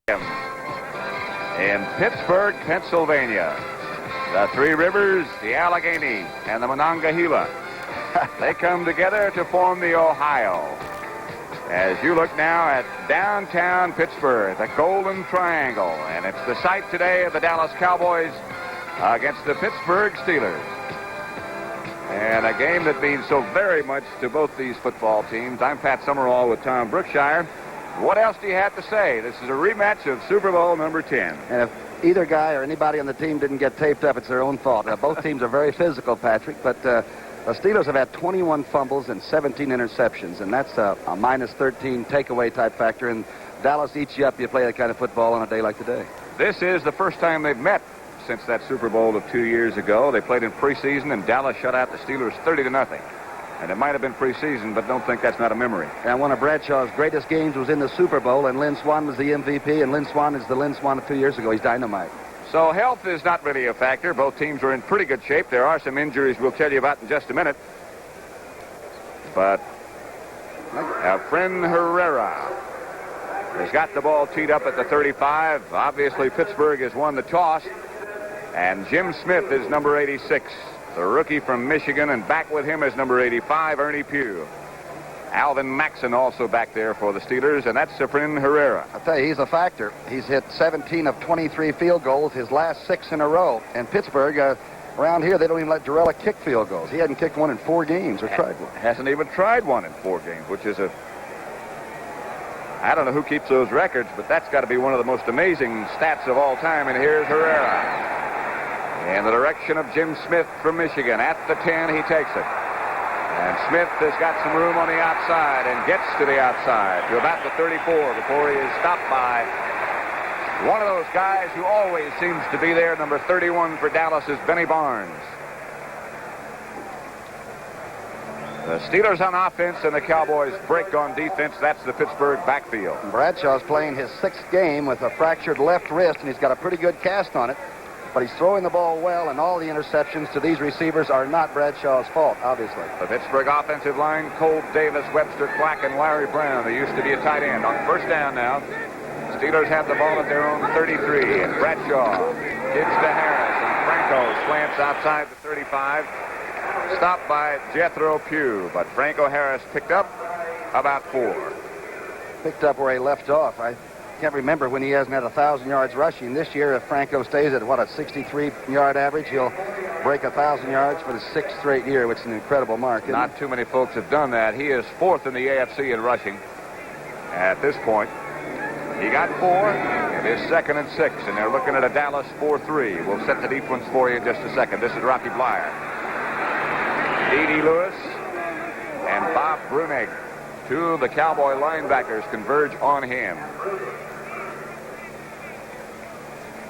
in Pittsburgh, Pennsylvania. The Three Rivers, the Allegheny, and the Monongahela. They come together to form the Ohio. As you look now at downtown Pittsburgh, the Golden Triangle, and it's the site today of the Dallas Cowboys against the Pittsburgh Steelers. And a game that means so very much to both these football teams. I'm Pat Summerall with Tom Brookshire. What else do you have to say? This is a rematch of Super Bowl number 10. And if either guy or anybody on the team didn't get taped up, it's their own fault. Both teams are very physical, Patrick, but the Steelers have had 21 fumbles and 17 interceptions, and that's a minus 13 takeaway type factor, and Dallas eats you up. You play that kind of football on a day like today. This is the first time they've met since that Super Bowl of 2 years ago. They played in preseason, and Dallas shut out the Steelers 30-0. And it might have been preseason, but don't think that's not a memory. And one of Bradshaw's greatest games was in the Super Bowl, and Lynn Swann was the MVP, and Lynn Swann is the Lynn Swann of 2 years ago. He's dynamite. So health is not really a factor. Both teams are in pretty good shape. There are some injuries we'll tell you about in just a minute. But Efren Herrera has got the ball teed up at the 35. Obviously, Pittsburgh has won the toss. And Jim Smith is number 86, the rookie from Michigan, and back with him is number 85, Ernie Pugh. Alvin Maxson also back there for the Steelers, and that's Efren Herrera. I'll tell you, he's a factor. He's hit 17 of 23 field goals, his last 6 in a row. And Pittsburgh, around here, they don't even let Jarrella kick field goals. He hadn't kicked one in 4 games or tried one. Hasn't even tried one in 4 games, which is I don't know who keeps those records, but that's got to be one of the most amazing stats of all time. And here's Herrera in the direction of Jim Smith from Michigan. At the 10, he takes it. And Smith has got some room on the outside and gets to the outside to about the 34 before he is stopped by one of those guys who always seems to be there. Number 31 for Dallas is Benny Barnes. The Steelers on offense and the Cowboys break on defense. That's the Pittsburgh backfield. Bradshaw's playing his 6th game with a fractured left wrist, and he's got a pretty good cast on it. But he's throwing the ball well, and all the interceptions to these receivers are not Bradshaw's fault, obviously. The Pittsburgh offensive line, Cole Davis, Webster Black, and Larry Brown. They used to be a tight end. On first down now, Steelers have the ball at their own 33, and Bradshaw gives to Harris, and Franco slants outside the 35. Stopped by Jethro Pugh, but Franco Harris picked up about 4. Picked up where he left off. I can't remember when he hasn't had 1,000 yards rushing. This year, if Franco stays at, a 63-yard average, he'll break 1,000 yards for the 6th straight year, which is an incredible mark. Not too many folks have done that. He is 4th in the AFC in rushing at this point. He got 4. It is 2nd and 6, and they're looking at a Dallas 4-3. We'll set the defense for you in just a second. This is Rocky Blyer. D.D. Lewis and Bob Brunig. 2 of the Cowboy linebackers converge on him.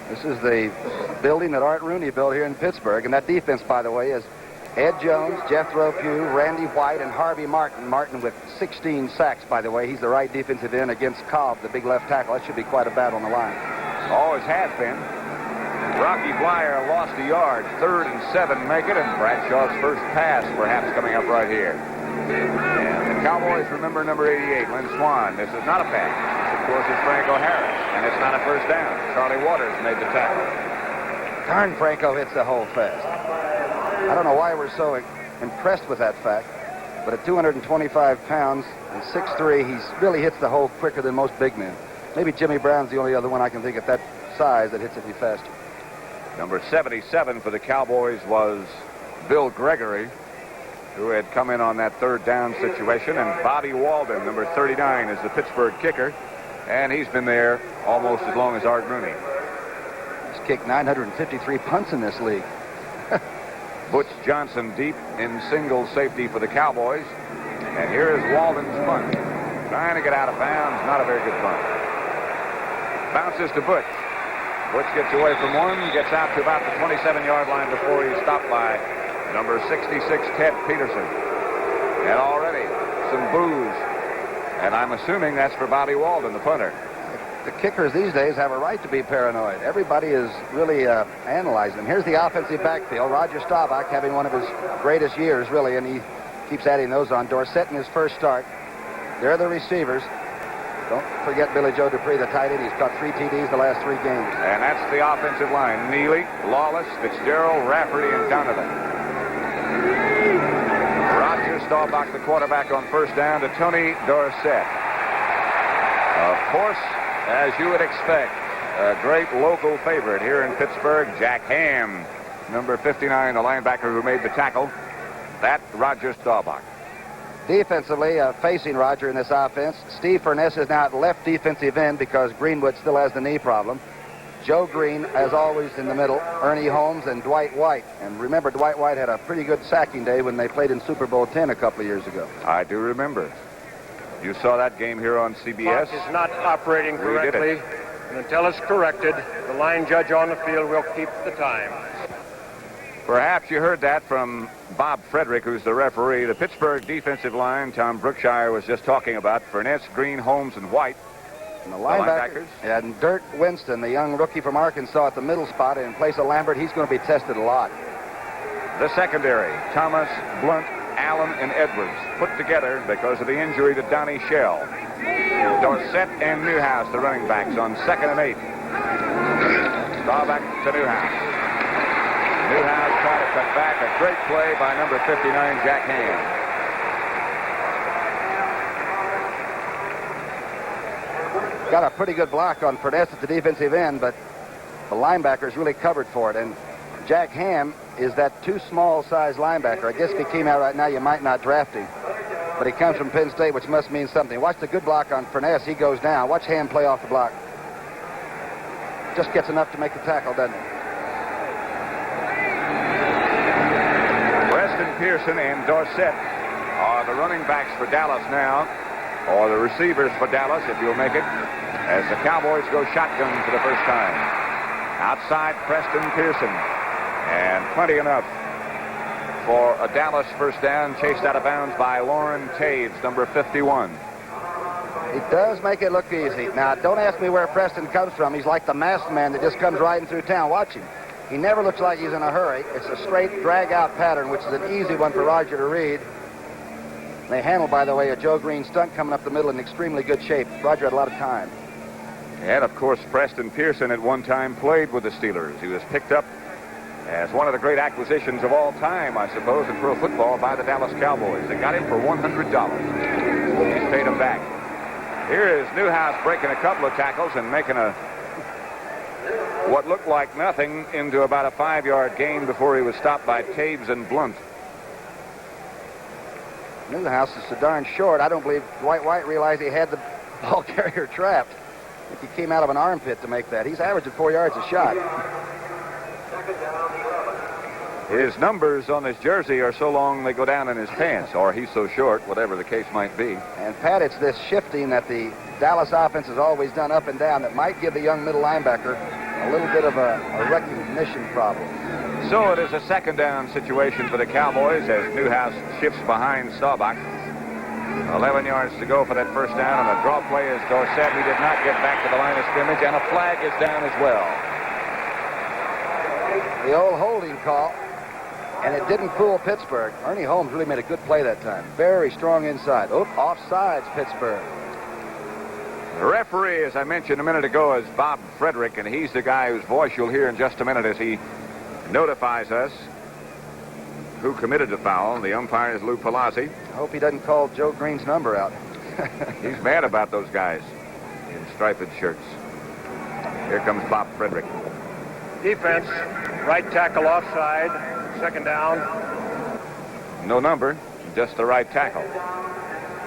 This is the building that Art Rooney built here in Pittsburgh. And that defense, by the way, is Ed Jones, Jethro Pugh, Randy White, and Harvey Martin. Martin with 16 sacks, by the way. He's the right defensive end against Cobb, the big left tackle. That should be quite a battle on the line. Always has been. Rocky Blyer lost a yard. 3rd and 7 make it, and Bradshaw's first pass perhaps coming up right here. And the Cowboys remember number 88, Lynn Swann. This is not a pass. This, of course, is Franco Harris, and it's not a first down. Charlie Waters made the tackle. Darn, Franco hits the hole fast. I don't know why we're so impressed with that fact, but at 225 pounds and 6'3", he really hits the hole quicker than most big men. Maybe Jimmy Brown's the only other one I can think at that size that hits it faster. Number 77 for the Cowboys was Bill Gregory, who had come in on that 3rd down situation, and Bobby Walden, number 39, is the Pittsburgh kicker, and he's been there almost as long as Art Rooney. He's kicked 953 punts in this league. Butch Johnson deep in single safety for the Cowboys, and here is Walden's punt. Trying to get out of bounds, not a very good punt. Bounces to Butch. Butch gets away from one, gets out to about the 27-yard line before he's stopped by number 66, Ted Peterson. And already some boos. And I'm assuming that's for Bobby Walden, the punter. The kickers these days have a right to be paranoid. Everybody is really analyzing them. Here's the offensive backfield. Roger Staubach having one of his greatest years, really, and he keeps adding those on. Dorsett in his first start. There are the receivers. Don't forget Billy Joe Dupree, the tight end. He's caught 3 TDs the last 3 games. And that's the offensive line. Neely, Lawless, Fitzgerald, Rafferty, and Donovan. Roger Staubach, the quarterback, on first down to Tony Dorsett. Of course, as you would expect, a great local favorite here in Pittsburgh, Jack Ham, number 59, the linebacker who made the tackle. That Roger Staubach. Defensively, facing Roger in this offense, Steve Furness is now at left defensive end because Greenwood still has the knee problem. Joe Green, as always, in the middle. Ernie Holmes and Dwight White. And remember, Dwight White had a pretty good sacking day when they played in Super Bowl X a couple of years ago. I do remember. You saw that game here on CBS. Clock is not operating correctly. And until it's corrected, the line judge on the field will keep the time. Perhaps you heard that from Bob Frederick, who's the referee. The Pittsburgh defensive line, Tom Brookshire was just talking about. Furness, Green, Holmes, and White. And the linebackers. And Dirt Winston, the young rookie from Arkansas, at the middle spot in place of Lambert. He's going to be tested a lot. The secondary, Thomas, Blunt, Allen, and Edwards, put together because of the injury to Donnie Shell. Dorsett and Newhouse, the running backs, on 2nd and 8. Staubach to Newhouse. Newhouse trying to cut back. A great play by number 59, Jack Ham. Got a pretty good block on Furness at the defensive end, but the linebackers really covered for it. And Jack Ham is that too small size linebacker. I guess if he came out right now, you might not draft him. But he comes from Penn State, which must mean something. Watch the good block on Furness. He goes down. Watch Ham play off the block. Just gets enough to make the tackle, doesn't he? Pearson and Dorsett are the running backs for Dallas now, or the receivers for Dallas, if you'll make it, as the Cowboys go shotgun for the first time. Outside, Preston Pearson, and plenty enough for a Dallas first down, chased out of bounds by Warren Taves, number 51. He does make it look easy. Now, don't ask me where Preston comes from. He's like the masked man that just comes riding through town. Watch him. He never looks like he's in a hurry. It's a straight drag-out pattern, which is an easy one for Roger to read. They handle, by the way, a Joe Green stunt coming up the middle in extremely good shape. Roger had a lot of time. And, of course, Preston Pearson at one time played with the Steelers. He was picked up as one of the great acquisitions of all time, I suppose, in pro football by the Dallas Cowboys. They got him for $100. He's paid him back. Here is Newhouse breaking a couple of tackles and making what looked like nothing into about a 5-yard gain before he was stopped by Taves and Blunt. Newhouse is so darn short. I don't believe Dwight White realized he had the ball carrier trapped. I think he came out of an armpit to make that. He's averaging 4 yards a shot. His numbers on his jersey are so long they go down in his pants, or he's so short, whatever the case might be. And, Pat, it's this shifting that the Dallas offense has always done up and down that might give the young middle linebacker a little bit of a recognition problem. So it is a second down situation for the Cowboys as Newhouse shifts behind Staubach. 11 yards to go for that first down, and a draw play is Dorsett. He did not get back to the line of scrimmage, and a flag is down as well. The old holding call, and it didn't fool Pittsburgh. Ernie Holmes really made a good play that time. Very strong inside. Offsides, Pittsburgh. The referee, as I mentioned a minute ago, is Bob Frederick, and he's the guy whose voice you'll hear in just a minute as he notifies us who committed the foul. The umpire is Lou Palazzi. I hope he doesn't call Joe Green's number out. He's mad about those guys in striped shirts. Here comes Bob Frederick. Defense, right tackle offside, second down. No number, just the right tackle.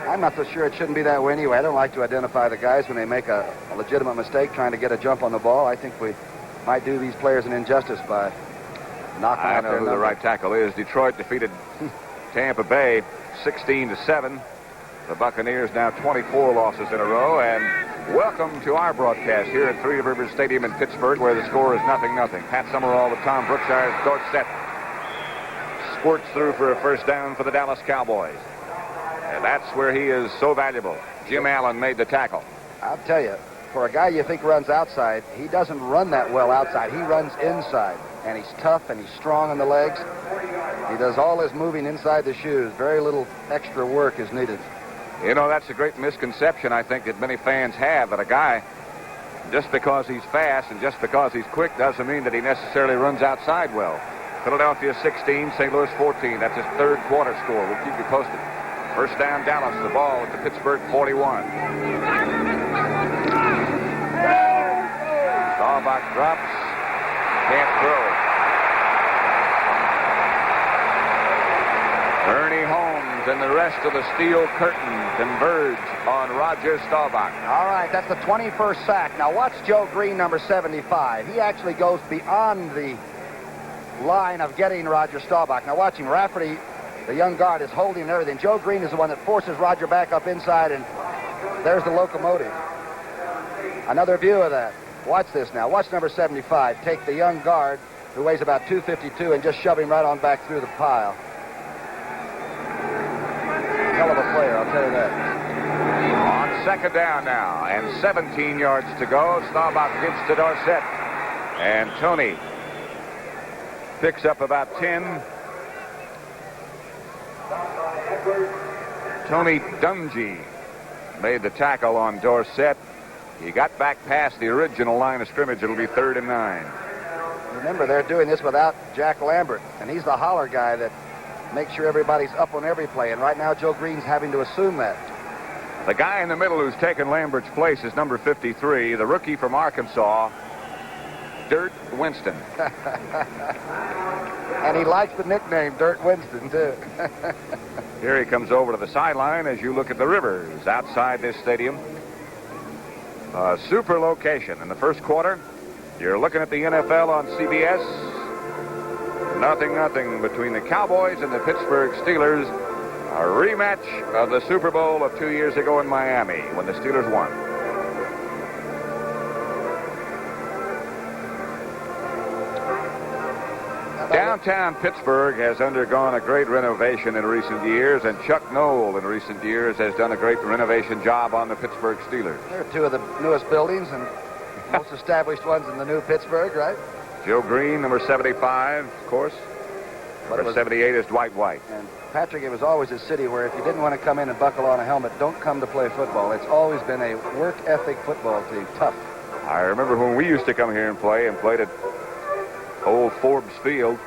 I'm not so sure it shouldn't be that way anyway. I don't like to identify the guys when they make a legitimate mistake trying to get a jump on the ball. I think we might do these players an injustice by knocking out their number. I know who the right tackle is. Detroit defeated Tampa Bay 16-7. The Buccaneers now 24 losses in a row. And welcome to our broadcast here at Three Rivers Stadium in Pittsburgh, where the score is 0-0. Pat Summerall with Tom Brookshire's Dorsett squirts through for a first down for the Dallas Cowboys. And that's where he is so valuable. Jim Allen made the tackle. I'll tell you, for a guy you think runs outside, he doesn't run that well outside. He runs inside. And he's tough and he's strong on the legs. He does all his moving inside the shoes. Very little extra work is needed. You know, that's a great misconception, I think, that many fans have, that a guy, just because he's fast and just because he's quick doesn't mean that he necessarily runs outside well. Philadelphia 16, St. Louis 14. That's his third quarter score. We'll keep you posted. First down, Dallas. The ball at the Pittsburgh 41. Staubach drops. Can't throw. Ernie Holmes and the rest of the Steel Curtain converge on Roger Staubach. All right, that's the 21st sack. Now watch Joe Green, number 75. He actually goes beyond the line of getting Roger Staubach. Now watch him. Rafferty, the young guard, is holding and everything. Joe Green is the one that forces Roger back up inside, and there's the locomotive. Another view of that. Watch this now. Watch number 75 take the young guard, who weighs about 252, and just shove him right on back through the pile. Hell of a player, I'll tell you that. On second down now, and 17 yards to go. Staubach gives to Dorsett, and Tony picks up about 10. Tony Dungy made the tackle on Dorsett. He got back past the original line of scrimmage. It'll be 3rd and 9. Remember, they're doing this without Jack Lambert, and he's the holler guy that makes sure everybody's up on every play, and right now Joe Green's having to assume that. The guy in the middle who's taken Lambert's place is number 53, the rookie from Arkansas, Dirt Winston. And he likes the nickname Dirt Winston, too. Here he comes over to the sideline as you look at the Rivers outside this stadium. A super location in the first quarter. You're looking at the NFL on CBS. 0-0 between the Cowboys and the Pittsburgh Steelers. A rematch of the Super Bowl of 2 years ago in Miami when the Steelers won. Downtown Pittsburgh has undergone a great renovation in recent years, and Chuck Noll in recent years has done a great renovation job on the Pittsburgh Steelers. They're two of the newest buildings and most established ones in the new Pittsburgh, right? Joe Green, number 75, of course. Number 78 is Dwight White. And Patrick, it was always a city where if you didn't want to come in and buckle on a helmet, don't come to play football. It's always been a work ethic football team, tough. I remember when we used to come here and played at old Forbes Field,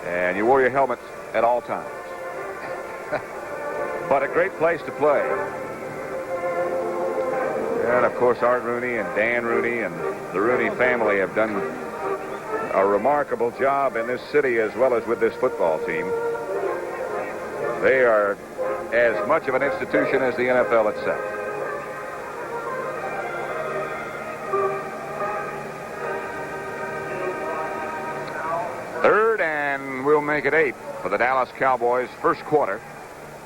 and you wore your helmet at all times. But a great place to play. And of course, Art Rooney and Dan Rooney and the Rooney family have done a remarkable job in this city as well as with this football team. They are as much of an institution as the NFL itself. Third, and we'll make it 8 for the Dallas Cowboys first quarter.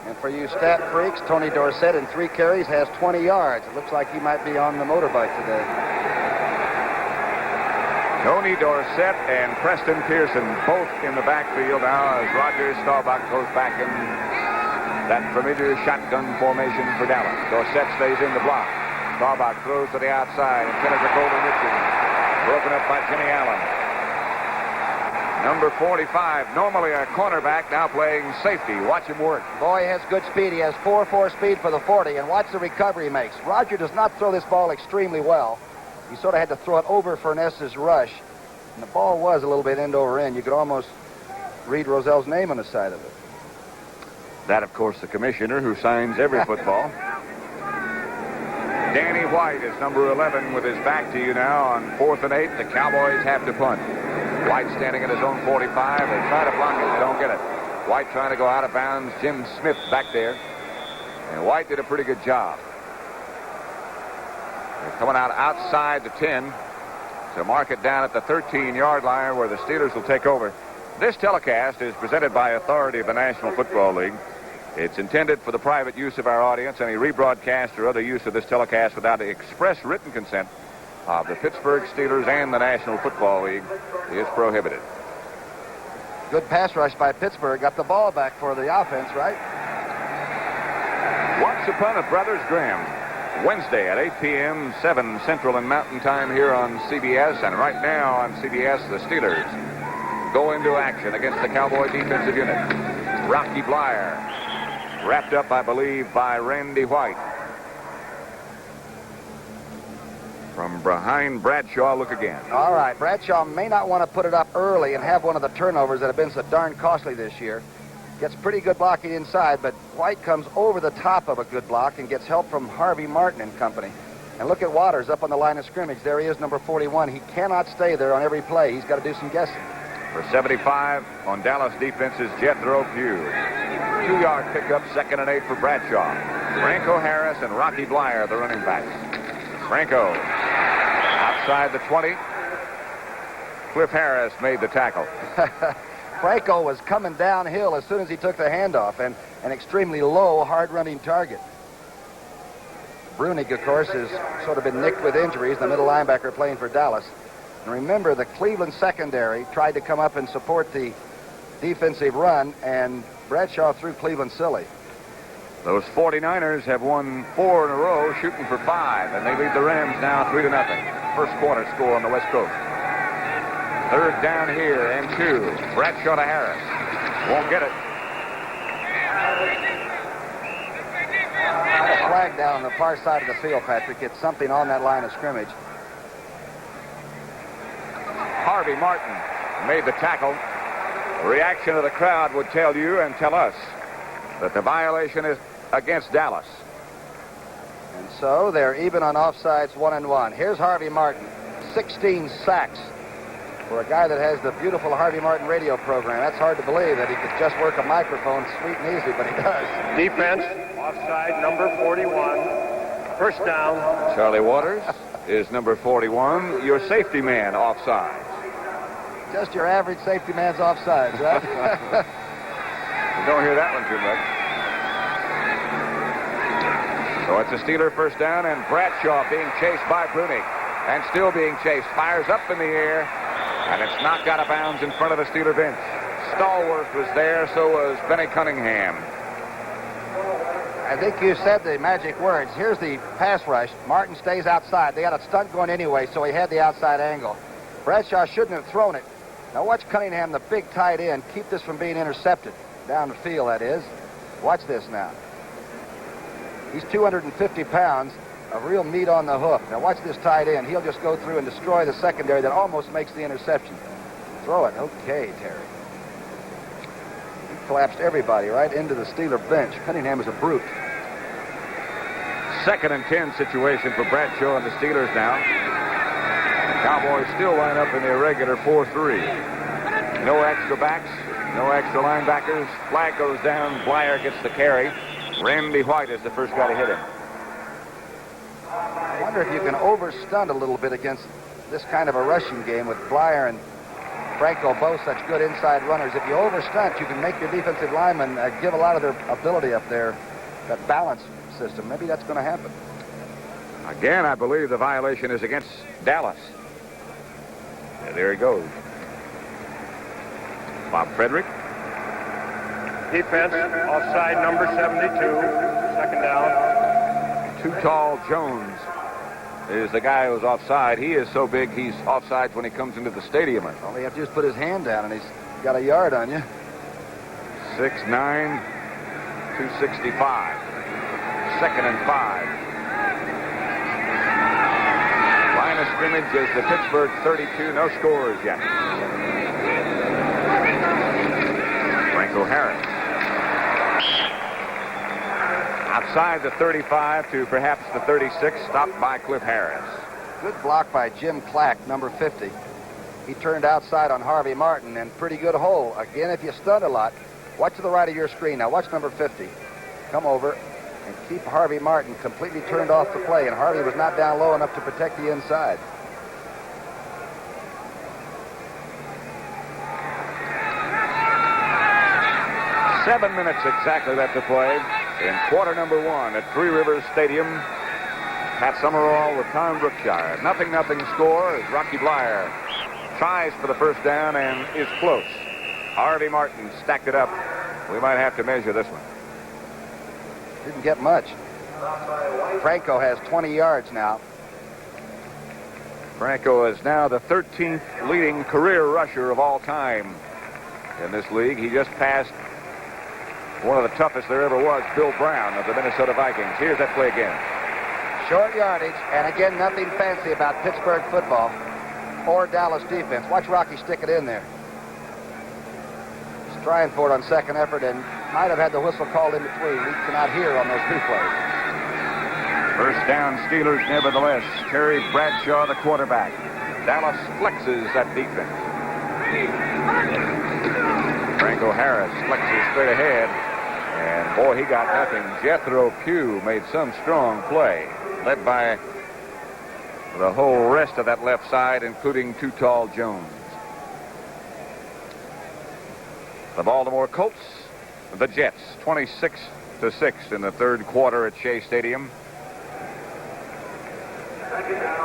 And for you stat freaks, Tony Dorsett in 3 carries has 20 yards. It looks like he might be on the motorbike today. Tony Dorsett and Preston Pearson both in the backfield now as Roger Staubach goes back in that familiar shotgun formation for Dallas. Dorsett stays in the block. Staubach throws to the outside, intended for Golden Richards. Broken up by Jimmy Allen. Number 45, normally a cornerback, now playing safety. Watch him work. Boy, he has good speed. He has 4.4 speed for the 40, and watch the recovery he makes. Roger does not throw this ball extremely well. He sort of had to throw it over Furness's rush, and the ball was a little bit end over end. You could almost read Rozell's name on the side of it. That, of course, the commissioner who signs every football. Danny White is number 11 with his back to you now on 4th and 8. The Cowboys have to punt. White standing at his own 45. They try to block it. They don't get it. White trying to go out of bounds. Jim Smith back there. And White did a pretty good job. They're coming out outside the 10 to mark it down at the 13-yard line where the Steelers will take over. This telecast is presented by authority of the National Football League. It's intended for the private use of our audience. Any rebroadcast or other use of this telecast without the express written consent of the Pittsburgh Steelers and the National Football League is prohibited. Good pass rush by Pittsburgh. Got the ball back for the offense, right? Once Upon a Brothers Graham. Wednesday at 8 p.m., 7 Central and Mountain Time here on CBS. And right now on CBS, the Steelers go into action against the Cowboy defensive unit. Rocky Blyer Wrapped up, I believe, by Randy White. From behind Bradshaw, look again. All right, Bradshaw may not want to put it up early and have one of the turnovers that have been so darn costly this year. Gets pretty good blocking inside, but White comes over the top of a good block and gets help from Harvey Martin and company. And look at Waters up on the line of scrimmage. There he is, number 41. He cannot stay there on every play. He's got to do some guessing. For 75 on Dallas defense is Jethro Pugh. 2-yard pickup, 2nd and 8 for Bradshaw. Franco Harris and Rocky Blyer, the running backs. Franco outside the 20. Cliff Harris made the tackle. Franco was coming downhill as soon as he took the handoff, and an extremely low, hard-running target. Brunig, of course, has sort of been nicked with injuries, the middle linebacker playing for Dallas. And remember, the Cleveland secondary tried to come up and support the defensive run, and Bradshaw threw Cleveland silly. Those 49ers have won 4 in a row, shooting for 5, and they lead the Rams now 3-0. First quarter score on the West Coast. 3rd down here and 2. Bradshaw to Harris. Won't get it. A flag down on the far side of the field, Patrick. It's something on that line of scrimmage. Harvey Martin made the tackle. The reaction of the crowd would tell you and tell us that the violation is against Dallas. And so they're even on offsides, 1-1. Here's Harvey Martin. 16 sacks for a guy that has the beautiful Harvey Martin radio program. That's hard to believe that he could just work a microphone sweet and easy, but he does. Defense, offside, number 41. First down. Charlie Waters is number 41. Your safety man offside. Just your average safety man's offsides, right? You don't hear that one too much. So it's a Steeler first down, and Bradshaw being chased by Brunig. And still being chased. Fires up in the air, and it's knocked out of bounds in front of the Steeler bench. Stallworth was there, so was Benny Cunningham. I think you said the magic words. Here's the pass rush. Martin stays outside. They got a stunt going anyway, so he had the outside angle. Bradshaw shouldn't have thrown it. Now watch Cunningham, the big tight end, keep this from being intercepted. Down the field, that is. Watch this now. He's 250 pounds of real meat on the hoof. Now watch this tight end. He'll just go through and destroy the secondary that almost makes the interception. Throw it. Okay, Terry. He collapsed everybody right into the Steeler bench. Cunningham is a brute. 2nd and 10 situation for Bradshaw and the Steelers now. The Cowboys still line up in their regular 4-3. No extra backs, no extra linebackers. Flag goes down. Blyer gets the carry. Randy White is the first guy to hit him. I wonder if you can overstunt a little bit against this kind of a rushing game with Blyer and Franco both such good inside runners. If you overstunt, you can make your defensive linemen give a lot of their ability up there, that balance system. Maybe that's going to happen. Again, I believe the violation is against Dallas. Yeah, there he goes. Bob Frederick. Defense, offside, number 72. 2nd down. Too Tall Jones is the guy who's offside. He is so big, he's offside when he comes into the stadium. All he has to do is put his hand down, and he's got a yard on you. 6'9", 265. 2nd and 5. Line of scrimmage is the Pittsburgh 32. No scores yet. Franco Harris. Outside the 35 to perhaps the 36, stopped by Cliff Harris. Good block by Jim Clack, number 50. He turned outside on Harvey Martin, and pretty good hole. Again, if you stunt a lot, watch to the right of your screen. Now watch number 50. Come over and keep Harvey Martin completely turned off the play, and Harvey was not down low enough to protect the inside. Seven minutes exactly left to play in quarter number 1 at Three Rivers Stadium. Pat Summerall with Tom Brookshire. 0-0 score as Rocky Blyer tries for the first down and is close. Harvey Martin stacked it up. We might have to measure this one. Didn't get much. Franco has 20 yards now. Franco is now the 13th leading career rusher of all time in this league. He just passed one of the toughest there ever was, Bill Brown of the Minnesota Vikings. Here's that play again. Short yardage, and again, nothing fancy about Pittsburgh football or Dallas defense. Watch Rocky stick it in there. He's trying for it on second effort and might have had the whistle called in between. We cannot hear on those two plays. First down, Steelers nevertheless. Terry Bradshaw, the quarterback. Dallas flexes that defense. Franco Harris flexes straight ahead. And boy, he got nothing. Jethro Pugh made some strong play, led by the whole rest of that left side, including Too Tall Jones. The Baltimore Colts, the Jets, 26-6 in the third quarter at Shea Stadium.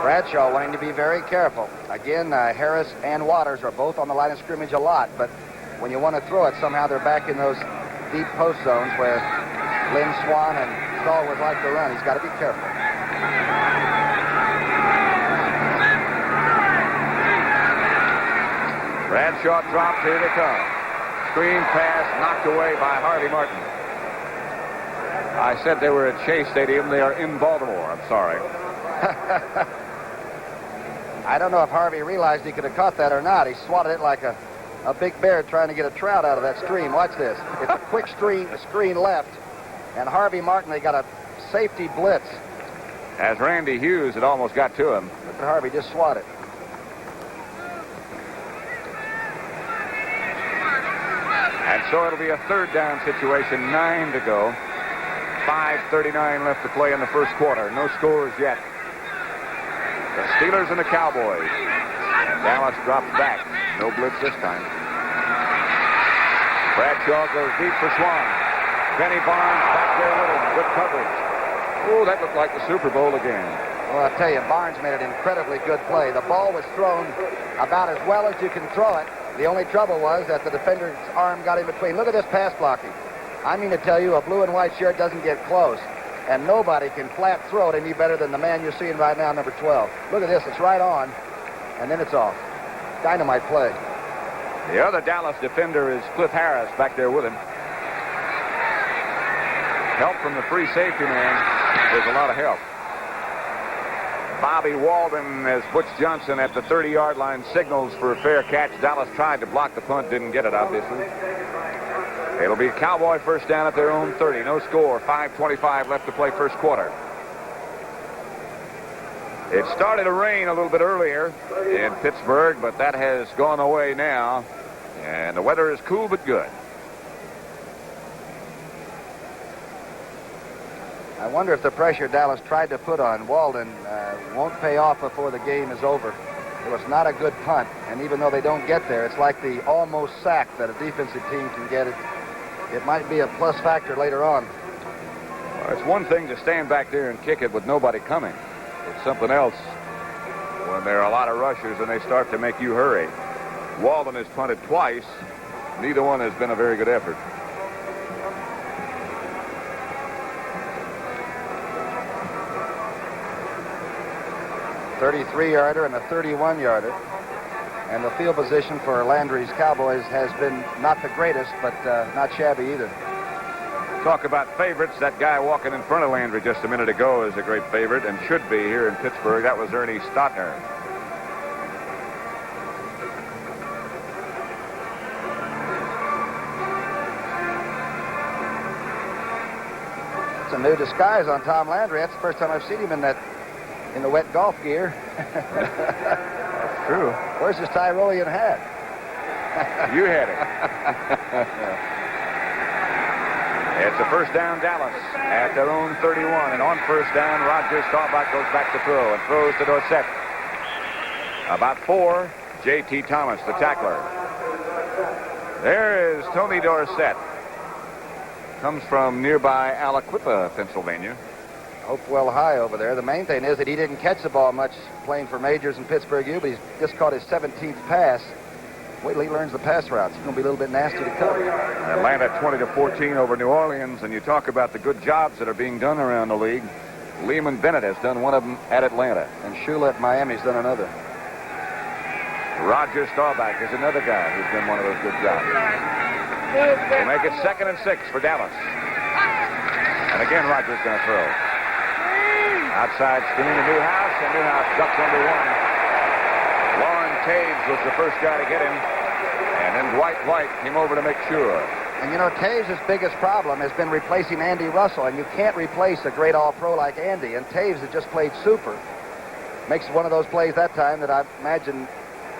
Bradshaw wanting to be very careful. Again, Harris and Waters are both on the line of scrimmage a lot, but when you want to throw it, somehow they're back in those deep post zones where Lynn Swan and Stallworth like to run. He's got to be careful. Bradshaw dropped. Here they come. Screen pass knocked away by Harvey Martin. I said they were at Shea Stadium. They are in Baltimore. I'm sorry. I don't know if Harvey realized he could have caught that or not. He swatted it like a big bear trying to get a trout out of that stream. Watch this. It's a quick screen left, and Harvey Martin, they got a safety blitz. As Randy Hughes had almost got to him. Look at Harvey just swat it. And so it'll be a third down situation, 9 to go. 5:39 left to play in the first quarter. No scores yet. The Steelers and the Cowboys. And Dallas drops back. No blitz this time. Bradshaw goes deep for Swan. Benny Barnes back there with him. Good coverage. Oh, that looked like the Super Bowl again. Well, I'll tell you, Barnes made an incredibly good play. The ball was thrown about as well as you can throw it. The only trouble was that the defender's arm got in between. Look at this pass blocking. I mean to tell you, a blue and white shirt doesn't get close. And nobody can flat throw it any better than the man you're seeing right now, number 12. Look at this. It's right on, and then it's off. Dynamite play. The other Dallas defender is Cliff Harris back there with him. Help from the free safety man. There's a lot of help. Bobby Walden as Butch Johnson at the 30-yard line signals for a fair catch. Dallas tried to block the punt, didn't get it, obviously. It'll be Cowboy first down at their own 30. No score. 5:25 left to play first quarter. It started to rain a little bit earlier in Pittsburgh, but that has gone away now. And the weather is cool but good. I wonder if the pressure Dallas tried to put on Walden won't pay off before the game is over. It was not a good punt, and even though they don't get there, it's like the almost sack that a defensive team can get. It might be a plus factor later on. Well, it's one thing to stand back there and kick it with nobody coming. It's something else when there are a lot of rushers and they start to make you hurry. Walden has punted twice. Neither one has been a very good effort. A 33-yarder and a 31-yarder. And the field position for Landry's Cowboys has been not the greatest, but not shabby either. Talk about favorites. That guy walking in front of Landry just a minute ago is a great favorite and should be here in Pittsburgh. That was Ernie Stotner. It's a new disguise on Tom Landry. That's the first time I've seen him in the wet golf gear. That's true. Where's his Tyrolean hat? You had it. It's a first down, Dallas at their own 31. And on first down, Roger Staubach goes back to throw and throws to Dorsett. About 4, J.T. Thomas, the tackler. There is Tony Dorsett. Comes from nearby Aliquippa, Pennsylvania. Hopewell High over there. The main thing is that he didn't catch the ball much playing for Majors in Pittsburgh U, but he's just caught his 17th pass. Wait till he learns the pass routes. He's going to be a little bit nasty to cover. Atlanta 20-14 over New Orleans, and you talk about the good jobs that are being done around the league. Lehman Bennett has done one of them at Atlanta. And Shula at Miami's done another. Roger Staubach is another guy who's done one of those good jobs. We'll make it 2nd and 6 for Dallas. And again, Rogers going to throw. Outside screen to Newhouse, and Newhouse ducks under one. Lauren Taves was the first guy to get him. And then Dwight White came over to make sure. And, you know, Taves' biggest problem has been replacing Andy Russell, and you can't replace a great all-pro like Andy, and Taves has just played super. Makes one of those plays that time that I imagine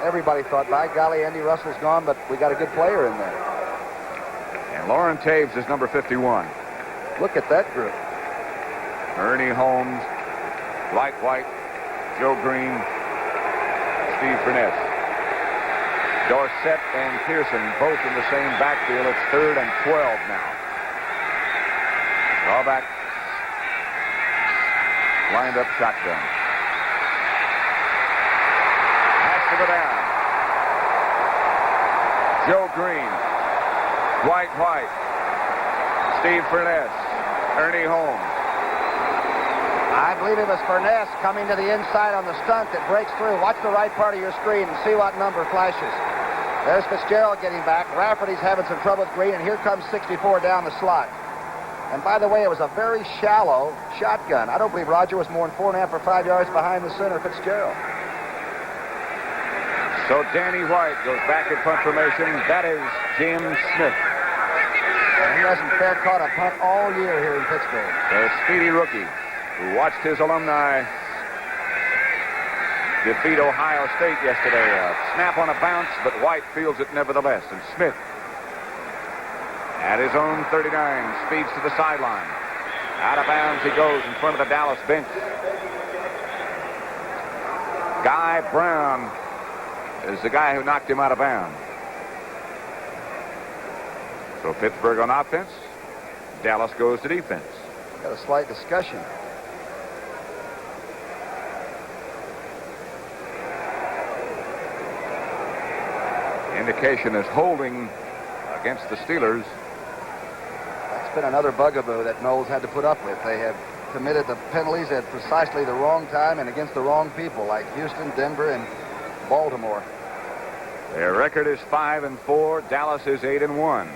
everybody thought, by golly, Andy Russell's gone, but we got a good player in there. And Lauren Taves is number 51. Look at that group. Ernie Holmes, Dwight White, Joe Green, Steve Furness. Dorsett and Pearson both in the same backfield. It's 3rd and 12 now. Staubach lined up shotgun. Has to go down. Joe Green, Dwight White, Steve Furness, Ernie Holmes. I believe it was Furness coming to the inside on the stunt that breaks through. Watch the right part of your screen and see what number flashes. There's Fitzgerald getting back. Rafferty's having some trouble with Green, and here comes 64 down the slot. And by the way, it was a very shallow shotgun. I don't believe Roger was more than 4.5 or 5 yards behind the center, Fitzgerald. So Danny White goes back in punt formation. That is Jim Smith. And he hasn't fair caught a punt all year here in Pittsburgh. The speedy rookie who watched his alumni defeat Ohio State yesterday. A snap on a bounce, but White fields it nevertheless. And Smith, at his own 39, speeds to the sideline. Out of bounds he goes in front of the Dallas bench. Guy Brown is the guy who knocked him out of bounds. So Pittsburgh on offense. Dallas goes to defense. Got a slight discussion. Indication is holding against the Steelers. That's been another bugaboo that Knowles had to put up with. They have committed the penalties at precisely the wrong time and against the wrong people, like Houston, Denver, and Baltimore. Their record is 5-4. Dallas is 8-1.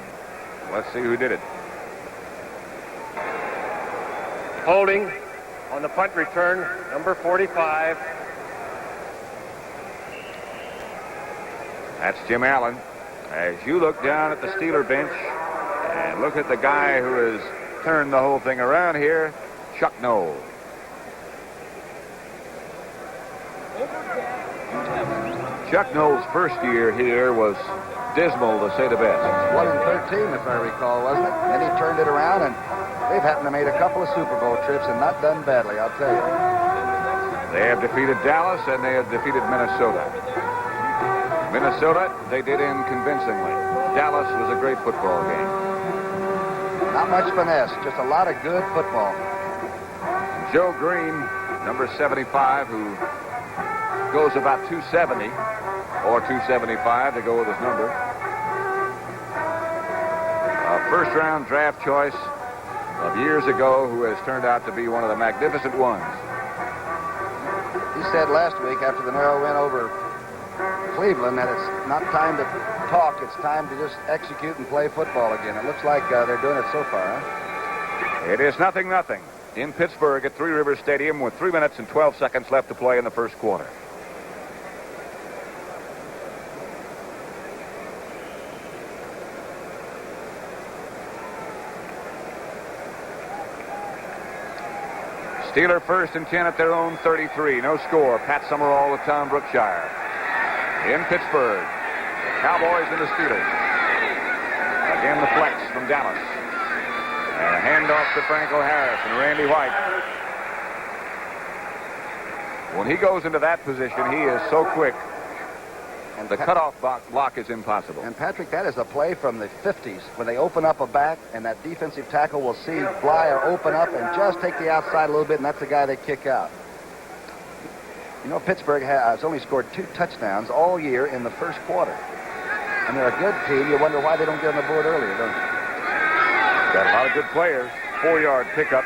Let's see who did it. Holding on the punt return, number 45. That's Jim Allen. As you look down at the Steeler bench and look at the guy who has turned the whole thing around here, Chuck Knowles. Chuck Knowles' first year here was dismal, to say the best. 1-13, if I recall, wasn't it? Then he turned it around, and they've happened to make a couple of Super Bowl trips and not done badly, I'll tell you. They have defeated Dallas, and they have defeated Minnesota. Minnesota, they did convincingly. Dallas was a great football game. Not much finesse, just a lot of good football. Joe Green, number 75, who goes about 270 or 275 to go with his number. A first-round draft choice of years ago who has turned out to be one of the magnificent ones. He said last week after the narrow win over Cleveland that it's not time to talk, it's time to just execute and play football again. It looks like they're doing it so far, huh? It is 0-0 in Pittsburgh at Three Rivers Stadium with 3 minutes and 12 seconds left to play in the first quarter. Steeler 1st and 10 at their own 33. No score. Pat Summerall with Tom Brookshire. In Pittsburgh, the Cowboys and the Steelers. Again, the flex from Dallas. And a handoff to Franco Harris and Randy White. When he goes into that position, he is so quick. And the cutoff block is impossible. And, Patrick, that is a play from the 50s when they open up a back and that defensive tackle will see fly or open up and just take the outside a little bit, and that's the guy they kick out. You know, Pittsburgh has only scored 2 touchdowns all year in the first quarter. And they're a good team. You wonder why they don't get on the board earlier, don't you? Got a lot of good players. 4-yard pickup.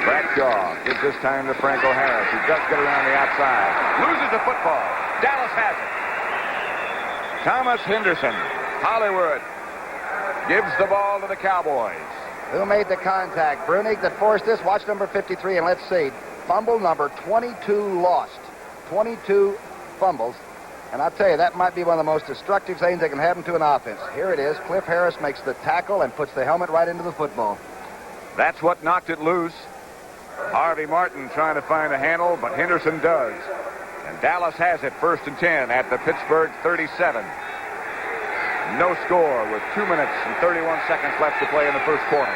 Bradshaw gives this time to Franco Harris. He does get around the outside. Loses the football. Dallas has it. Thomas Henderson Hollywood gives the ball to the Cowboys. Who made the contact? Brunig that forced this. Watch number 53, and let's see. Fumble number 22 lost. 22 fumbles. And I'll tell you, that might be one of the most destructive things that can happen to an offense. Here it is. Cliff Harris makes the tackle and puts the helmet right into the football. That's what knocked it loose. Harvey Martin trying to find a handle, but Henderson does. And Dallas has it 1st and 10 at the Pittsburgh 37. No score with 2 minutes and 31 seconds left to play in the first quarter.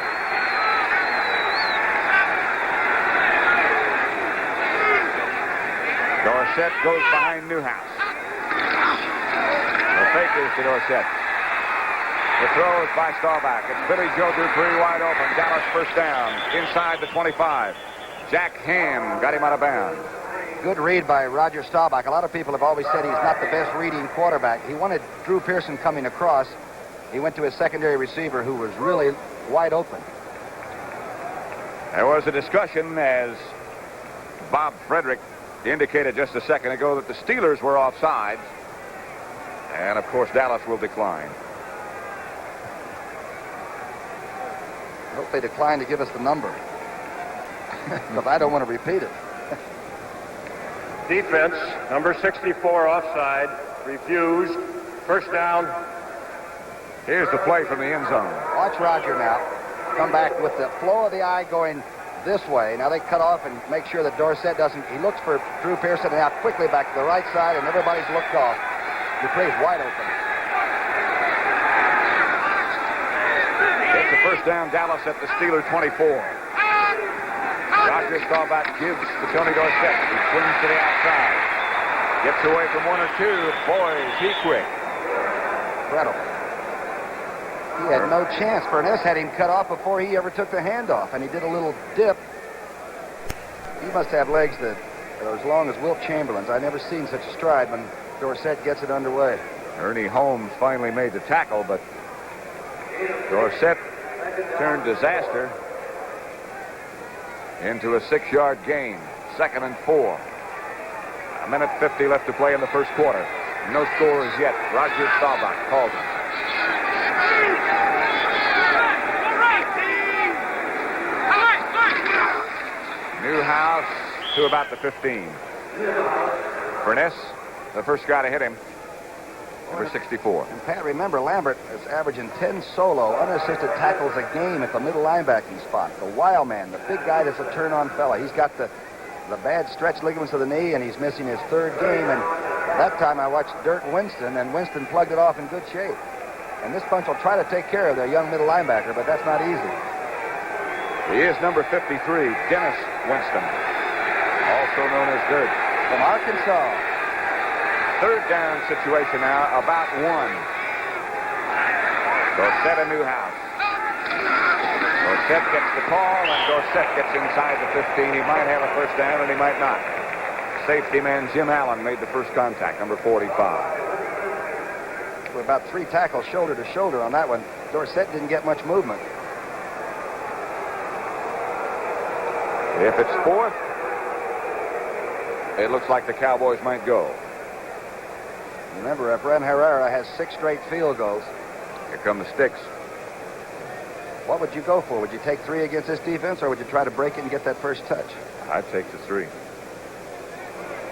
Dorsett goes behind Newhouse. The fake is to Dorsett. The throw is by Staubach. It's Billy Joe Dupree wide open. Dallas first down inside the 25. Jack Ham got him out of bounds. Good read by Roger Staubach. A lot of people have always said he's not the best reading quarterback. He wanted Drew Pearson coming across. He went to his secondary receiver, who was really wide open. There was a discussion, as Bob Frederick indicated just a second ago, that the Steelers were offsides. And, of course, Dallas will decline. I hope they decline to give us the number. Because I don't want to repeat it. Defense, number 64 offside, refused. First down. Here's the play from the end zone. Watch Roger now. Come back with the flow of the eye going this way. Now they cut off and make sure that Dorsett doesn't. He looks for Drew Pearson and out quickly back to the right side, and everybody's looked off. Dupree's wide open. It's a first down, Dallas at the Steeler 24. Roger Staubach gives to Tony Dorsett. He swings to the outside. Gets away from one or two. Boy, is he quick. Incredible. He had no chance. Furness had him cut off before he ever took the handoff, and he did a little dip. He must have legs that are as long as Wilt Chamberlain's. I've never seen such a stride when Dorsett gets it underway. Ernie Holmes finally made the tackle, but Dorsett turned disaster into a 6-yard gain. 2nd and 4. 1:50 left to play in the first quarter. No scores yet. Roger Staubach called him. Newhouse to about the 15. Furness, the first guy to hit him, number 64. And Pat, remember, Lambert is averaging 10 solo, unassisted tackles a game at the middle linebacking spot. The wild man, the big guy that's a turn-on fella. He's got the bad stretch ligaments of the knee, and he's missing his 3rd game. And that time I watched Dirk Winston, and Winston plugged it off in good shape. And this bunch will try to take care of their young middle linebacker, but that's not easy. He is number 53, Dennis Winston, also known as Dirk. From Arkansas. 3rd down situation now, about 1. Dorsett and Newhouse. Dorsett gets the call, and Dorsett gets inside the 15. He might have a first down, and he might not. Safety man Jim Allen made the first contact, number 45. We're about 3 tackles shoulder to shoulder on that one. Dorsett didn't get much movement. If it's 4th, it looks like the Cowboys might go. Remember, Efren Herrera has 6 straight field goals. Here come the sticks. What would you go for? Would you take 3 against this defense, or would you try to break it and get that first touch? I'd take the 3.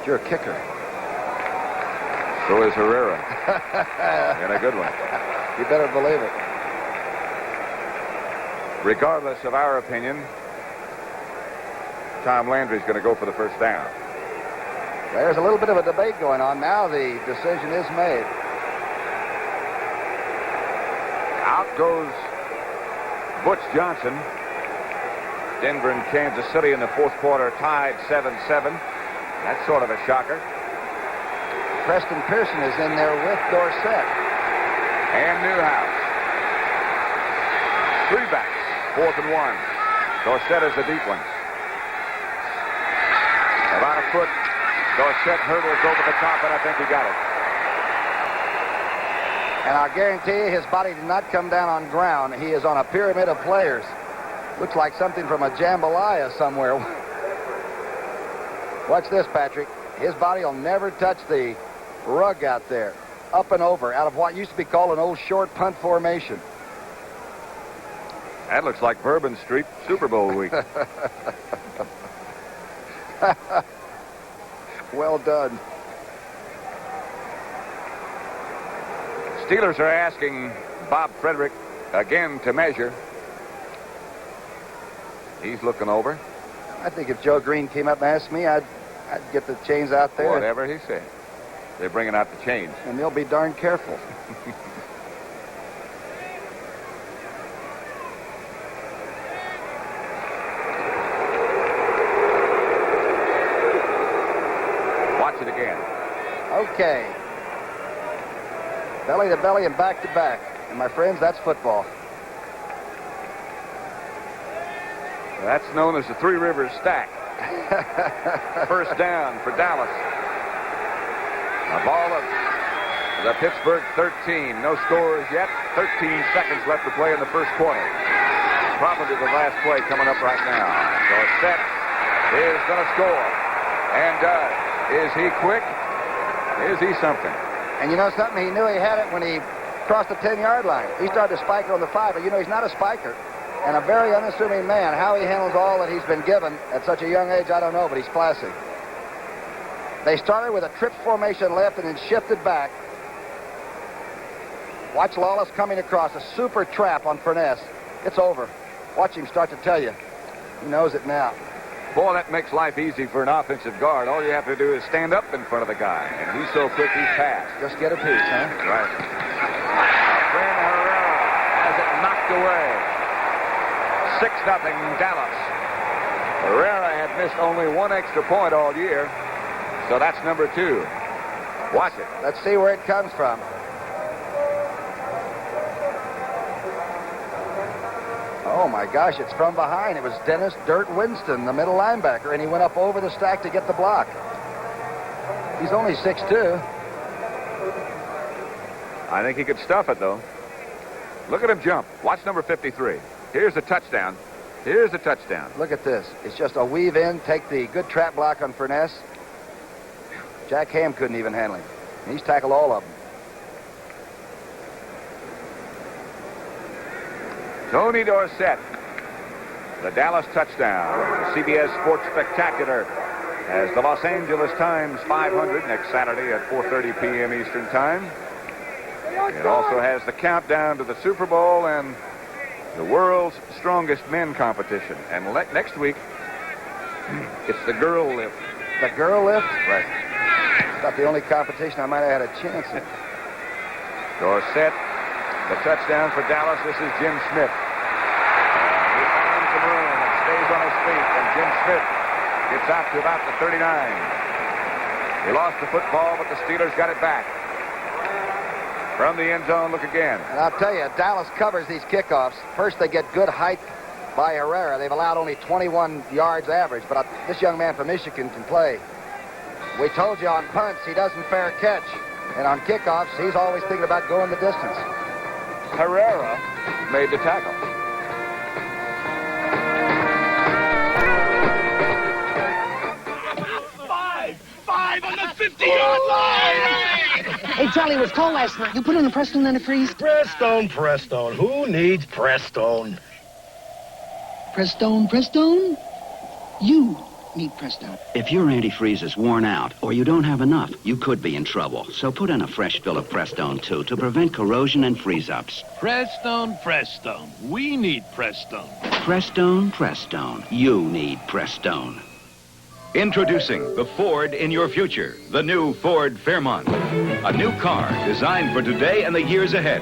You're a kicker. So is Herrera. And a good one. You better believe it. Regardless of our opinion, Tom Landry's going to go for the first down. There's a little bit of a debate going on. Now the decision is made. Out goes Butch Johnson. Denver and Kansas City in the fourth quarter tied 7-7. That's sort of a shocker. Preston Pearson is in there with Dorsett. And Newhouse. 3 backs. 4th and 1. Dorsett is the deep one. About a foot. Dorsett hurdles over the top, and I think he got it. And I'll guarantee you his body did not come down on ground. He is on a pyramid of players. Looks like something from a jambalaya somewhere. Watch this, Patrick. His body will never touch the rug out there. up and over out of what used to be called an old short punt formation. That looks like Bourbon Street Super Bowl week. Well done. Steelers are asking Bob Frederick again to measure. He's looking over. I think if Joe Green came up and asked me, I'd get the chains out there. Whatever he said. They're bringing out the chains. And they'll be darn careful. Watch it again. Okay. Belly to belly and back to back. And my friends, that's football. That's known as the Three Rivers stack. First down for Dallas. A ball of the Pittsburgh 13. No scores yet. 13 seconds left to play in the first quarter. Probably the last play coming up right now. Dorsett is going to score. And does. Is he quick? Is he something? And you know something? He knew he had it when he crossed the 10-yard line. He started to spike it on the 5, but you know he's not a spiker. And a very unassuming man. How he handles all that he's been given at such a young age, I don't know, but he's classy. They started with a trip formation left and then shifted back. Watch Lawless coming across. A super trap on Furness. It's over. Watch him start to tell you. He knows it now. Boy, that makes life easy for an offensive guard. All you have to do is stand up in front of the guy. And he's so quick, he's fast. Just get a piece, huh? Right. Fran Herrera has it knocked away. 6-0 Dallas. Herrera had missed only one extra point all year. So that's number 2. Watch it. Let's see where it comes from. Oh, my gosh, it's from behind. It was Dennis Dirt Winston, the middle linebacker, and he went up over the stack to get the block. He's only 6'2". I think he could stuff it, though. Look at him jump. Watch number 53. Here's the touchdown. Here's the touchdown. Look at this. It's just a weave in, take the good trap block on Furness. Jack Ham couldn't even handle him. He's tackled all of them. Tony Dorsett, the Dallas touchdown. CBS Sports Spectacular as the Los Angeles Times 500 next Saturday at 4:30 p.m. Eastern Time. It also has the countdown to the Super Bowl and the world's strongest men competition. And next week, it's the girl lift. The girl lift? Right. About the only competition I might have had a chance in. Dorsett, the touchdown for Dallas. This is Jim Smith. He finds some room and stays on his feet. And Jim Smith gets out to about the 39. He lost the football, but the Steelers got it back. From the end zone, look again. And I'll tell you, Dallas covers these kickoffs. First, they get good height by Herrera. They've allowed only 21 yards average, but this young man from Michigan can play. We told you on punts, he doesn't fair catch. And on kickoffs, he's always thinking about going the distance. Herrera made the tackle. Five on the 50-yard line! Hey, Charlie, it was cold last night. You put in a Prestone antifreeze? Prestone. Who needs Prestone? Prestone? You need Prestone. If your antifreeze is worn out or you don't have enough, you could be in trouble. So put in a fresh fill of Prestone, too, to prevent corrosion and freeze-ups. Prestone. We need Prestone. Prestone. You need Prestone. Introducing the Ford in your future, the new Ford Fairmont. A new car designed for today and the years ahead.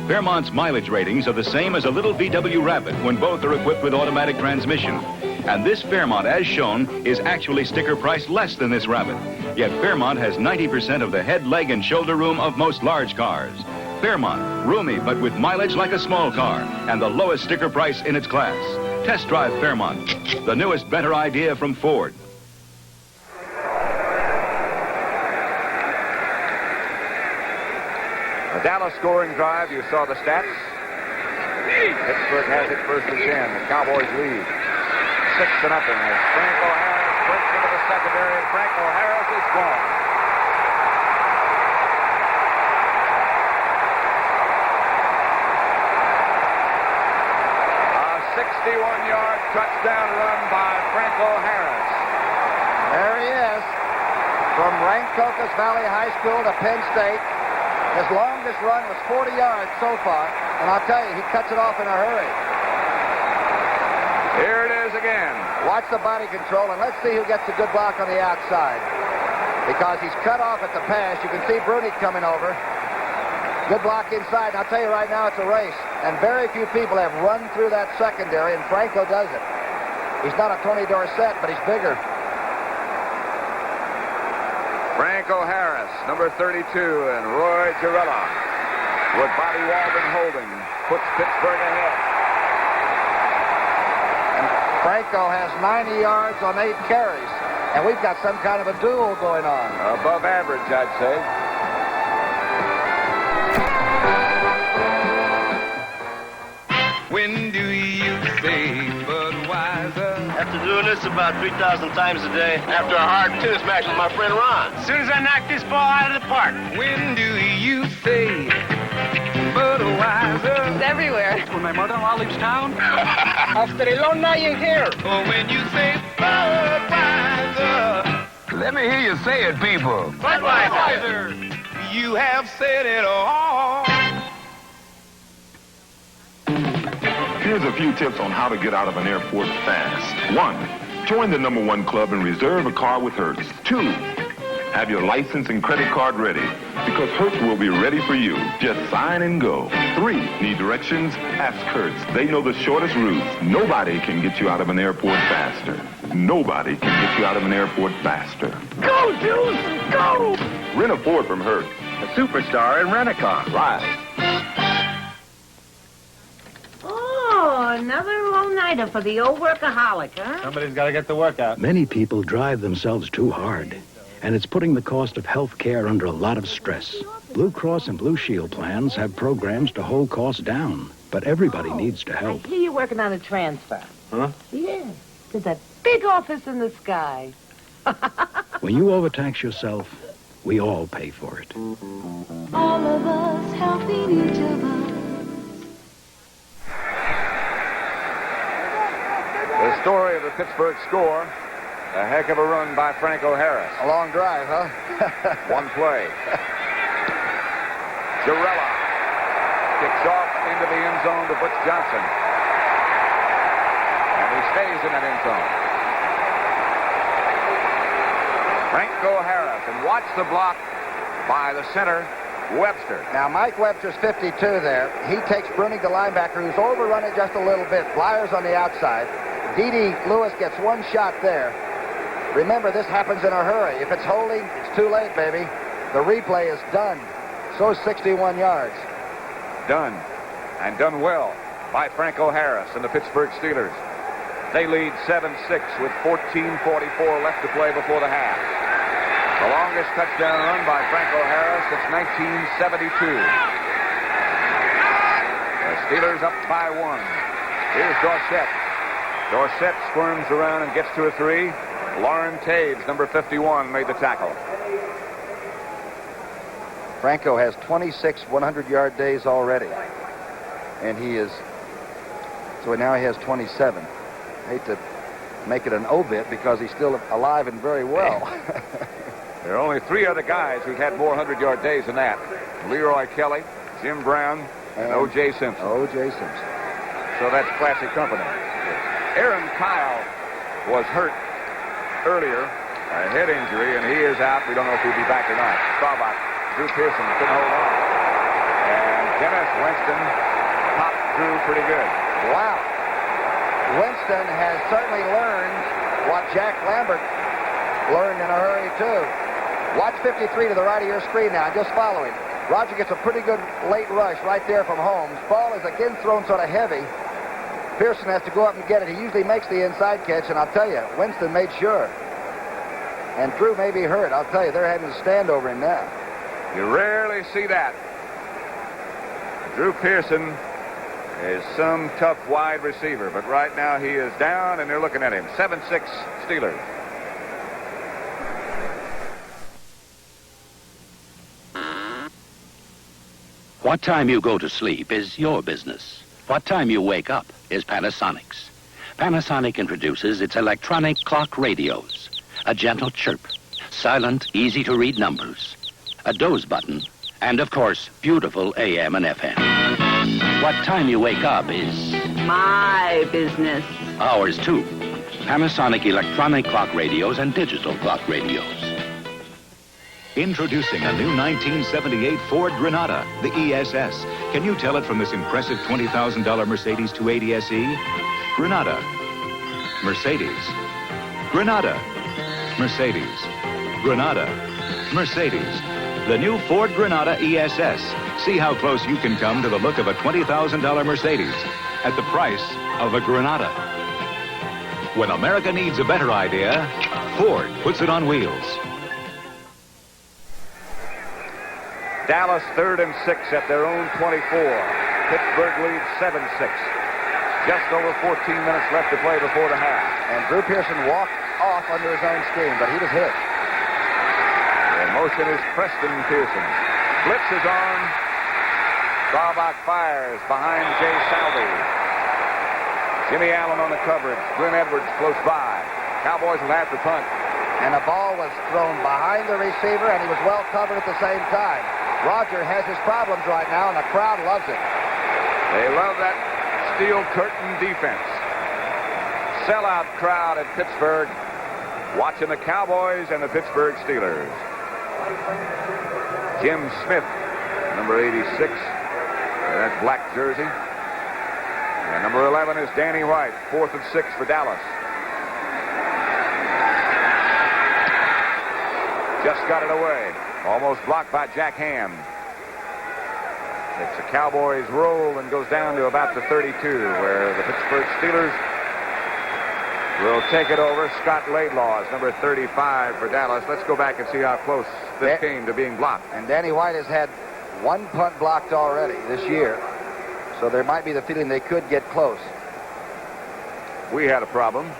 Fairmont's mileage ratings are the same as a little VW Rapid when both are equipped with automatic transmission. And this Fairmont, as shown, is actually sticker priced less than this Rapid. Yet Fairmont has 90% of the head, leg, and shoulder room of most large cars. Fairmont, roomy but with mileage like a small car, and the lowest sticker price in its class. Test drive Fairmont, the newest, better idea from Ford. A Dallas scoring drive, you saw the stats. Pittsburgh has it 1st and 10. The Cowboys lead 6-0 as Franco Harris breaks into the secondary, and Franco Harris is gone. 61-yard touchdown run by Franco Harris. There he is. From Rancocas Valley High School to Penn State. His longest run was 40 yards so far. And I'll tell you, he cuts it off in a hurry. Here it is again. Watch the body control, and let's see who gets a good block on the outside. Because he's cut off at the pass. You can see Bruni coming over. Good block inside. And I'll tell you right now, it's a race. And very few people have run through that secondary, and Franco does it. He's not a Tony Dorsett, but he's bigger. Franco Harris, number 32, and Roy Girella with body Walden holding. Puts Pittsburgh ahead. And Franco has 90 yards on 8 carries. And we've got some kind of a duel going on. Above average, I'd say. When do you say Budweiser? After doing this about 3,000 times a day. After a hard tennis match with my friend Ron. As soon as I knock this ball out of the park. When do you say Budweiser? It's everywhere. When my mother-in-law leaves town. After a long night in here. Or when you say Budweiser. Let me hear you say it, people. Budweiser. You have said it all. Here's a few tips on how to get out of an airport fast. 1, join the #1 club and reserve a car with Hertz. 2, have your license and credit card ready because Hertz will be ready for you. Just sign and go. 3, need directions? Ask Hertz. They know the shortest routes. Nobody can get you out of an airport faster. Nobody can get you out of an airport faster. Go, Juice! Go! Rent a Ford from Hertz. A superstar in rent-a-car. Right. Oh, another all-nighter for the old workaholic, huh? Somebody's got to get the work out. Many people drive themselves too hard, and it's putting the cost of health care under a lot of stress. Blue Cross and Blue Shield plans have programs to hold costs down, but everybody needs to help. I hear you're working on a transfer. Huh? Yeah, to that big office in the sky. When you overtax yourself, we all pay for it. All of us helping each other. The story of the Pittsburgh score. A heck of a run by Franco Harris. A long drive, huh? One play. Girella kicks off into the end zone to Butch Johnson. And he stays in that end zone. Franco Harris. And watch the block by the center, Webster. Now, Mike Webster's 52 there. He takes Bruni, the linebacker, who's overrun it just a little bit. Flyers on the outside. D.D. Lewis gets one shot there. Remember, this happens in a hurry. If it's holding, it's too late, baby. The replay is done. So 61 yards. Done. And done well by Franco Harris and the Pittsburgh Steelers. They lead 7-6 with 14:44 left to play before the half. The longest touchdown run by Franco Harris since 1972. The Steelers up by 1. Here's Dorsett. Dorsett squirms around and gets to a 3. Lauren Taves, number 51, made the tackle. Franco has 26 100-yard days already. And he is... So now he has 27. I hate to make it an obit because he's still alive and very well. There are only 3 other guys who've had more 100-yard days than that. Leroy Kelly, Jim Brown, and O.J. Simpson. O.J. Simpson. So that's classic company. Aaron Kyle was hurt earlier, a head injury, and he is out. We don't know if he'll be back or not. Staubach, Drew Pearson couldn't hold on. And Dennis Winston popped Drew pretty good. Wow. Winston has certainly learned what Jack Lambert learned in a hurry, too. Watch 53 to the right of your screen now. Just follow him. Roger gets a pretty good late rush right there from Holmes. Ball is again thrown sort of heavy. Pearson has to go up and get it. He usually makes the inside catch, and I'll tell you, Winston made sure. And Drew may be hurt. I'll tell you, they're having to stand over him now. You rarely see that. Drew Pearson is some tough wide receiver, but right now he is down, and they're looking at him. 7-6 Steelers. What time you go to sleep is your business. What time you wake up is Panasonic's. Panasonic introduces its electronic clock radios. A gentle chirp, silent, easy-to-read numbers, a doze button, and, of course, beautiful AM and FM. What time you wake up is my business. Ours, too. Panasonic electronic clock radios and digital clock radios. Introducing a new 1978 Ford Granada, the ESS. Can you tell it from this impressive $20,000 Mercedes 280 SE? Granada. Mercedes. Granada. Mercedes. Granada. Mercedes. The new Ford Granada ESS. See how close you can come to the look of a $20,000 Mercedes at the price of a Granada. When America needs a better idea, Ford puts it on wheels. Dallas 3rd and 6 at their own 24. Pittsburgh leads 7-6. Just over 14 minutes left to play before the half. And Drew Pearson walked off under his own scheme, but he was hit. In motion is Preston Pearson. Blitz is on. Staubach fires behind Jay Salvey. Jimmy Allen on the coverage. Glenn Edwards close by. Cowboys will have to punt. And the ball was thrown behind the receiver, and he was well covered at the same time. Roger has his problems right now, and the crowd loves it. They love that steel curtain defense. Sellout crowd at Pittsburgh watching the Cowboys and the Pittsburgh Steelers. Jim Smith, number 86. That's black jersey. And number 11 is Danny White, 4th and 6 for Dallas. Just got it away. Almost blocked by Jack Ham. It's the Cowboys roll and goes down to about the 32, where the Pittsburgh Steelers will take it over. Scott Laidlaw is number 35 for Dallas. Let's go back and see how close this came to being blocked. And Danny White has had one punt blocked already this year, so there might be the feeling they could get close. We had a problem.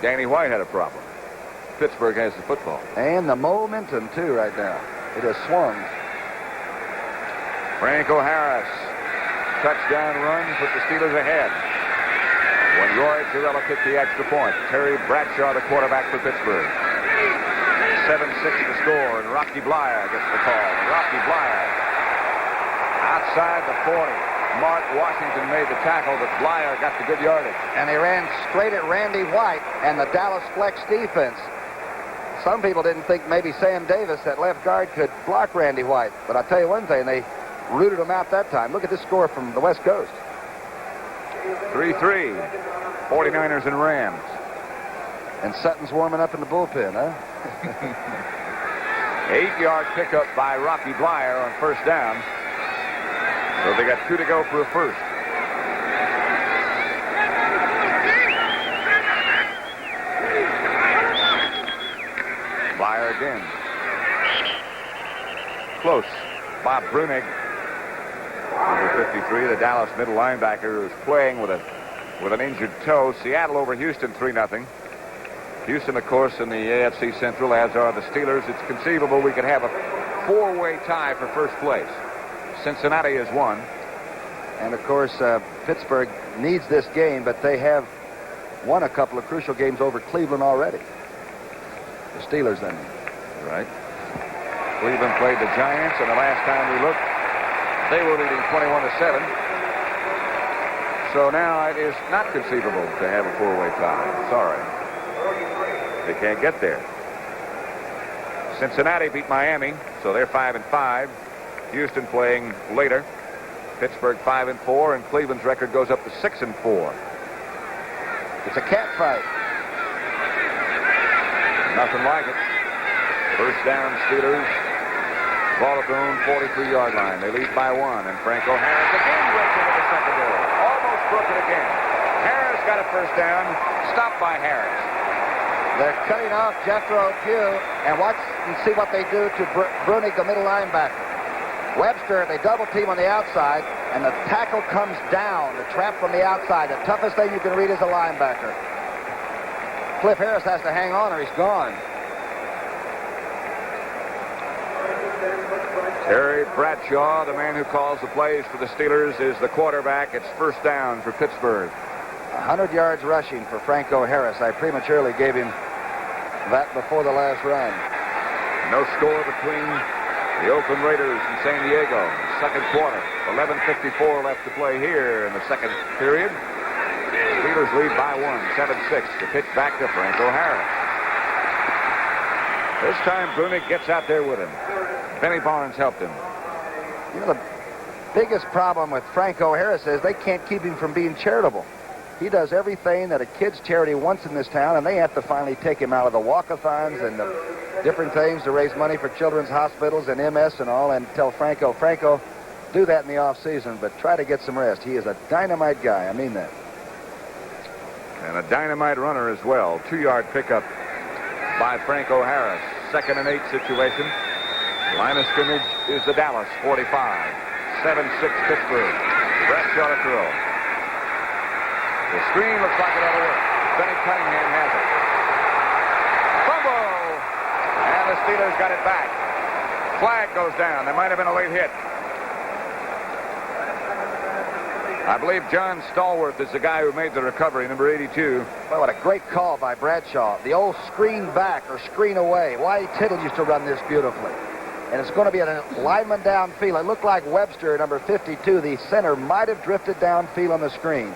Danny White had a problem. Pittsburgh has the football. And the momentum, too, right now. It has swung. Franco Harris. Touchdown run, put the Steelers ahead. When Roy Girella kicked the extra point. Terry Bradshaw, the quarterback for Pittsburgh. 7-6 to score, and Rocky Blyer gets the call. Rocky Blyer outside the 40. Mark Washington made the tackle, but Blyer got the good yardage. And they ran straight at Randy White and the Dallas flex defense. Some people didn't think maybe Sam Davis, that left guard, could block Randy White. But I'll tell you one thing, they rooted him out that time. Look at this score from the West Coast. 3-3. 49ers and Rams. And Sutton's warming up in the bullpen, huh? 8-yard pickup by Rocky Blyer on first down. So they got 2 to go for a first. Blyer again. Close. Bob Brunig, number 53, the Dallas middle linebacker, who's playing with an injured toe. Seattle over Houston 3-0. Houston, of course, in the AFC Central, as are the Steelers. It's conceivable we could have a 4-way tie for first place. Cincinnati is 1. And, of course, Pittsburgh needs this game, but they have won a couple of crucial games over Cleveland already. The Steelers, I mean. Right. Cleveland played the Giants, and the last time we looked, they were leading 21-7. So now it is not conceivable to have a 4-way tie. Sorry. They can't get there. Cincinnati beat Miami, so they're 5-5. Houston playing later. Pittsburgh 5-4, and Cleveland's record goes up to 6-4. It's a cat fight. Nothing like it. First down, Steelers. Ball at their own 43-yard line. They lead by 1, and Franco Harris again rips into the secondary. Almost broke it again. Harris got a first down. Stopped by Harris. They're cutting off Jethro Pugh, and watch and see what they do to Brunig, the middle linebacker. Webster, they double team on the outside, and the tackle comes down, the trap from the outside. The toughest thing you can read as a linebacker. Cliff Harris has to hang on or he's gone. Terry Bradshaw, the man who calls the plays for the Steelers, is the quarterback. It's first down for Pittsburgh. 100 yards rushing for Franco Harris. I prematurely gave him that before the last run. No score between the Oakland Raiders and San Diego. Second quarter. 11:54 left to play here in the second period. Steelers lead by 1, 7-6. The pitch back to Franco Harris. This time Brunick gets out there with him. Benny Barnes helped him. You know, the biggest problem with Franco Harris is they can't keep him from being charitable. He does everything that a kids' charity wants in this town, and they have to finally take him out of the walk-a-thons and the different things to raise money for children's hospitals and MS and all, and tell Franco, do that in the off-season, but try to get some rest. He is a dynamite guy. I mean that. And a dynamite runner as well. 2-yard pickup by Franco Harris. 2nd and 8 situation. Line of scrimmage is the Dallas 45. 7-6 Pittsburgh. Bradshaw to throw. The screen looks like it ought to work. Benny Cunningham has it. Fumble! And the Steelers got it back. Flag goes down. There might have been a late hit. I believe John Stallworth is the guy who made the recovery, number 82. Well, what a great call by Bradshaw. The old screen back or screen away. Why Tittle used to run this beautifully. And it's going to be an lineman downfield. It looked like Webster, number 52, the center, might have drifted downfield on the screen.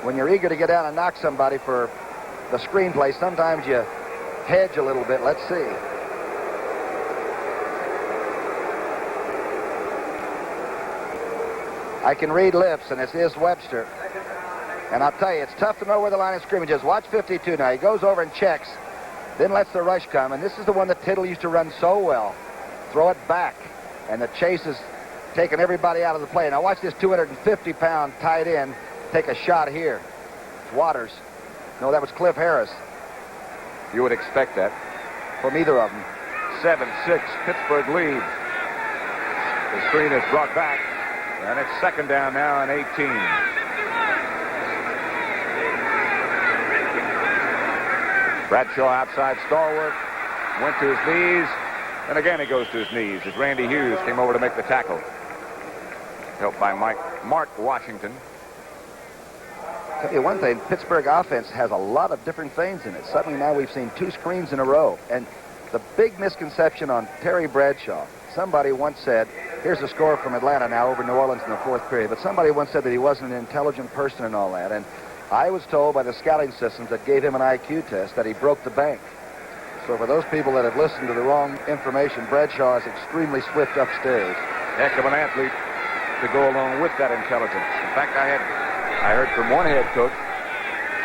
When you're eager to get down and knock somebody for the screenplay, sometimes you hedge a little bit. Let's see. I can read lips, and it is Webster. And I'll tell you, it's tough to know where the line of scrimmage is. Watch 52 now. He goes over and checks, then lets the rush come. And this is the one that Tittle used to run so well. Throw it back, and the chase is taking everybody out of the play. Now watch this 250-pound tight end take a shot here. It's Waters. No, that was Cliff Harris. You would expect that. From either of them. 7-6, Pittsburgh leads. The screen is brought back. And it's 2nd down now and 18. Bradshaw outside Stallworth. Went to his knees. And again he goes to his knees as Randy Hughes came over to make the tackle. Helped by Mark Washington. I'll tell you one thing, Pittsburgh offense has a lot of different things in it. Suddenly now we've seen 2 screens in a row. And the big misconception on Terry Bradshaw, somebody once said, here's a score from Atlanta now over New Orleans in the 4th period, but somebody once said that he wasn't an intelligent person and all that. And I was told by the scouting systems that gave him an IQ test that he broke the bank. So for those people that have listened to the wrong information, Bradshaw is extremely swift upstairs. Heck of an athlete to go along with that intelligence. In fact, I heard from one head coach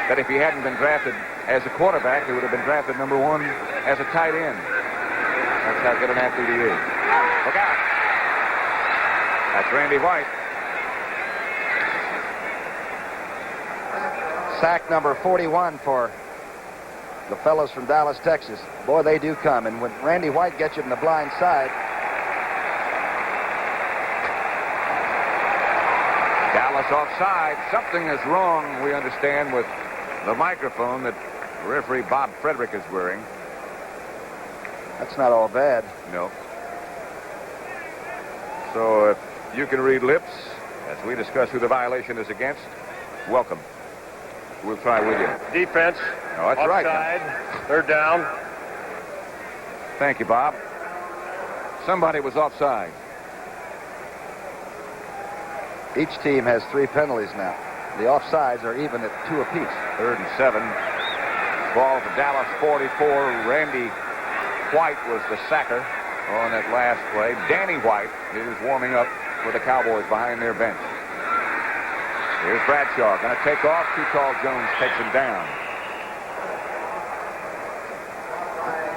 that if he hadn't been drafted as a quarterback, he would have been drafted number 1 as a tight end. That's how good an athlete he is. Look out. That's Randy White. Sack number 41 for the fellows from Dallas, Texas. Boy, they do come. And when Randy White gets you in the blind side. Dallas offside. Something is wrong, we understand, with the microphone that referee Bob Frederick is wearing. That's not all bad. No. So if you can read lips as we discuss who the violation is against, welcome. We'll try with you. Defense. Oh, that's offside, right. 3rd down. Thank you, Bob. Somebody was offside. Each team has 3 penalties now. The offsides are even at 2 apiece. 3rd and 7. Ball to Dallas 44. Randy White was the sacker on that last play. Danny White is warming up for the Cowboys behind their bench. Here's Bradshaw. Going to take off. Too tall. Jones takes him down.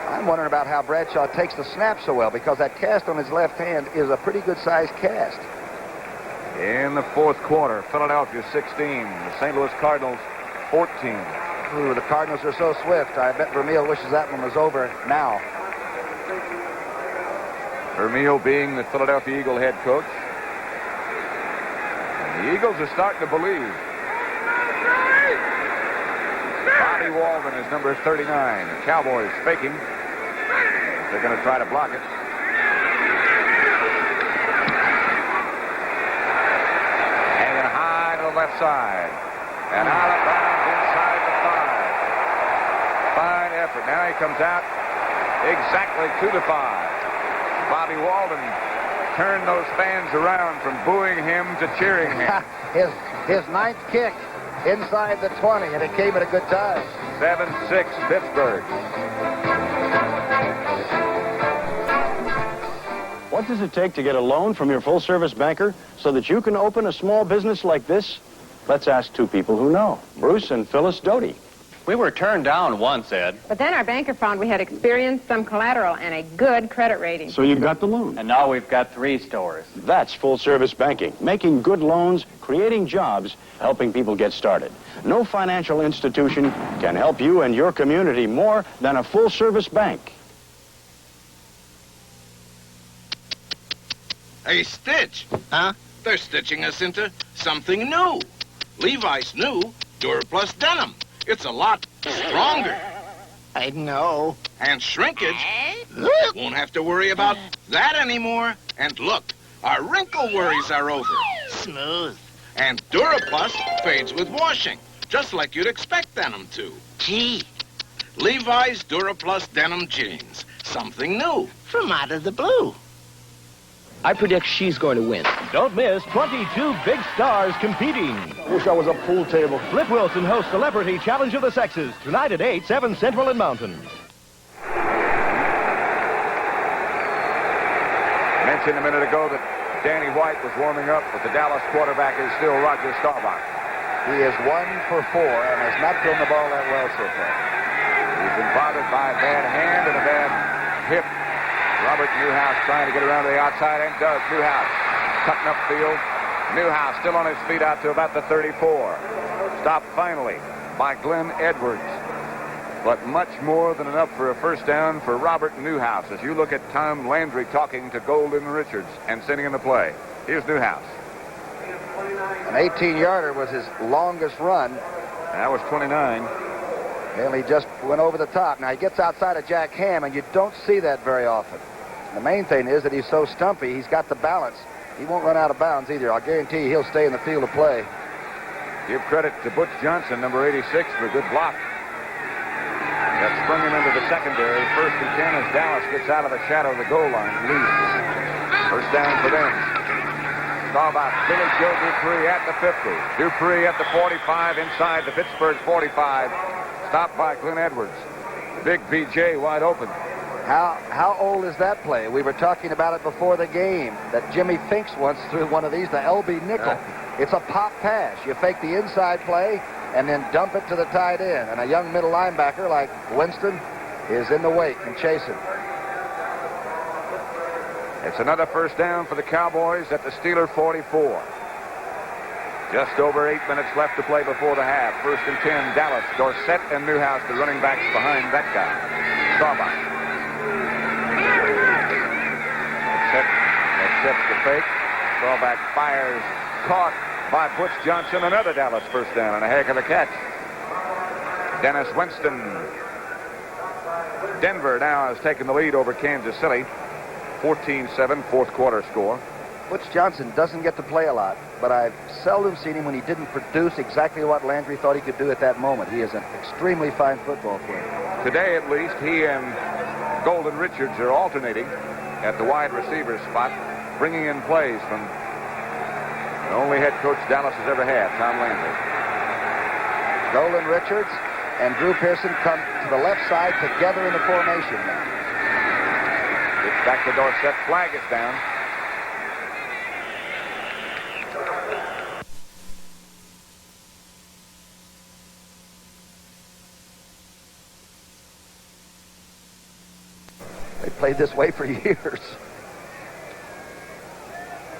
I'm wondering about how Bradshaw takes the snap so well, because that cast on his left hand is a pretty good-sized cast. In the 4th quarter, Philadelphia 16. The St. Louis Cardinals 14. Ooh, the Cardinals are so swift. I bet Vermeil wishes that one was over now. Vermeil being the Philadelphia Eagle head coach. And the Eagles are starting to believe. Bobby Walden is number 39. The Cowboys faking. They're going to try to block it. Hanging high to the left side. And out of bounds inside the 5. Fine effort. Now he comes out exactly to the 5. Bobby Walden turned those fans around from booing him to cheering him. his 9th kick inside the 20, and it came at a good time. 7-6 Pittsburgh. What does it take to get a loan from your full-service banker so that you can open a small business like this? Let's ask 2 people who know, Bruce and Phyllis Doty. We were turned down once, Ed. But then our banker found we had experience, some collateral, and a good credit rating. So you got the loan. And now we've got 3 stores. That's full-service banking, making good loans, creating jobs, helping people get started. No financial institution can help you and your community more than a full-service bank. Hey, Stitch. Huh? They're stitching us into something new. Levi's new Duraplus denim. It's a lot stronger. I know. And shrinkage. Won't have to worry about that anymore. And look, our wrinkle worries are over. Smooth. And Duraplus fades with washing, just like you'd expect denim to. Gee. Levi's Duraplus denim jeans. Something new. From out of the blue. I predict she's going to win. Don't miss 22 big stars competing. Wish I was a pool table. Flip Wilson hosts Celebrity Challenge of the Sexes tonight at 8, 7 Central and Mountain. Mentioned a minute ago that Danny White was warming up, but the Dallas quarterback is still Roger Staubach. He is 1 for 4 and has not thrown the ball that well so far. He's been bothered by a bad hand and a bad hip. Robert Newhouse trying to get around to the outside, and does. Newhouse cutting upfield. Newhouse still on his feet out to about the 34. Stopped finally by Glenn Edwards. But much more than enough for a first down for Robert Newhouse as you look at Tom Landry talking to Golden Richards and sending him the play. Here's Newhouse. An 18-yarder was his longest run. That was 29. And he just went over the top. Now, he gets outside of Jack Ham, and you don't see that very often. The main thing is that he's so stumpy, he's got the balance. He won't run out of bounds either. I'll guarantee you he'll stay in the field of play. Give credit to Butch Johnson, number 86, for a good block. That sprung him into the secondary. 1st and 10 as Dallas gets out of the shadow of the goal line and leads. First down for them. Staubach, Billy Joe Dupree at the 50. Dupree at the 45 inside the Pittsburgh 45. Stopped by Glenn Edwards. Big BJ wide open. How old is that play? We were talking about it before the game, that Jimmy Finks once threw one of these, the LB nickel. It's a pop pass. You fake the inside play and then dump it to the tight end. And a young middle linebacker like Winston is in the wake and chasing. It's another first down for the Cowboys at the Steeler 44. Just over 8 minutes left to play before the half. 1st and 10, Dallas. Dorsett and Newhouse, the running backs behind that guy. Staubach. Accepts the fake. Staubach fires. Caught by Butch Johnson. Another Dallas first down and a heck of a catch. Dennis Winston. Denver now has taken the lead over Kansas City. 14-7, fourth quarter score. Butch Johnson doesn't get to play a lot, but I've seldom seen him when he didn't produce exactly what Landry thought he could do at that moment. He is an extremely fine football player. Today, at least, he and Golden Richards are alternating at the wide receiver spot, bringing in plays from the only head coach Dallas has ever had, Tom Landry. Golden Richards and Drew Pearson come to the left side together in the formation now. Gets back to Dorsett. Flag is down. They played this way for years.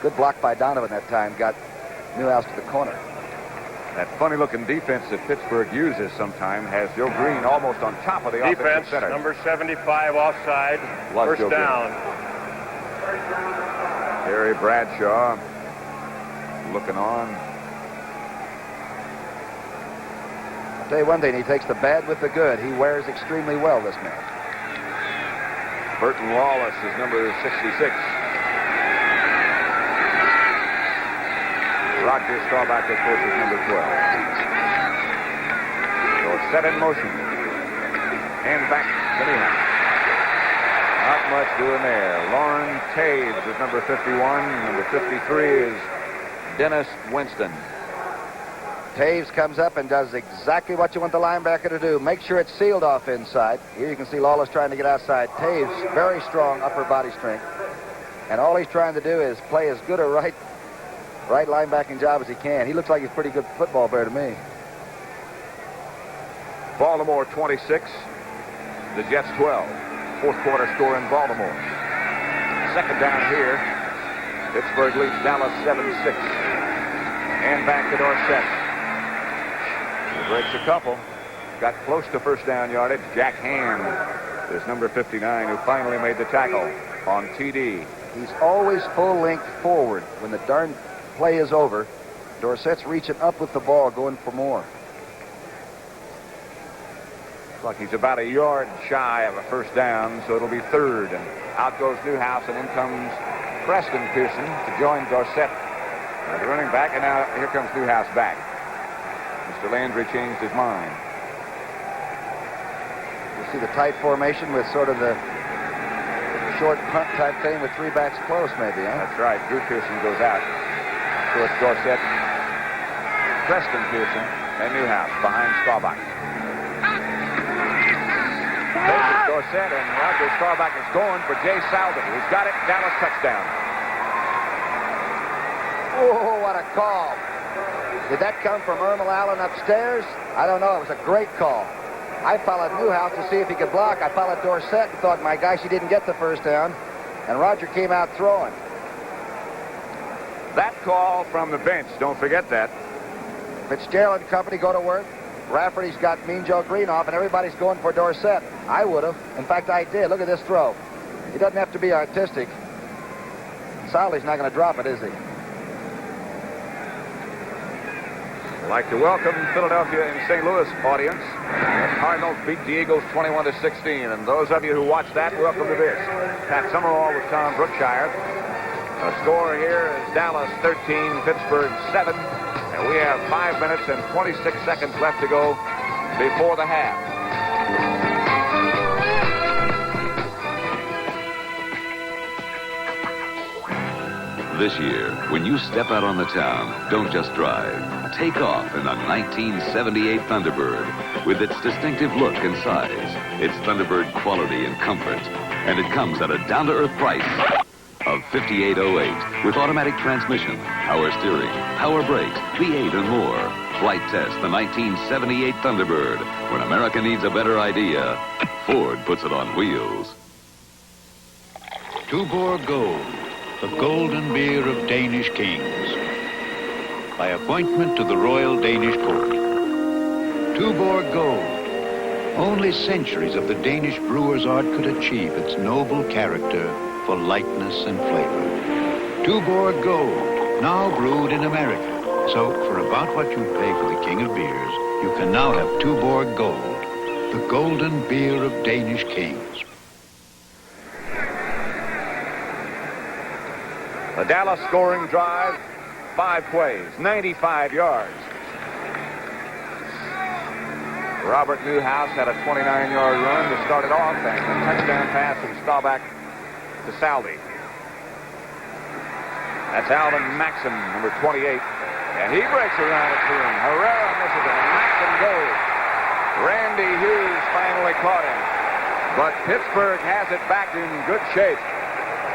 Good block by Donovan that time. Got Newhouse to the corner. That funny-looking defense that Pittsburgh uses sometimes has Joe Green almost on top of the offensive center. Number 75 offside. First down. Terry Bradshaw looking on. I'll tell you one thing. He takes the bad with the good. He wears extremely well, this man. Burton Wallace is number 66. Roger Staubach, of course, is number 12. set in motion. And back to Newhouse. Not much doing there. Lauren Taves is number 51. Number 53 is Dennis Winston. Taves comes up and does exactly what you want the linebacker to do. Make sure it's sealed off inside. Here you can see Lawless trying to get outside. Taves, very strong upper body strength. And all he's trying to do is play as good a right linebacking job as he can. He looks like he's a pretty good football player to me. Baltimore 26. The Jets 12. Fourth quarter score in Baltimore. Second down here. Pittsburgh leads Dallas 7-6. And back to Dorsett. He breaks a couple. Got close to first down yardage. Jack Hand is number 59 who finally made the tackle on TD. He's always full length forward. When the darn play is over, Dorsett's reaching up with the ball, going for more. Like he's about a yard shy of a first down, so it'll be third. And out goes Newhouse, and in comes Preston Pearson to join Dorsett. The running back, and now here comes Newhouse back. Mr. Landry changed his mind. You see the tight formation with sort of the short punt type thing with three backs close, maybe, huh? That's right. Drew Pearson goes out. So it's Dorsett, Preston Pearson, and Newhouse behind Staubach. Dorsett, and Roger Staubach is going for Jay Salvin, who's got it. Dallas touchdown. Oh, what a call. Did that come from Ermal Allen upstairs? I don't know. It was a great call. I followed Newhouse to see if he could block. I followed Dorsett and thought, my gosh, he didn't get the first down. And Roger came out throwing. That call from the bench, don't forget that. Fitzgerald and company go to work. Rafferty's got Mean Joe Green off, and everybody's going for Dorsett. I would have. In fact, I did. Look at this throw. He doesn't have to be artistic. Solly's not going to drop it, is he? I'd like to welcome Philadelphia and St. Louis audience. The Cardinals beat the Eagles 21-16, and those of you who watched that, welcome to this. Pat Summerall with Tom Brookshire. The score here is Dallas 13, Pittsburgh 7. And we have 5 minutes and 26 seconds left to go before the half. This year, when you step out on the town, don't just drive. Take off in the 1978 Thunderbird. With its distinctive look and size, its Thunderbird quality and comfort. And it comes at a down-to-earth price of $58.08 with automatic transmission, power steering, power brakes, V8 and more. Flight test the 1978 Thunderbird. When America needs a better idea, Ford puts it on wheels. Tuborg Gold, the golden beer of Danish kings. By appointment to the Royal Danish Court. Tuborg Gold. Only centuries of the Danish brewer's art could achieve its noble character for lightness and flavor. Tuborg Gold, now brewed in America. So, for about what you pay for the king of beers, you can now have Tuborg Gold, the golden beer of Danish kings. The Dallas scoring drive, 5 plays, 95 yards. Robert Newhouse had a 29-yard run to start it off, and a touchdown pass from Staubach to Salvi. That's Alvin Maxim, number 28. And he breaks around it to him. Herrera misses it, and Maxim goes. Randy Hughes finally caught him. But Pittsburgh has it back in good shape.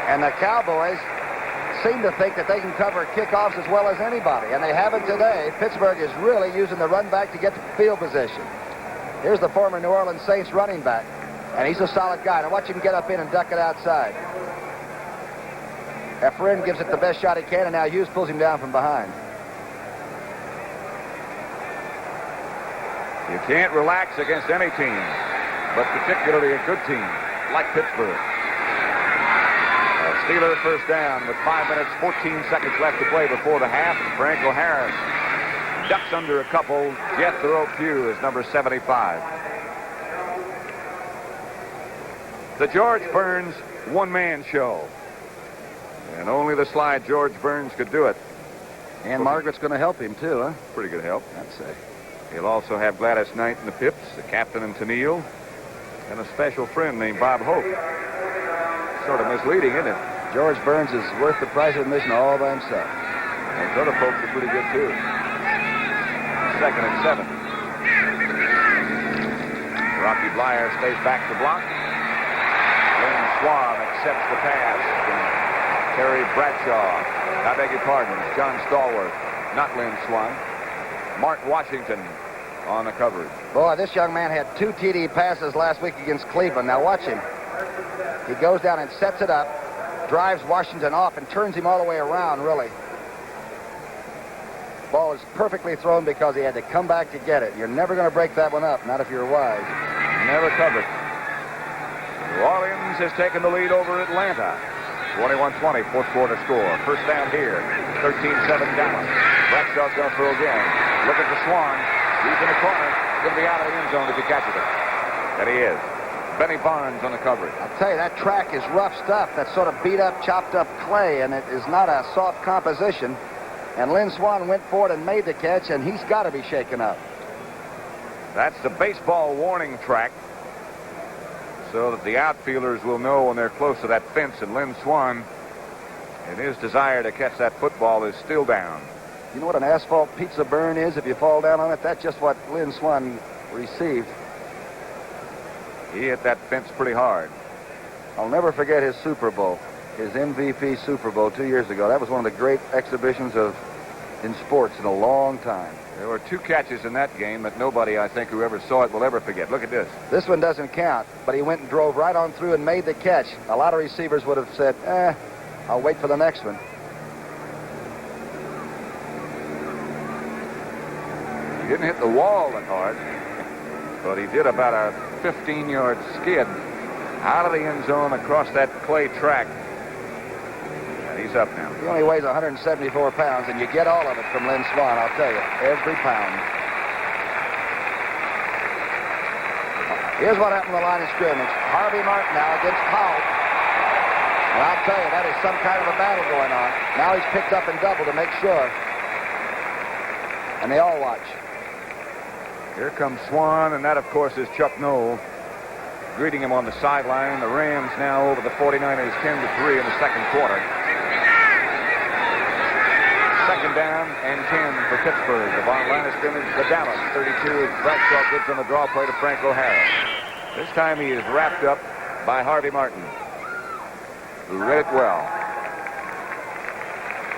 And the Cowboys seem to think that they can cover kickoffs as well as anybody. And they haven't today. Pittsburgh is really using the run back to get to field position. Here's the former New Orleans Saints running back. And he's a solid guy. Now watch him get up in and duck it outside. Efren gives it the best shot he can, and now Hughes pulls him down from behind. You can't relax against any team, but particularly a good team like Pittsburgh. A Steeler first down with 5 minutes, 14 seconds left to play before the half. Franco Harris ducks under a couple. Jethro Pugh is number 75. The George Burns one-man show. And only the slide George Burns could do it. And Margaret's going to help him, too, huh? Pretty good help. I'd say. He'll also have Gladys Knight and the Pips, the captain and Tennille, and a special friend named Bob Hope. Sort of misleading, isn't it? George Burns is worth the price of admission all by himself. Those other folks are pretty good, too. 2nd and 7. Rocky Blyer stays back to block. Lynn Swan accepts the pass from Terry Bradshaw. I beg your pardon, John Stallworth, not Lynn Swan. Mark Washington on the coverage. Boy, this young man had 2 TD passes last week against Cleveland. Now watch him. He goes down and sets it up, drives Washington off, and turns him all the way around, really. Ball is perfectly thrown because he had to come back to get it. You're never going to break that one up, not if you're wise. Never covered. New Orleans has taken the lead over Atlanta. 21-20, fourth quarter score. First down here, 13-7 Dallas. Bradshaw's going to throw again. Look at the Swan. He's in the corner. Going to be out of the end zone if he catches it. And he is. Benny Barnes on the coverage. I'll tell you, that track is rough stuff. That sort of beat up, chopped up clay, and it is not a soft composition. And Lynn Swan went for it and made the catch, and he's got to be shaken up. That's the baseball warning track, so that the outfielders will know when they're close to that fence. And Lynn Swan, in his desire to catch that football, is still down. You know what an asphalt pizza burn is if you fall down on it? That's just what Lynn Swan received. He hit that fence pretty hard. I'll never forget his Super Bowl, his MVP Super Bowl 2 years ago. That was one of the great exhibitions in sports in a long time. There were 2 catches in that game that nobody, I think, who ever saw it will ever forget. Look at this. This one doesn't count, but he went and drove right on through and made the catch. A lot of receivers would have said, I'll wait for the next one. He didn't hit the wall that hard, but he did about a 15-yard skid out of the end zone across that clay track. And he's up now. He only weighs 174 pounds, and you get all of it from Lynn Swan, I'll tell you. Every pound. Here's what happened on the line of scrimmage. Harvey Martin now against Powell. And I'll tell you, that is some kind of a battle going on. Now he's picked up and double to make sure. And they all watch. Here comes Swan, and that, of course, is Chuck Noll greeting him on the sideline. The Rams now over the 49ers 10-3 in the second quarter. Second down and 10 for Pittsburgh. The line of scrimmage, the Dallas 32. Bradshaw gives on the draw play to Franco Harris. This time he is wrapped up by Harvey Martin, who read it well.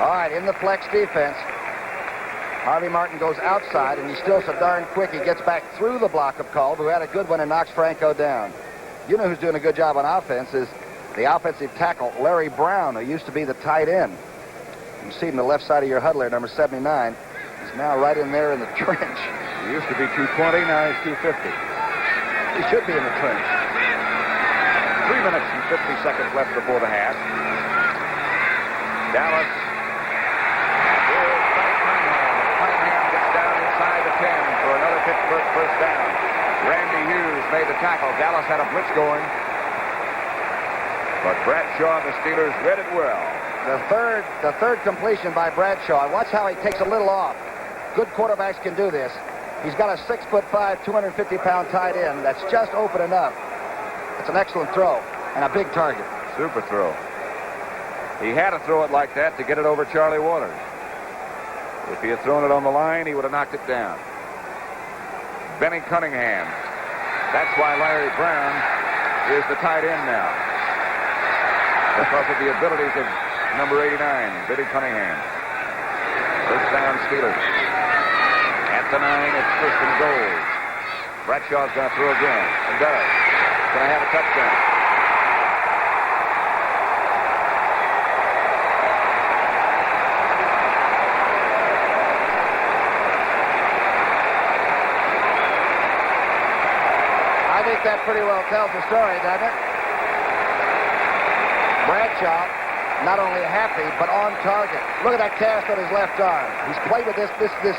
All right, in the flex defense, Harvey Martin goes outside, and he's still so darn quick. He gets back through the block of Kolb, who had a good one, and knocks Franco down. You know who's doing a good job on offense is the offensive tackle, Larry Brown, who used to be the tight end. You see him on the left side of your huddle there, number 79. He's now right in there in the trench. He used to be 220, now he's 250. He should be in the trench. 3 minutes and 50 seconds left before the half. Dallas. Inside the 10 for another Pittsburgh first down. Randy Hughes made the tackle. Dallas had a blitz going. But Bradshaw and the Steelers read it well. The third completion by Bradshaw. Watch how he takes a little off. Good quarterbacks can do this. He's got a 6'5", 250-pound tight end that's just open enough. It's an excellent throw and a big target. Super throw. He had to throw it like that to get it over Charlie Waters. If he had thrown it on the line, he would have knocked it down. Benny Cunningham. That's why Larry Brown is the tight end now, because of the abilities of number 89, Benny Cunningham. First down, Steelers. At the 9, it's first and goal. Bradshaw's going to throw again, and does. Going to have a touchdown. That pretty well tells the story, doesn't it? Bradshaw, not only happy, but on target. Look at that cast on his left arm. He's played with this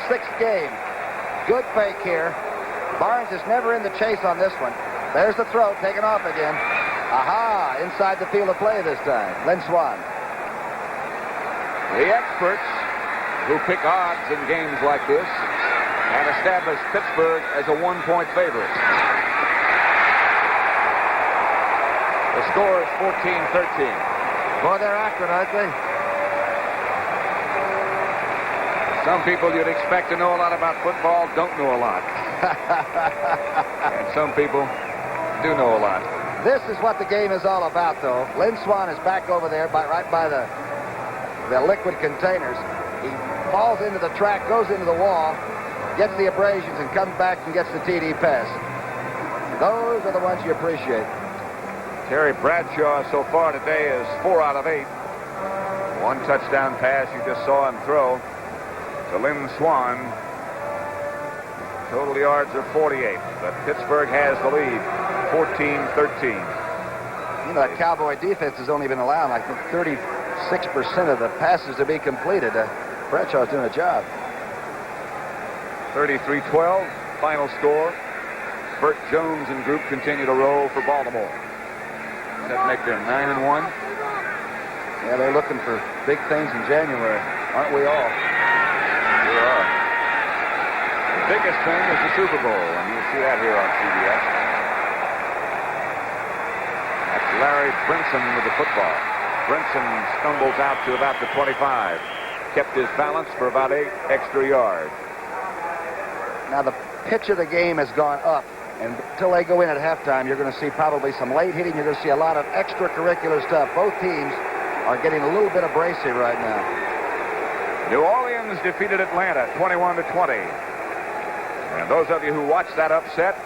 sixth game. Good fake here. Barnes is never in the chase on this one. There's the throw, taken off again. Aha, inside the field of play this time. Lynn Swan. The experts who pick odds in games like this and established Pittsburgh as a 1-point favorite. The score is 14-13. Boy, they're accurate, aren't they? Some people you'd expect to know a lot about football don't know a lot. And some people do know a lot. This is what the game is all about, though. Lynn Swan is back over there right by the liquid containers. He falls into the track, goes into the wall, gets the abrasions, and comes back and gets the TD pass. Those are the ones you appreciate. Terry Bradshaw so far today is 4 out of 8. 1 touchdown pass you just saw him throw to Lynn Swan. Total yards are 48, but Pittsburgh has the lead, 14-13. You know, that Cowboy defense has only been allowed, I think, 36% of the passes to be completed. Bradshaw's doing a job. 33-12, final score. Burt Jones and group continue to roll for Baltimore. That make them 9-1. Yeah, they're looking for big things in January, aren't we all? We are. The biggest thing is the Super Bowl, and you'll see that here on CBS. That's Larry Brinson with the football. Brinson stumbles out to about the 25. Kept his balance for about 8 extra yards. Now the pitch of the game has gone up, and until they go in at halftime, you're going to see probably some late hitting. You're going to see a lot of extracurricular stuff. Both teams are getting a little bit abrasive right now. New Orleans defeated Atlanta 21-20. And those of you who watched that upset,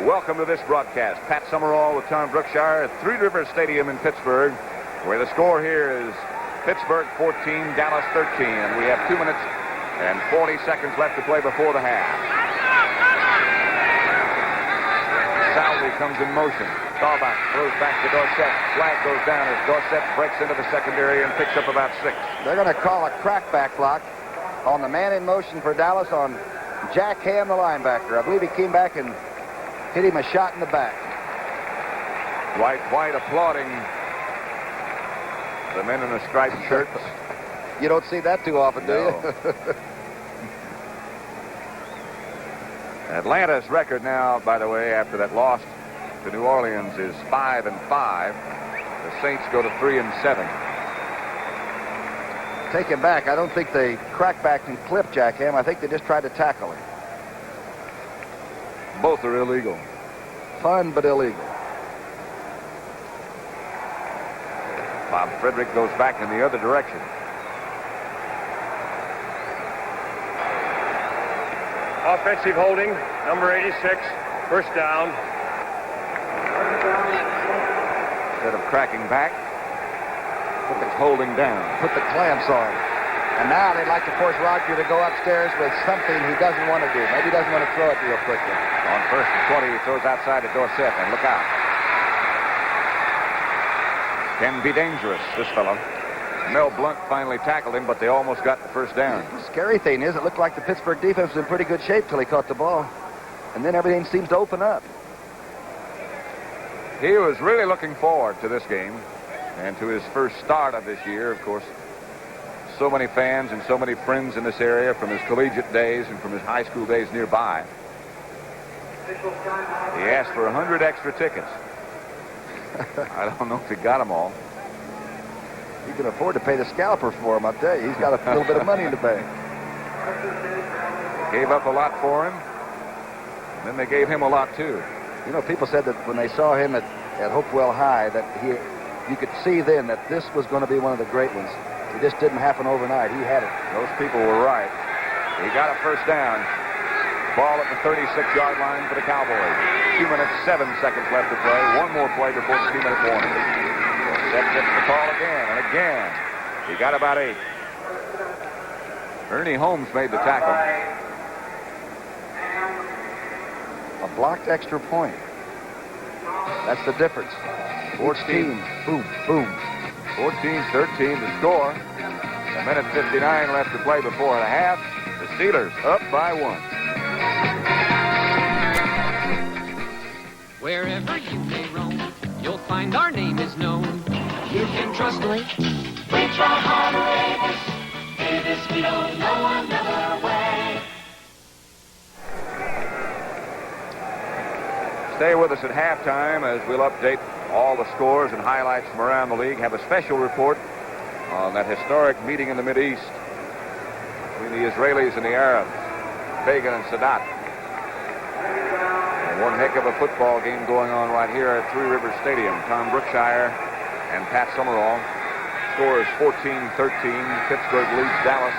welcome to this broadcast. Pat Summerall with Tom Brookshire at Three Rivers Stadium in Pittsburgh, where the score here is Pittsburgh 14, Dallas 13. And we have 2 minutes and 40 seconds left to play before the half. Salvi comes in motion. Staubach throws back to Dorsett. Flag goes down as Dorsett breaks into the secondary and picks up about 6. They're going to call a crackback block on the man in motion for Dallas on Jack Ham, the linebacker. I believe he came back and hit him a shot in the back. Dwight White applauding the men in the striped shirts. You don't see that too often, do you? Atlanta's record now, by the way, after that loss to New Orleans is 5-5. The Saints go to 3-7. Take him back. I don't think they crackbacked and clipped Jack Ham. I think they just tried to tackle him. Both are illegal. Fun, but illegal. Bob Frederick goes back in the other direction. Offensive holding, number 86, first down. Instead of cracking back, it's holding down. Put the clamps on. And now they'd like to force Roger to go upstairs with something he doesn't want to do. Maybe he doesn't want to throw it real quickly. On 1st and 20, he throws outside to Dorsett, and look out. Can be dangerous, this fellow. Mel Blount finally tackled him, but they almost got the first down. The scary thing is, it looked like the Pittsburgh defense was in pretty good shape till he caught the ball. And then everything seems to open up. He was really looking forward to this game and to his first start of this year, of course. So many fans and so many friends in this area from his collegiate days and from his high school days nearby. He asked for 100 extra tickets. I don't know if he got them all. You can afford to pay the scalper for him, I'll tell you. He's got a little bit of money in the bank. Gave up a lot for him. And then they gave him a lot, too. You know, people said that when they saw him at Hopewell High, that you could see then that this was going to be one of the great ones. It just didn't happen overnight. He had it. Those people were right. He got a first down. Ball at the 36-yard line for the Cowboys. 2 minutes, 7 seconds left to play. One more play before the 2-minute warning. That gets the call again and again. He got about 8. Ernie Holmes made the tackle. A blocked extra point. That's the difference. 14. Boom, boom. 14-13 to score. A minute 59 left to play before the half. The Steelers up by 1. Wherever you may roam, you'll find our name is known. You can trust me. We try hard to this. We don't know another way. Stay with us at halftime as we'll update all the scores and highlights from around the league. Have a special report on that historic meeting in the Mideast between the Israelis and the Arabs, Begin and Sadat. And one heck of a football game going on right here at Three Rivers Stadium. Tom Brookshire and Pat Summerall. Score is 14-13. Pittsburgh leads Dallas.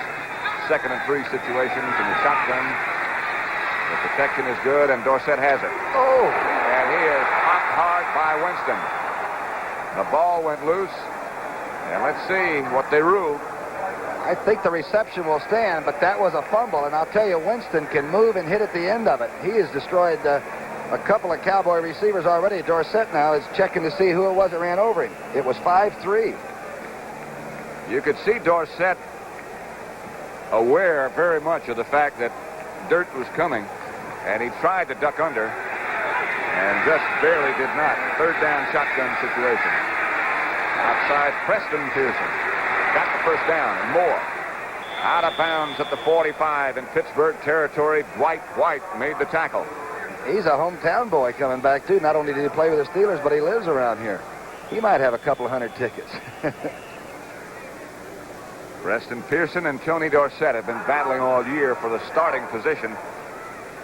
2nd and 3 situations in the shotgun. The protection is good, and Dorsett has it. Oh! And he is popped hard by Winston. The ball went loose, and let's see what they rule. I think the reception will stand, but that was a fumble, and I'll tell you, Winston can move and hit at the end of it. He has destroyed a couple of Cowboy receivers already. Dorsett now is checking to see who it was that ran over him. It was 5-3. You could see Dorsett aware very much of the fact that dirt was coming, and he tried to duck under and just barely did not. 3rd down shotgun situation. Outside, Preston Pearson got the first down and more. Out of bounds at the 45 in Pittsburgh territory. Dwight White made the tackle. He's a hometown boy coming back, too. Not only did he play with the Steelers, but he lives around here. He might have a couple of 100 tickets. Preston Pearson and Tony Dorsett have been battling all year for the starting position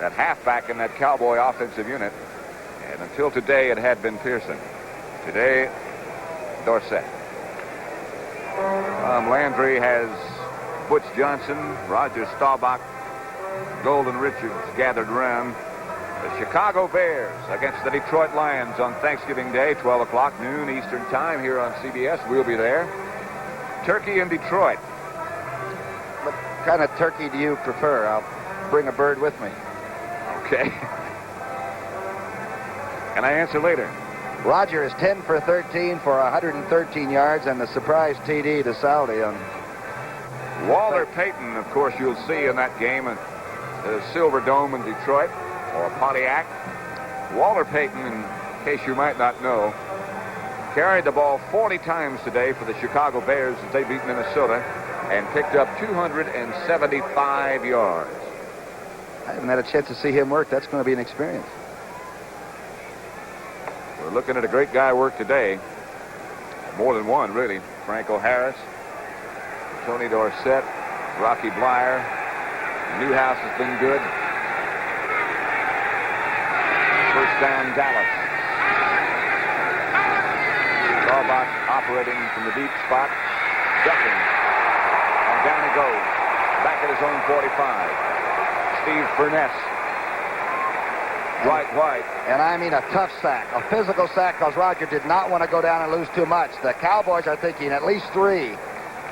at halfback in that Cowboy offensive unit. And until today, it had been Pearson. Today, Dorsett. Landry has Butch Johnson, Roger Staubach, Golden Richards gathered around. The Chicago Bears against the Detroit Lions on Thanksgiving Day, 12 o'clock, noon Eastern Time here on CBS. We'll be there. Turkey in Detroit. What kind of turkey do you prefer? I'll bring a bird with me. Okay. Can I answer later? Roger is 10 for 13 for 113 yards and the surprise TD to Saudi on Walter Payton, of course, you'll see in that game at the Silver Dome in Detroit or Pontiac. Walter Payton, in case you might not know, carried the ball 40 times today for the Chicago Bears as they beat Minnesota and picked up 275 yards. I haven't had a chance to see him work. That's going to be an experience. We're looking at a great guy work today. More than one, really. Franco Harris, Tony Dorsett, Rocky Blyer. Newhouse has been good. First down, Dallas. Staubach operating from the deep spot. Ducking. And down he goes. Back at his own 45. Steve Furness. White. And I mean a tough sack. A physical sack because Roger did not want to go down and lose too much. The Cowboys are thinking at least 3.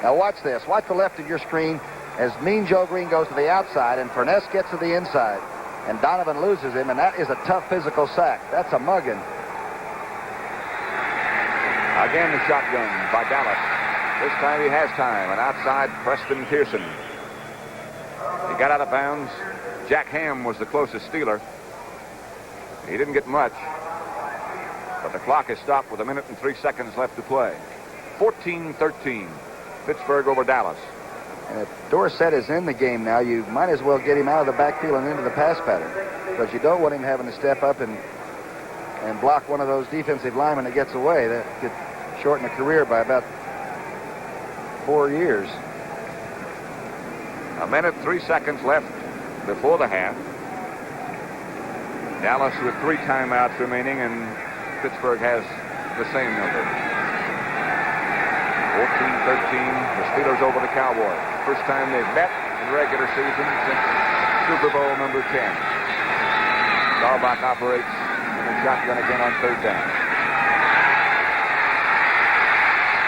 Now watch this. Watch the left of your screen as Mean Joe Green goes to the outside and Furness gets to the inside. And Donovan loses him, and that is a tough physical sack. That's a mugging. Again, the shotgun by Dallas. This time he has time. And outside, Preston Pearson. He got out of bounds. Jack Ham was the closest stealer. He didn't get much. But the clock is stopped with 1 minute and 3 seconds left to play. 14-13. Pittsburgh over Dallas. And if Dorsett is in the game now, you might as well get him out of the backfield and into the pass pattern. Because you don't want him having to step up and block one of those defensive linemen that gets away. That could shorten a career by about 4 years. 1 minute, 3 seconds left before the half. Dallas with 3 timeouts remaining, and Pittsburgh has the same number. 14-13, the Steelers over the Cowboys. First time they've met in regular season since Super Bowl number 10. Staubach operates in the shotgun again on 3rd down.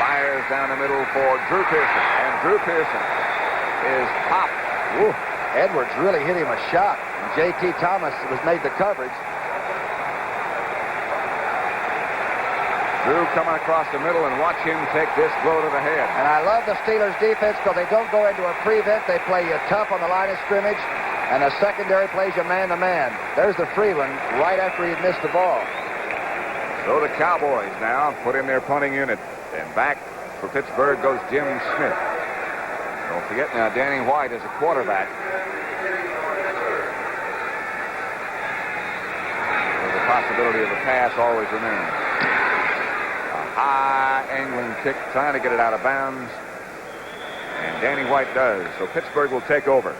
Fires down the middle for Drew Pearson, and Drew Pearson is popped. Woo. Edwards really hit him a shot. J.T. Thomas was made the coverage. Drew coming across the middle, and watch him take this blow to the head. And I love the Steelers' defense because they don't go into a prevent. They play you tough on the line of scrimmage, and the secondary plays you man-to-man. There's the free one right after he had missed the ball. So the Cowboys now put in their punting unit. And back for Pittsburgh goes Jim Smith. Don't forget now, Danny White is a quarterback. So the possibility of a pass always remains. A high angling kick, trying to get it out of bounds. And Danny White does. So Pittsburgh will take over.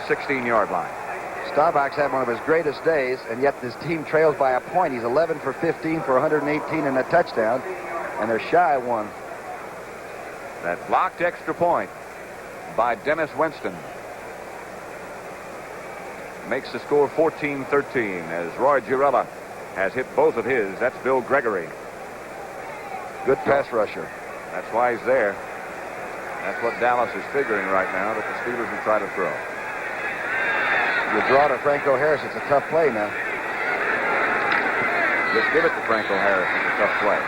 16-yard line. Staubach's had one of his greatest days, and yet this team trails by a point. He's 11 for 15 for 118 and a touchdown, and they're shy one. That blocked extra point by Dennis Winston makes the score 14-13 as Roy Girella has hit both of his. That's Bill Gregory. Good pass rusher. That's why he's there. That's what Dallas is figuring right now, that the Steelers will try to throw. You draw to Franco Harris. It's a tough play now. Just give it to Franco Harris. It's a tough play.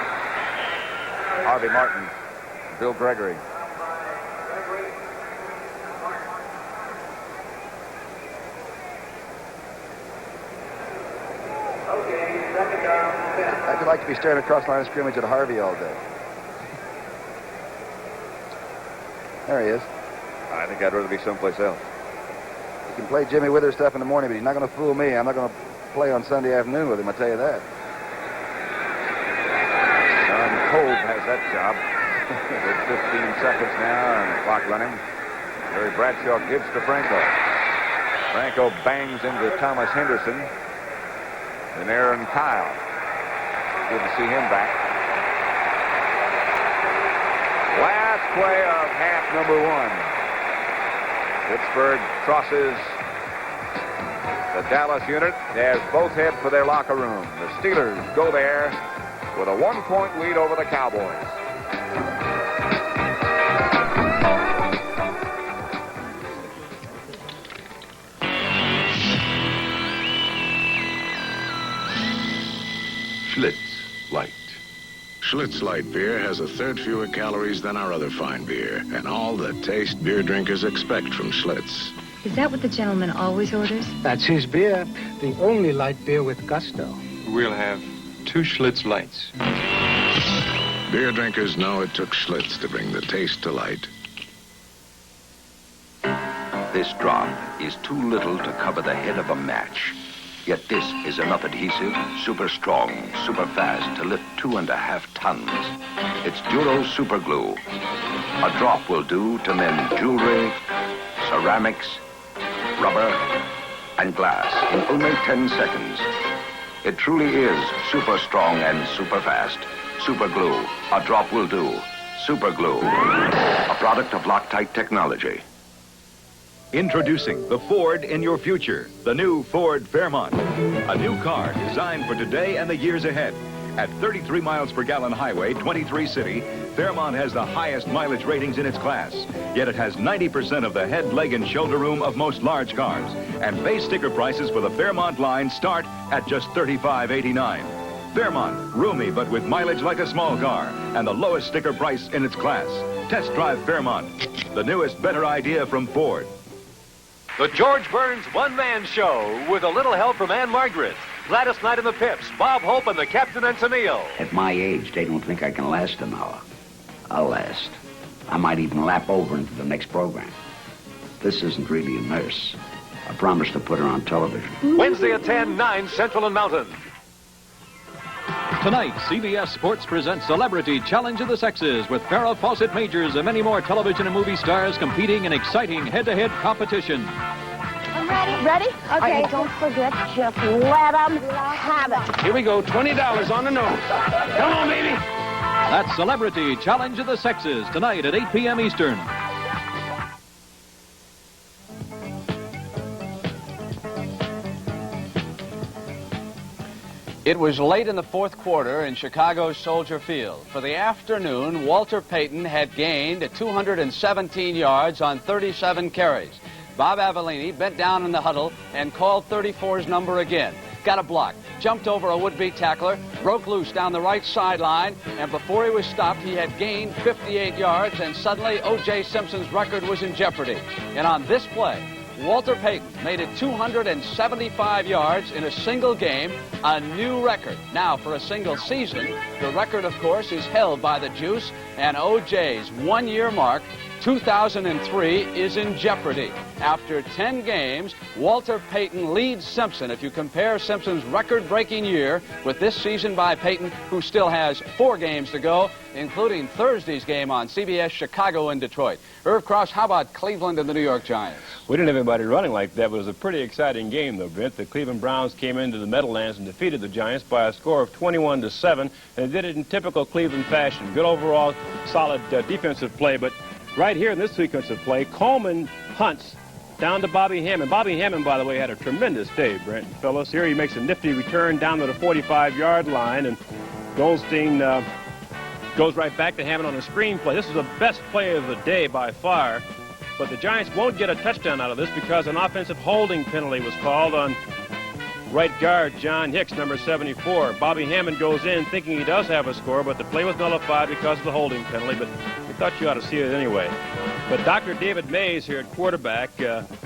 Harvey Martin, Bill Gregory. I'd like to be staring across the line of scrimmage at Harvey all day. There he is. I think I'd rather be someplace else. He can play Jimmy Withers stuff in the morning, but he's not going to fool me. I'm not going to play on Sunday afternoon with him, I'll tell you that. Don Kolb has that job. With 15 seconds now and the clock running. Jerry Bradshaw gives to Franco. Franco bangs into Thomas Henderson. And Aaron Kyle. Good to see him back. Last play of half number one. Pittsburgh crosses the Dallas unit as both head for their locker room. The Steelers go there with a 1-point lead over the Cowboys. Schlitz Light. Schlitz Light beer has a third fewer calories than our other fine beer, and all the taste beer drinkers expect from Schlitz. Is that what the gentleman always orders? That's his beer, the only light beer with gusto. We'll have 2 Schlitz Lights. Beer drinkers know it took Schlitz to bring the taste to light. This drop is too little to cover the head of a match. Yet this is enough adhesive, super strong, super fast to lift 2.5 tons. It's Duro Super Glue. A drop will do to mend jewelry, ceramics, rubber, and glass in only 10 seconds. It truly is super strong and super fast. Super Glue. A drop will do. Super Glue. A product of Loctite Technology. Introducing the Ford in your future, the new Ford Fairmont. A new car designed for today and the years ahead. At 33 miles per gallon highway, 23 city, Fairmont has the highest mileage ratings in its class. Yet it has 90% of the head, leg, and shoulder room of most large cars. And base sticker prices for the Fairmont line start at just $35.89. Fairmont, roomy but with mileage like a small car, and the lowest sticker price in its class. Test drive Fairmont, the newest, better idea from Ford. The George Burns one-man show with a little help from Ann Margaret, Gladys Knight and the Pips, Bob Hope and the Captain and Tennille. At my age, they don't think I can last an hour. I'll last. I might even lap over into the next program. This isn't really a nurse. I promised to put her on television. Wednesday at 10, 9 Central and Mountain. Tonight, CBS Sports presents Celebrity Challenge of the Sexes with Farrah Fawcett Majors and many more television and movie stars competing in exciting head-to-head competition. I'm ready. Ready? Okay, don't forget, just let them have it. Here we go, $20 on the nose. Come on, baby. That's Celebrity Challenge of the Sexes tonight at 8 p.m. Eastern. It was late in the fourth quarter in Chicago's Soldier Field. For the afternoon, Walter Payton had gained 217 yards on 37 carries. Bob Avellini bent down in the huddle and called 34's number again. Got a block, jumped over a would-be tackler, broke loose down the right sideline, and before he was stopped, he had gained 58 yards, and suddenly O.J. Simpson's record was in jeopardy. And on this play, Walter Payton made it 275 yards in a single game, a new record. Now, for a single season, the record, of course, is held by the Juice, and O.J.'s one-year mark, 2003 is in jeopardy. After 10 games, Walter Payton leads Simpson. If you compare Simpson's record-breaking year with this season by Payton, who still has 4 games to go, including Thursday's game on CBS, Chicago and Detroit. Irv Cross, how about Cleveland and the New York Giants? We didn't have anybody running like that, but it was a pretty exciting game, though, Brent. The Cleveland Browns came into the Meadowlands and defeated the Giants by a score of 21-7, and they did it in typical Cleveland fashion. Good overall, solid defensive play, but right here in this sequence of play, Coleman hunts down to Bobby Hammond. Bobby Hammond, by the way, had a tremendous day, Brent and Phyllis. Here he makes a nifty return down to the 45-yard line, and Goldstein goes right back to Hammond on the screen play. This is the best play of the day by far, but the Giants won't get a touchdown out of this because an offensive holding penalty was called on right guard John Hicks, number 74. Bobby Hammond goes in thinking he does have a score, but the play was nullified because of the holding penalty, but we thought you ought to see it anyway. But Dr. David Mays here at quarterback,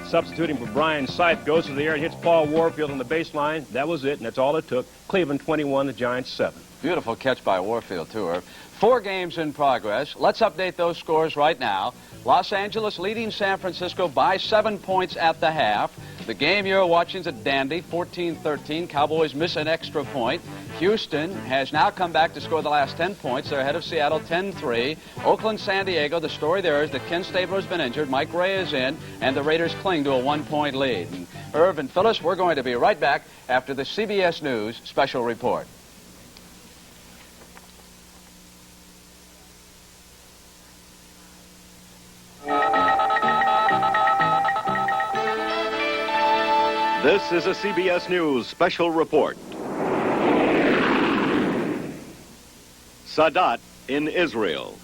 substituting for Brian Sipe, goes to the air and hits Paul Warfield on the baseline. That was it, and that's all it took. Cleveland 21, the Giants 7. Beautiful catch by Warfield, too, Irv. 4 games in progress. Let's update those scores right now. Los Angeles leading San Francisco by 7 points at the half. The game you're watching is a dandy, 14-13. Cowboys miss an extra point. Houston has now come back to score the last 10 points. They're ahead of Seattle 10-3. Oakland, San Diego, the story there is that Ken Stabler's been injured. Mike Ray is in, and the Raiders cling to a 1-point lead. And Irv and Phyllis, we're going to be right back after the CBS News special report. This is a CBS News special report. Sadat in Israel.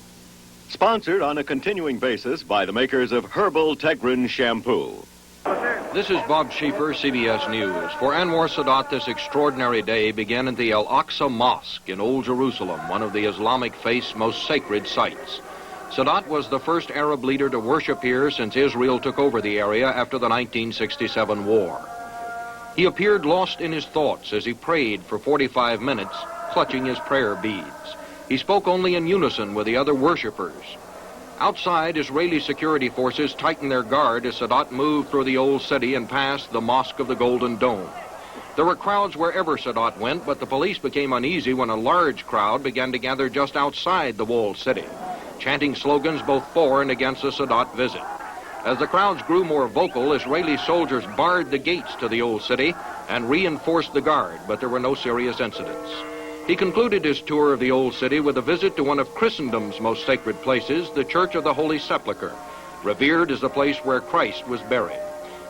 Sponsored on a continuing basis by the makers of Herbal Tegrin Shampoo. This is Bob Schieffer, CBS News. For Anwar Sadat, this extraordinary day began at the Al-Aqsa Mosque in Old Jerusalem, one of the Islamic faith's most sacred sites. Sadat was the first Arab leader to worship here since Israel took over the area after the 1967 war. He appeared lost in his thoughts as he prayed for 45 minutes, clutching his prayer beads. He spoke only in unison with the other worshippers. Outside, Israeli security forces tightened their guard as Sadat moved through the old city and past the Mosque of the Golden Dome. There were crowds wherever Sadat went, but the police became uneasy when a large crowd began to gather just outside the walled city, chanting slogans both for and against the Sadat visit. As the crowds grew more vocal, Israeli soldiers barred the gates to the old city and reinforced the guard, but there were no serious incidents. He concluded his tour of the old city with a visit to one of Christendom's most sacred places, the Church of the Holy Sepulchre, revered as the place where Christ was buried.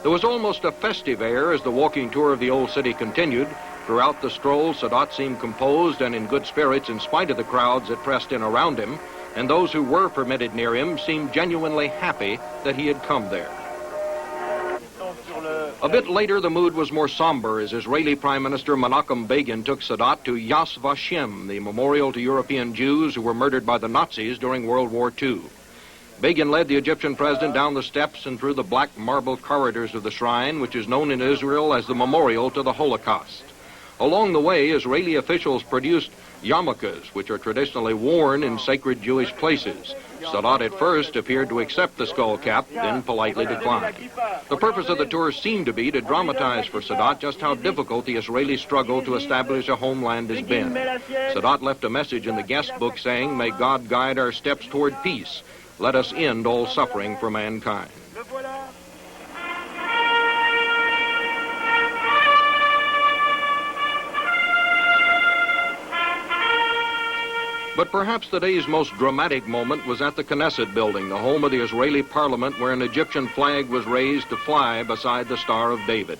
There was almost a festive air as the walking tour of the old city continued. Throughout the stroll, Sadat seemed composed and in good spirits in spite of the crowds that pressed in around him, and those who were permitted near him seemed genuinely happy that he had come there. A bit later, the mood was more somber as Israeli Prime Minister Menachem Begin took Sadat to Yad Vashem, the memorial to European Jews who were murdered by the Nazis during World War II. Begin led the Egyptian president down the steps and through the black marble corridors of the shrine, which is known in Israel as the memorial to the Holocaust. Along the way, Israeli officials produced yarmulkes, which are traditionally worn in sacred Jewish places. Sadat at first appeared to accept the skull cap, then politely declined. The purpose of the tour seemed to be to dramatize for Sadat just how difficult the Israeli struggle to establish a homeland has been. Sadat left a message in the guest book saying, "May God guide our steps toward peace. Let us end all suffering for mankind." But perhaps the day's most dramatic moment was at the Knesset building, the home of the Israeli parliament, where an Egyptian flag was raised to fly beside the Star of David.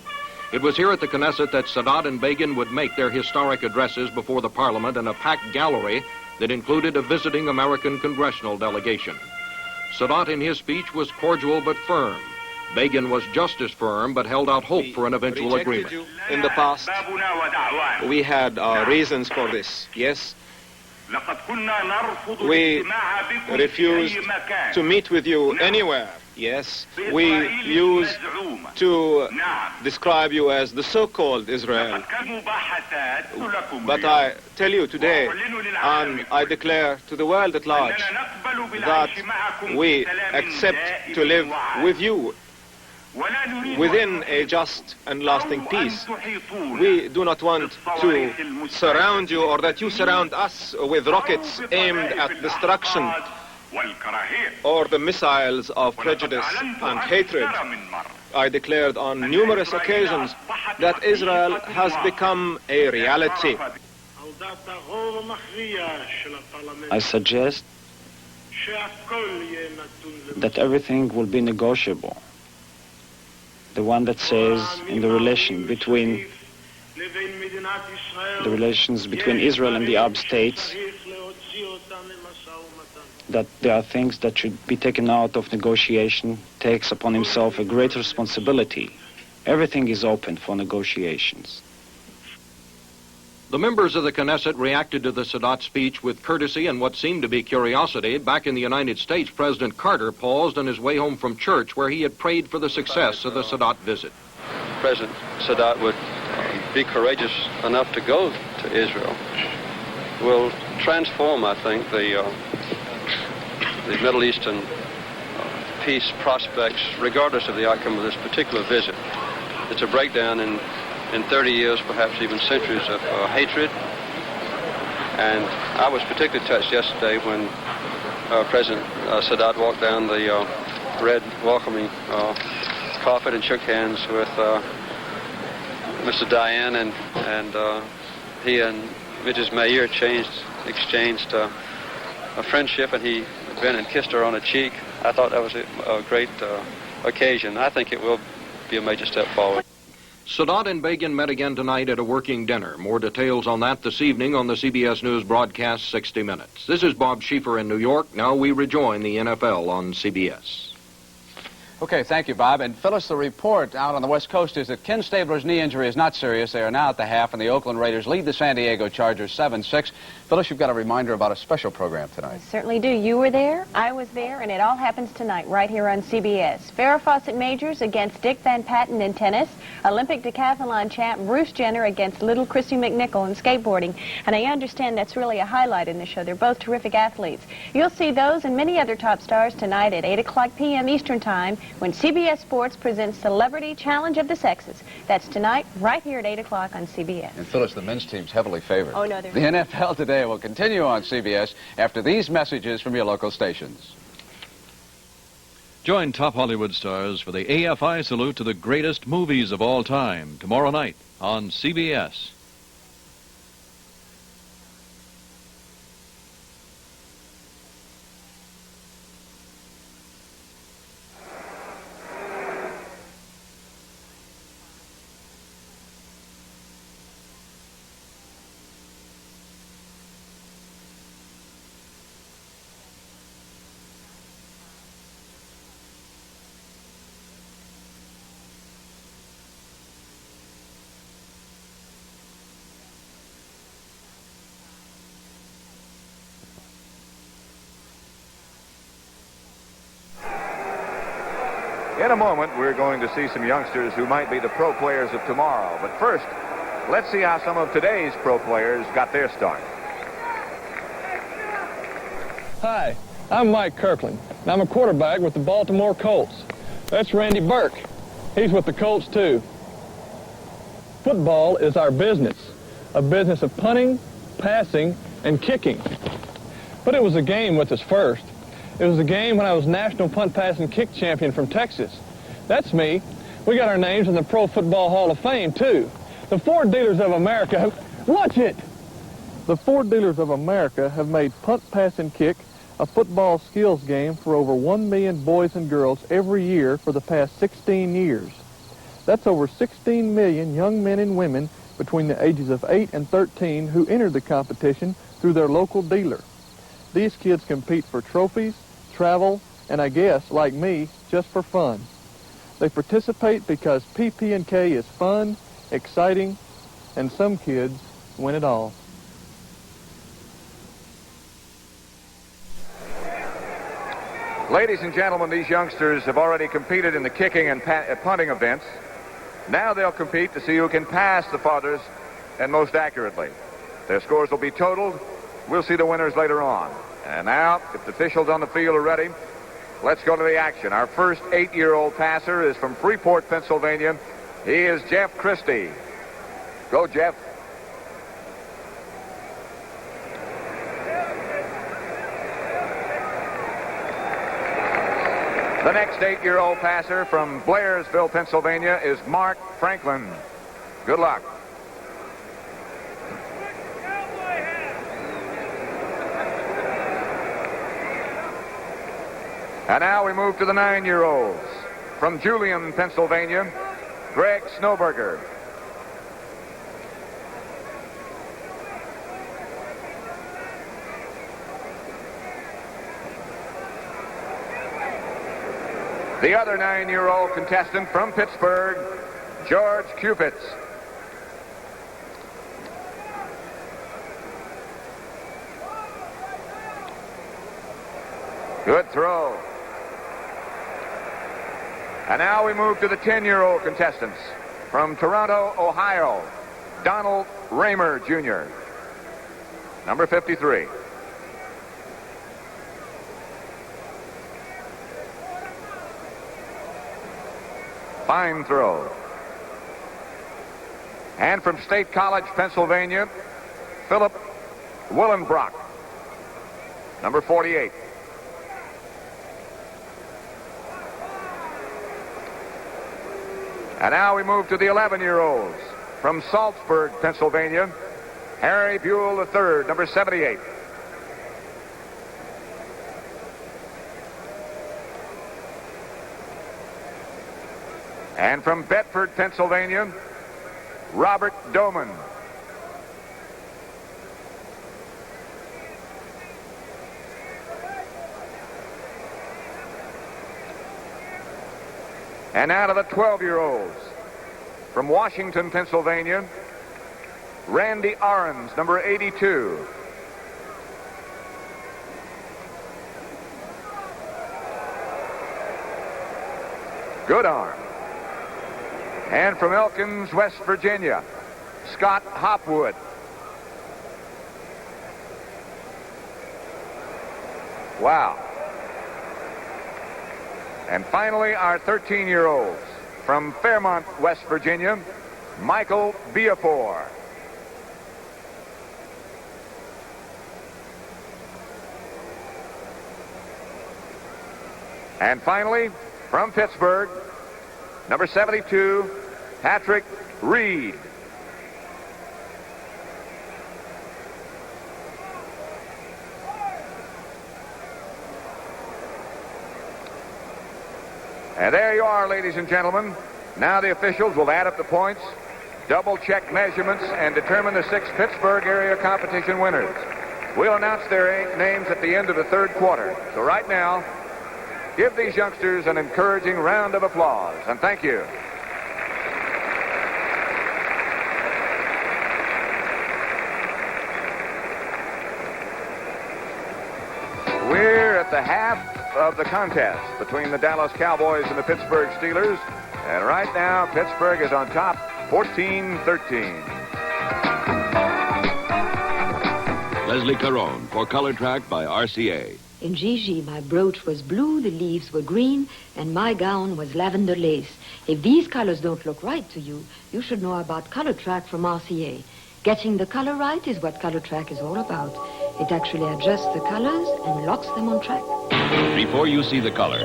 It was here at the Knesset that Sadat and Begin would make their historic addresses before the parliament in a packed gallery that included a visiting American congressional delegation. Sadat in his speech was cordial but firm. Begin was just as firm but held out hope for an eventual agreement. In the past, we had reasons for this, yes. We refused to meet with you anywhere. Yes, we used to describe you as the so-called Israel. But I tell you today, and I declare to the world at large, that we accept to live with you within a just and lasting peace. We do not want to surround you or that you surround us with rockets aimed at destruction or the missiles of prejudice and hatred. I declared on numerous occasions that Israel has become a reality. I suggest that everything will be negotiable. The one that says in the relations between Israel and the Arab states that there are things that should be taken out of negotiation, takes upon himself a great responsibility. Everything is open for negotiations. The members of the Knesset reacted to the Sadat speech with courtesy and what seemed to be curiosity. Back in the United States, President Carter paused on his way home from church where he had prayed for the success of the Sadat visit. President Sadat would be courageous enough to go to Israel will transform, I think, the Middle Eastern peace prospects, regardless of the outcome of this particular visit. It's a breakdown in 30 years, perhaps even centuries of hatred. And I was particularly touched yesterday when President Sadat walked down the red welcoming carpet and shook hands with Mr. Dayan, and he and Mrs. Meir exchanged a friendship, and he bent and kissed her on the cheek. I thought that was a great occasion. I think it will be a major step forward. Sadat and Begin met again tonight at a working dinner. More details on that this evening on the CBS News broadcast 60 Minutes. This is Bob Schieffer in New York. Now we rejoin the NFL on CBS. Okay, thank you, Bob. And Phyllis, the report out on the West Coast is that Ken Stabler's knee injury is not serious. They are now at the half, and the Oakland Raiders lead the San Diego Chargers 7-6. Phyllis, you've got a reminder about a special program tonight. I certainly do. You were there, I was there, and it all happens tonight right here on CBS. Farrah Fawcett Majors against Dick Van Patten in tennis. Olympic decathlon champ Bruce Jenner against little Christy McNichol in skateboarding. And I understand that's really a highlight in the show. They're both terrific athletes. You'll see those and many other top stars tonight at 8 o'clock p.m. Eastern Time when CBS Sports presents Celebrity Challenge of the Sexes. That's tonight right here at 8 o'clock on CBS. And Phyllis, the men's team's heavily favored. Oh, no, they're The NFL Today will continue on CBS after these messages from your local stations. Join top Hollywood stars for the AFI salute to the greatest movies of all time tomorrow night on CBS. In a moment, we're going to see some youngsters who might be the pro players of tomorrow. But first, let's see how some of today's pro players got their start. Hi, I'm Mike Kirkland, and I'm a quarterback with the Baltimore Colts. That's Randy Burke. He's with the Colts, too. Football is our business, a business of punting, passing, and kicking. But it was a game with us first. It was a game when I was National Punt, Pass, and Kick Champion from Texas. That's me. We got our names in the Pro Football Hall of Fame, too. The Ford Dealers of America have... Watch it! The Ford Dealers of America have made punt, pass, and kick a football skills game for over 1 million boys and girls every year for the past 16 years. That's over 16 million young men and women between the ages of 8 and 13 who entered the competition through their local dealer. These kids compete for trophies, travel, and I guess, like me, just for fun. They participate because PP&K is fun, exciting, and some kids win it all. Ladies and gentlemen, these youngsters have already competed in the kicking and punting events. Now they'll compete to see who can pass the farthest and most accurately. Their scores will be totaled. We'll see the winners later on. And now, if the officials on the field are ready, let's go to the action. Our first 8-year-old passer is from Freeport, Pennsylvania. He is Jeff Christie. Go, Jeff. The next 8-year-old passer from Blairsville, Pennsylvania is Mark Franklin. Good luck. And now we move to the 9-year-olds. From Julian, Pennsylvania, Greg Snowberger. The other 9-year-old contestant from Pittsburgh, George Cupitz. Good throw. And now we move to the 10-year-old contestants. From Toronto, Ohio, Donald Raymer, Jr., number 53. Fine throw. And from State College, Pennsylvania, Philip Willenbrock, number 48. And now we move to the 11-year-olds. From Salzburg, Pennsylvania, Harry Buell III, number 78. And from Bedford, Pennsylvania, Robert Doman. And out of the 12-year-olds, from Washington, Pennsylvania, Randy Arons, number 82. Good arm. And from Elkins, West Virginia, Scott Hopwood. Wow. And finally, our 13-year-olds from Fairmont, West Virginia, Michael Beafor. And finally, from Pittsburgh, number 72, Patrick Reed. And there you are, ladies and gentlemen. Now the officials will add up the points, double-check measurements, and determine the 6 Pittsburgh area competition winners. We'll announce their names at the end of the third quarter. So right now, give these youngsters an encouraging round of applause, and thank you. We're at the half of the contest between the Dallas Cowboys and the Pittsburgh Steelers. And right now, Pittsburgh is on top, 14-13. Leslie Caron for Color Track by RCA. In Gigi, my brooch was blue, the leaves were green, and my gown was lavender lace. If these colors don't look right to you, you should know about Color Track from RCA. Getting the color right is what Color Track is all about. It actually adjusts the colors and locks them on track. Before you see the Color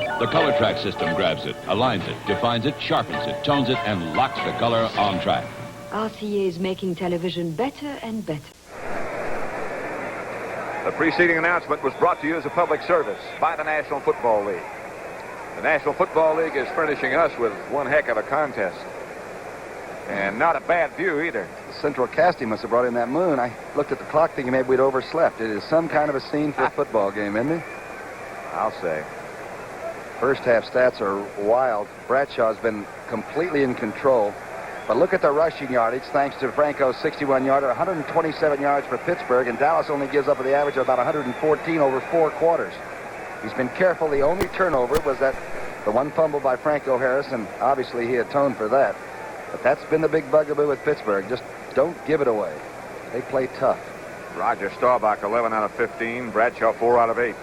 Track system grabs it, aligns it, defines it, sharpens it, tones it, and locks the color on track. RCA is making television better and better. The preceding announcement was brought to you as a public service by the National Football League. The National Football League is furnishing us with one heck of a contest. And not a bad view either. Central Casting must have brought in that moon. I looked at the clock thinking maybe we'd overslept. It is some kind of a scene for a football game, isn't it? I'll say. First half stats are wild. Bradshaw's been completely in control. But look at the rushing yardage, thanks to Franco's 61-yarder, 127 yards for Pittsburgh, and Dallas only gives up the average of about 114 over 4 quarters. He's been careful. The only turnover was the one fumble by Franco Harris, and obviously he atoned for that. But that's been the big bugaboo with Pittsburgh. Just don't give it away. They play tough. Roger Staubach, 11 out of 15. Bradshaw, 4 out of 8.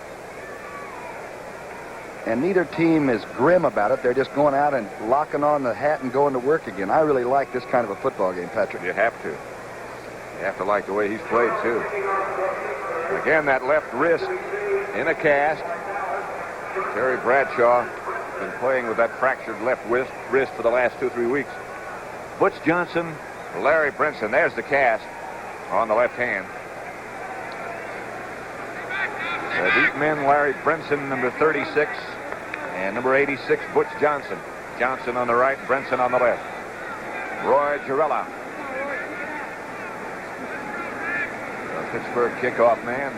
And neither team is grim about it. They're just going out and locking on the hat and going to work again. I really like this kind of a football game, Patrick. You have to. You have to like the way he's played, too. Again, that left wrist in a cast. Terry Bradshaw been playing with that fractured left wrist for the last 2-3 weeks. Butch Johnson, Larry Brinson. There's the cast on the left hand. The deep men, Larry Brinson, number 36, and number 86, Butch Johnson. Johnson on the right, Brinson on the left. Roy Girella. The Pittsburgh kickoff man.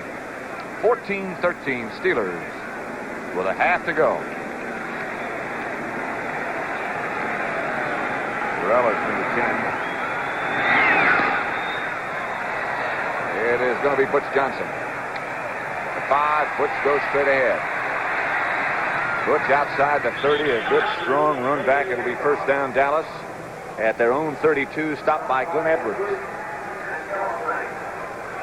14-13 Steelers with a half to go. Girella's number 10. It is going to be Butch Johnson. 5, Butch goes straight ahead. Butch outside the 30, a good strong run back. It'll be first down Dallas at their own 32, stopped by Glenn Edwards.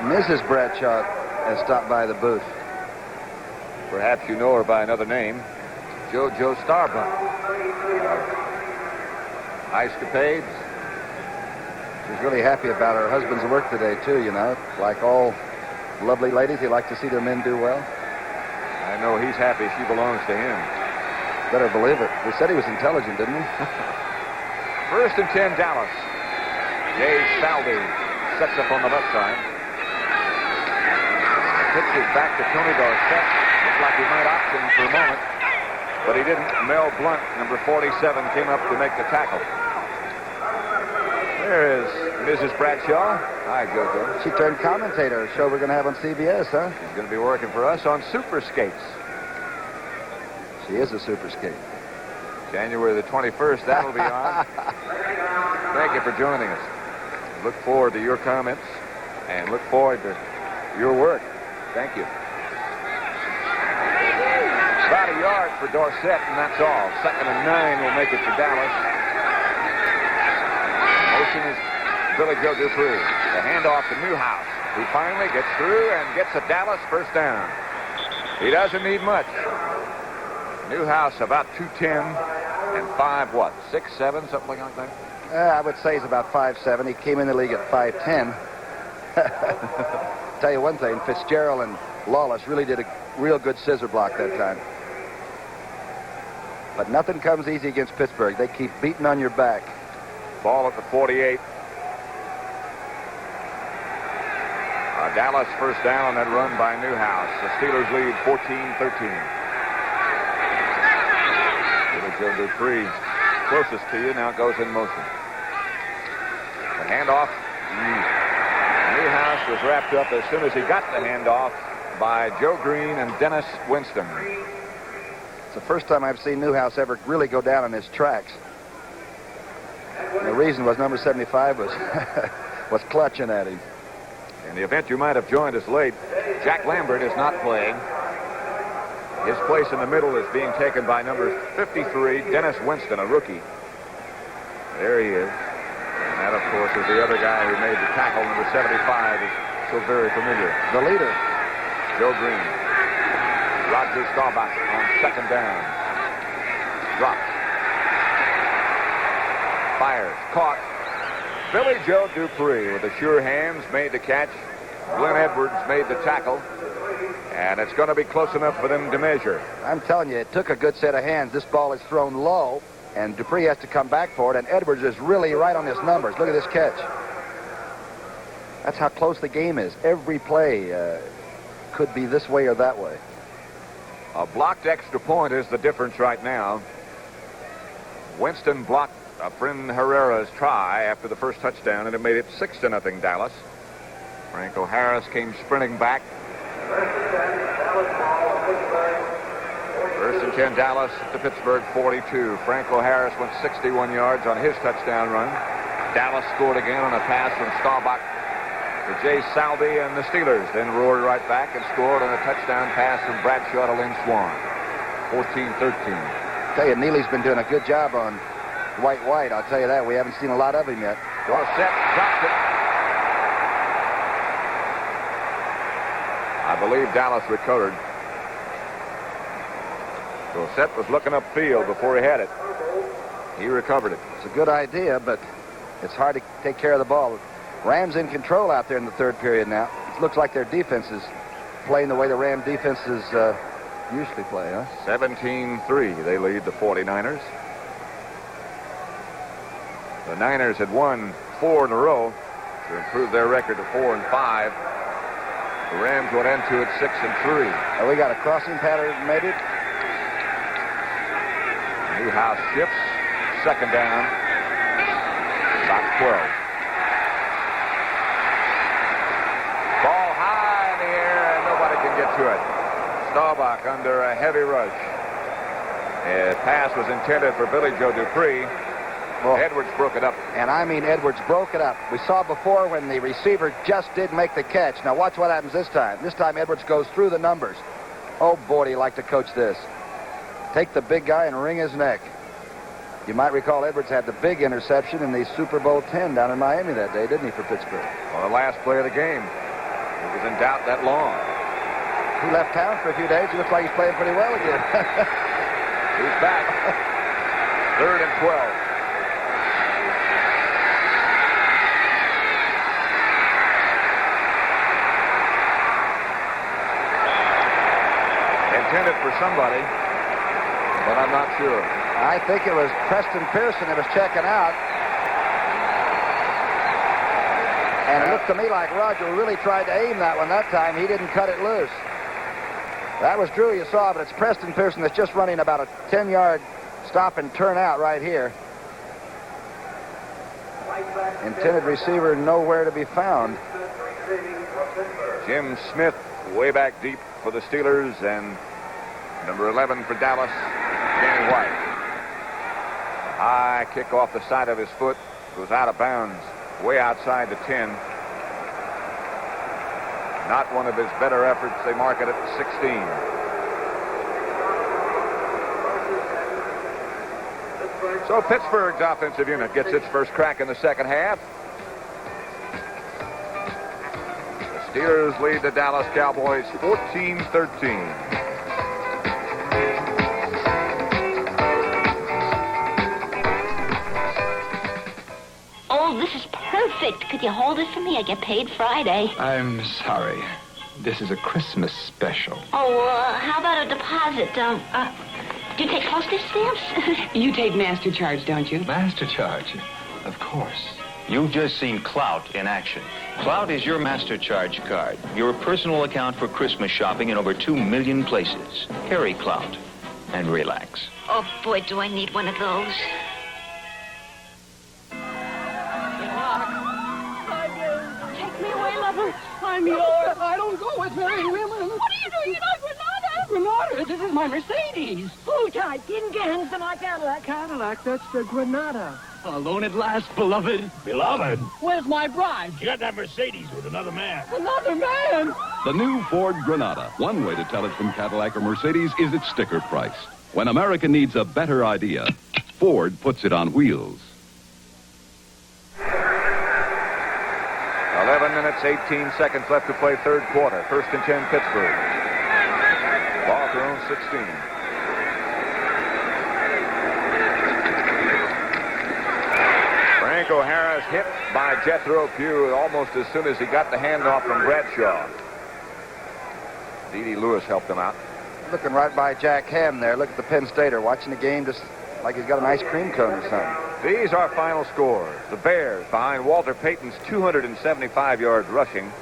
Mrs. Bradshaw has stopped by the booth. Perhaps you know her by another name, JoJo Starbuck. Ice-capades. She's really happy about her husband's work today, too, you know. Like all lovely ladies, they like to see their men do well. I know he's happy she belongs to him. Better believe it. We said he was intelligent, didn't we? First and 10, Dallas. Jay Saldi sets up on the left side. Pitch is back to Tony Dorsett. Looked like he might option for a moment, but he didn't. Mel Blunt, number 47, came up to make the tackle. There is Mrs. Bradshaw. Hi, JoJo. She turned commentator, a show we're going to have on CBS, huh? She's going to be working for us on Super Skates. She is a super skate. January the 21st, that'll be on. Thank you for joining us. Look forward to your comments and look forward to your work. Thank you. About a yard for Dorsett, and that's all. 2nd and 9 will make it for Dallas. Motion is Billy Joe Dupree. The handoff to Newhouse, who finally gets through and gets a Dallas first down. He doesn't need much. Newhouse about 210 and 5 what? 6'7", something like that? I would say he's about 5'7". He came in the league at 5'10". Tell you one thing, Fitzgerald and Lawless really did a real good scissor block that time. But nothing comes easy against Pittsburgh. They keep beating on your back. Ball at the 48. Dallas first down on that run by Newhouse. The Steelers lead 14-13. Joe Dupree, closest to you, now goes in motion. The handoff. Newhouse was wrapped up as soon as he got the handoff by Joe Green and Dennis Winston. It's the first time I've seen Newhouse ever really go down on his tracks. And the reason was number 75 was clutching at him. In the event you might have joined us late, Jack Lambert is not playing. His place in the middle is being taken by number 53, Dennis Winston, a rookie. There he is. And that, of course, is the other guy who made the tackle. Number 75 is so very familiar. The leader. Joe Green. Roger Staubach on 2nd down. Drops. Fires. Caught. Billy Joe Dupree with the sure hands made the catch. Glenn Edwards made the tackle. And it's going to be close enough for them to measure. I'm telling you, it took a good set of hands. This ball is thrown low, and Dupree has to come back for it, and Edwards is really right on his numbers. Look at this catch. That's how close the game is. Every play could be this way or that way. A blocked extra point is the difference right now. Winston blocked Frin Herrera's try after the first touchdown, and it made it 6-0 Dallas. Franco Harris came sprinting back. First and 10 Dallas to Pittsburgh 42. Franco Harris went 61 yards on his touchdown run. Dallas scored again on a pass from Staubach to Jay Salby and the Steelers. Then roared right back and scored on a touchdown pass from Bradshaw to Lynn Swan. 14-13. I tell you, Neely's been doing a good job on White. I'll tell you that. We haven't seen a lot of him yet. Dorsett dropped it. I believe Dallas recovered. Dorsett was looking upfield before he had it. He recovered it. It's a good idea, but it's hard to take care of the ball. Rams in control out there in the third period now. It looks like their defense is playing the way the Ram defenses usually play, huh? 17-3, they lead the 49ers. The Niners had won 4 in a row to improve their record to 4-5. The Rams went into it 6-3. We got a crossing pattern, maybe. Newhouse shifts. Second down. About 12. Ball high in the air and nobody can get to it. Staubach under a heavy rush. The pass was intended for Billy Joe Dupree. Well, Edwards broke it up. And I mean Edwards broke it up. We saw before when the receiver just did make the catch. Now watch what happens this time. This time Edwards goes through the numbers. Oh, boy, do you like to coach this. Take the big guy and wring his neck. You might recall Edwards had the big interception in the Super Bowl 10 down in Miami that day, didn't he, for Pittsburgh? Well, the last play of the game. He was in doubt that long. He left town for a few days. He looks like he's playing pretty well again. He's back. 3rd and 12. Intended for somebody, but I'm not sure. I think it was Preston Pearson that was checking out. And it looked to me like Roger really tried to aim that one that time. He didn't cut it loose. That was Drew you saw, but it's Preston Pearson that's just running about a 10-yard stop and turn out right here. Intended receiver nowhere to be found. Jim Smith way back deep for the Steelers, and number 11 for Dallas, Danny White. A high kick off the side of his foot, goes out of bounds, way outside the 10. Not one of his better efforts. They mark it at 16. So Pittsburgh's offensive unit gets its first crack in the second half. The Steelers lead the Dallas Cowboys 14-13. Oh, this is perfect. Could you hold it for me? I get paid Friday. I'm sorry. This is a Christmas special. Oh, how about a deposit? Do you take postage stamps? You take master charge, don't you? Master charge? Of course. You've just seen Clout in action. Clout is your master charge card, your personal account for Christmas shopping in over 2 million places. Carry Clout and relax. Oh, boy, do I need one of those. Take me away, lover. I'm yours. I don't go with married women. What are you doing in my Granada? Granada? This is my Mercedes. Hold tight. Didn't get into my Cadillac. Cadillac, that's the Granada. Alone at last, beloved. Beloved? Where's my bride? You got that Mercedes with another man. Another man? The new Ford Granada. One way to tell it from Cadillac or Mercedes is its sticker price. When America needs a better idea, Ford puts it on wheels. 11 minutes, 18 seconds left to play third quarter. 1st and 10, Pittsburgh. Ball at their own 16. Franco Harris hit by Jethro Pugh almost as soon as he got the handoff from Bradshaw. D.D. Lewis helped him out. Looking right by Jack Ham there. Look at the Penn Stater watching the game just like he's got an ice cream cone or something. These are final scores. The Bears behind Walter Payton's 275 yards rushing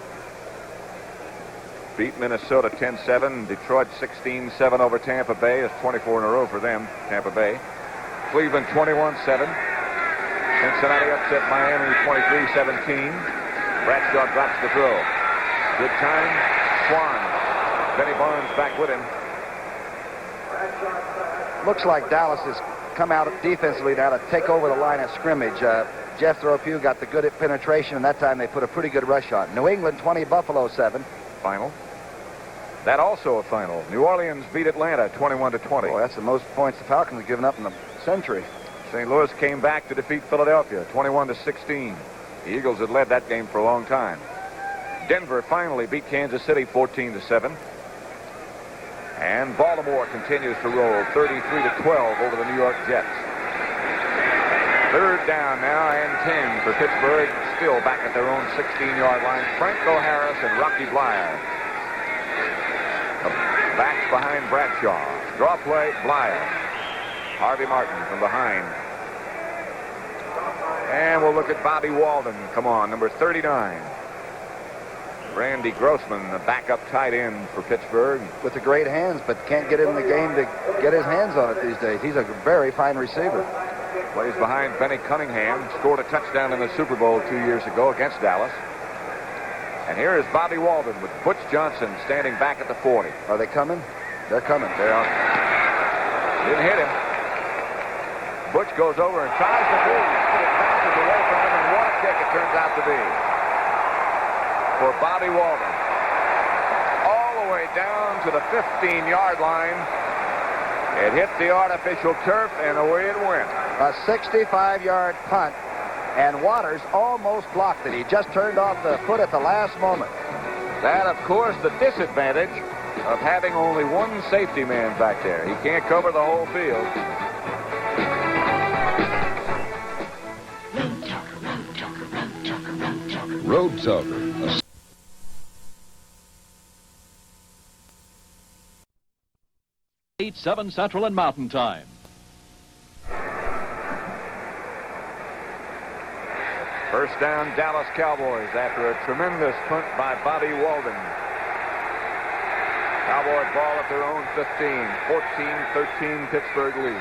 beat Minnesota 10-7. Detroit 16-7 over Tampa Bay. It's 24 in a row for them, Tampa Bay. Cleveland 21-7. Cincinnati upset Miami 23-17. Bradshaw drops the throw. Good time. Swan. Benny Barnes back with him. Looks like Dallas has come out defensively now to take over the line of scrimmage. Jethro Pugh got the good penetration, and that time they put a pretty good rush on. New England 20, Buffalo 7. Final. That also a final. New Orleans beat Atlanta 21-20. Boy, that's the most points the Falcons have given up in the century. St. Louis came back to defeat Philadelphia 21-16. The Eagles had led that game for a long time. Denver finally beat Kansas City 14-7. And Baltimore continues to roll 33-12 over the New York Jets. Third down now and 10 for Pittsburgh, still back at their own 16-yard line. Franco Harris and Rocky Blyer. Backs behind Bradshaw. Draw play, Blyer. Harvey Martin from behind. And we'll look at Bobby Walden. Come on, number 39. Randy Grossman, the backup tight end for Pittsburgh. With the great hands, but can't get in the game to get his hands on it these days. He's a very fine receiver. Plays behind Benny Cunningham. Scored a touchdown in the Super Bowl 2 years ago against Dallas. And here is Bobby Walden with Butch Johnson standing back at the 40. Are they coming? They're coming. They are. Didn't hit him. Butch goes over and tries to do. It bounces away from him, and what a kick it turns out to be for Bobby Walden. All the way down to the 15-yard line. It hit the artificial turf, and away it went. A 65-yard punt, and Waters almost blocked it. He just turned off the foot at the last moment. That, of course, the disadvantage of having only one safety man back there. He can't cover the whole field. Road Talker. 8/7 Central and Mountain Time. First down, Dallas Cowboys after a tremendous punt by Bobby Walden. Cowboy ball at their own 15. 14-13 Pittsburgh leads.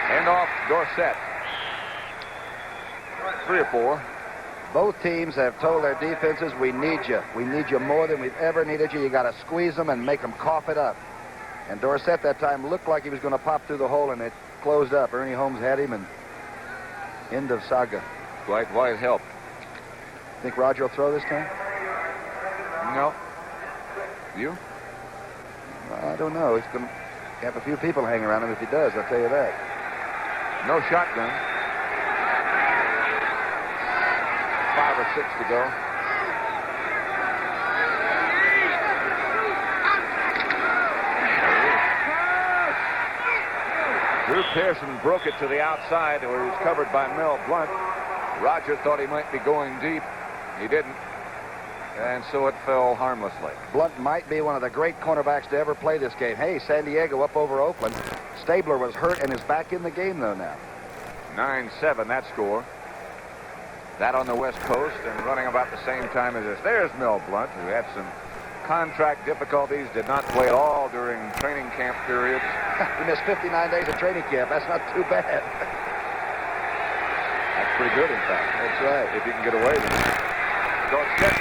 Hand off Dorsett. 3 or 4. Both teams have told their defenses, we need you. We need you more than we've ever needed you. You got to squeeze them and make them cough it up. And Dorsett that time looked like he was going to pop through the hole, and it closed up. Ernie Holmes had him, and end of saga. Dwight White helped. Think Roger will throw this time? No. You? I don't know. He's going to have a few people hanging around him if he does, I'll tell you that. No shotgun. 5 or 6 to go. Drew Pearson broke it to the outside where he was covered by Mel Blunt. Roger thought he might be going deep. He didn't. And so it fell harmlessly. Blunt might be one of the great cornerbacks to ever play this game. Hey, San Diego up over Oakland. Stabler was hurt and is back in the game, though, now. 9-7, that score. That on the West Coast and running about the same time as this. There's Mel Blunt, who had some contract difficulties, did not play at all during training camp periods. He missed 59 days of training camp. That's not too bad. That's pretty good, in fact. That's right. If you can get away with it. Dorsett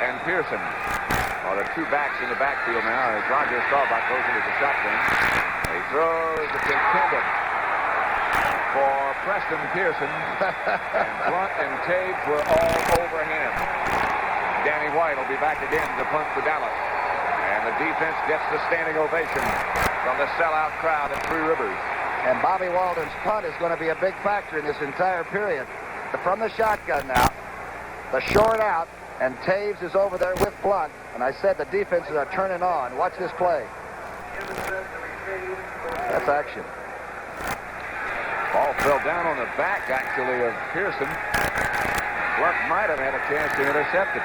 and Pearson are the two backs in the backfield now as Roger Staubach goes into the shotgun. He throws it intended for Preston Pearson. And Blunt and Taves were all over him. Danny White will be back again to punt for Dallas. And the defense gets the standing ovation from the sellout crowd at Three Rivers. And Bobby Walden's punt is going to be a big factor in this entire period. From the shotgun now, the short out, and Taves is over there with Blunt. And I said the defenses are turning on. Watch this play. That's action. Ball fell down on the back, actually, of Pearson. Blunt might have had a chance to intercept it.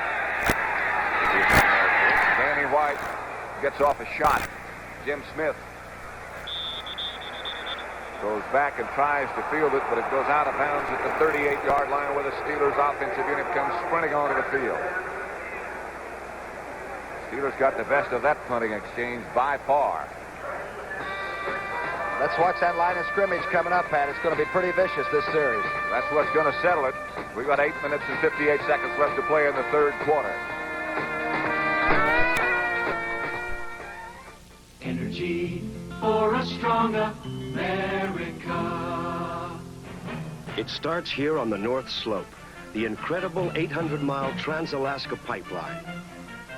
Danny White gets off a shot. Jim Smith goes back and tries to field it, but it goes out of bounds at the 38-yard line where the Steelers' offensive unit comes sprinting onto the field. Steelers got the best of that punting exchange by far. Let's watch that line of scrimmage coming up, Pat. It's going to be pretty vicious, this series. That's what's going to settle it. We've got 8 minutes and 58 seconds left to play in the third quarter. Energy for a strong America. It starts here on the North Slope, the incredible 800-mile Trans-Alaska Pipeline.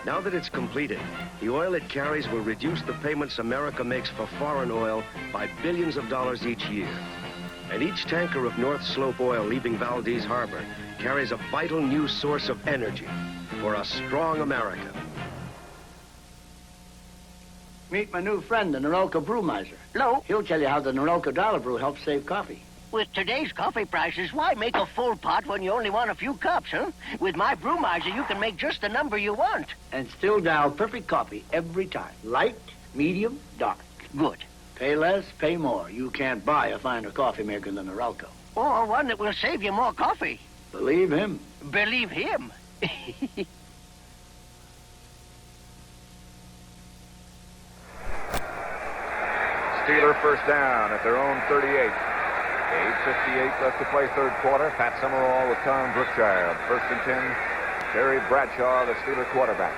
Now that it's completed, the oil it carries will reduce the payments America makes for foreign oil by billions of dollars each year. And each tanker of North Slope oil leaving Valdez Harbor carries a vital new source of energy for a strong America. Meet my new friend, the Norelco Brewmiser. Hello. He'll tell you how the Norelco Dollar Brew helps save coffee. With today's coffee prices, why make a full pot when you only want a few cups, huh? With my Brewmiser, you can make just the number you want. And still dial perfect coffee every time. Light, medium, dark. Good. Pay less, pay more. You can't buy a finer coffee maker than Norelco. Or one that will save you more coffee. Believe him. Believe him. Steeler first down at their own 38. 8:58 left to play third quarter. Pat Summerall with Tom Brookshire. First and 10, Terry Bradshaw, the Steeler quarterback.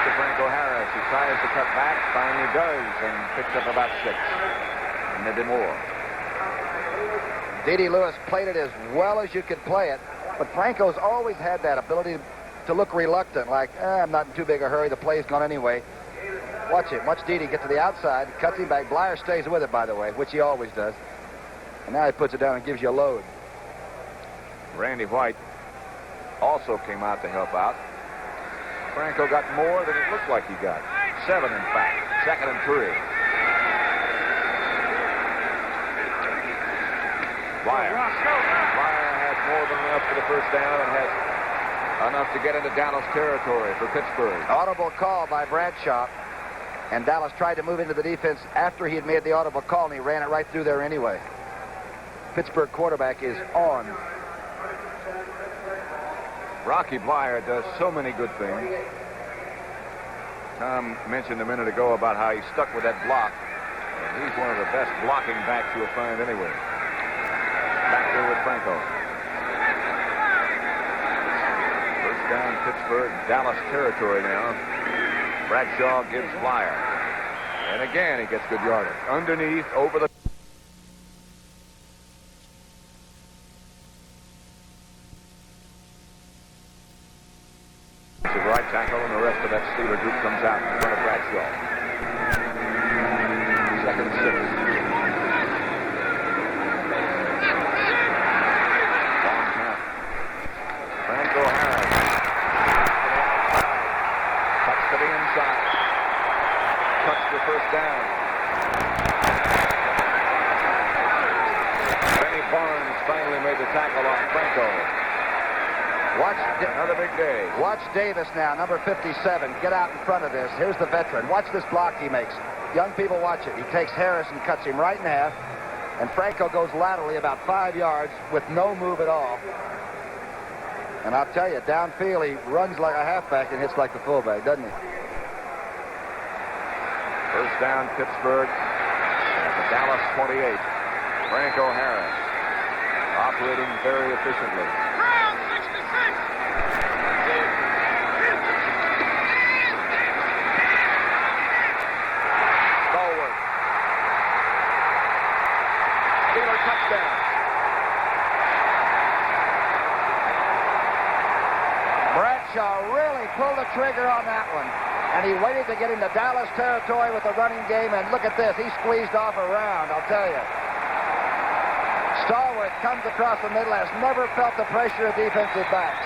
To Franco Harris. He tries to cut back, finally does, and picks up about 6. Maybe more. D.D. Lewis played it as well as you could play it, but Franco's always had that ability to look reluctant, like, I'm not in too big a hurry, the play's gone anyway. Watch it. Watch D.D. get to the outside, cuts him back. Blyer stays with it, by the way, which he always does. And now he puts it down and gives you a load. Randy White also came out to help out. Franco got more than it looked like he got. 7, in fact. 2nd and 3. Blyer has more than enough for the first down and has enough to get into Dallas territory for Pittsburgh. Audible call by Bradshaw. And Dallas tried to move into the defense after he had made the audible call, and he ran it right through there anyway. Pittsburgh quarterback is on. Rocky Blyer does so many good things. Tom mentioned a minute ago about how he stuck with that block. And he's one of the best blocking backs you'll find anywhere. Back there with Franco. First down, Pittsburgh, Dallas territory now. Bradshaw gives Blyer. And again, he gets good yardage. Underneath, over the... His right tackle, and the rest of that Steeler group comes out in front of Bradshaw. 2nd and 6. Long snap. Franco Harris. Cuts to the inside. Cuts the first down. Benny Barnes finally made the tackle on Franco. Another big day. Watch Davis now, number 57. Get out in front of this. Here's the veteran. Watch this block he makes. Young people watch it. He takes Harris and cuts him right in half. And Franco goes laterally about 5 yards with no move at all. And I'll tell you, downfield, he runs like a halfback and hits like the fullback, doesn't he? First down, Pittsburgh at the Dallas 28. Franco Harris operating very efficiently. Stalwart. Steeler touchdown. Bradshaw really pulled the trigger on that one. And he waited to get into Dallas territory with the running game, and look at this. He squeezed off a round, I'll tell you. Stalwart comes across the middle, has never felt the pressure of defensive backs.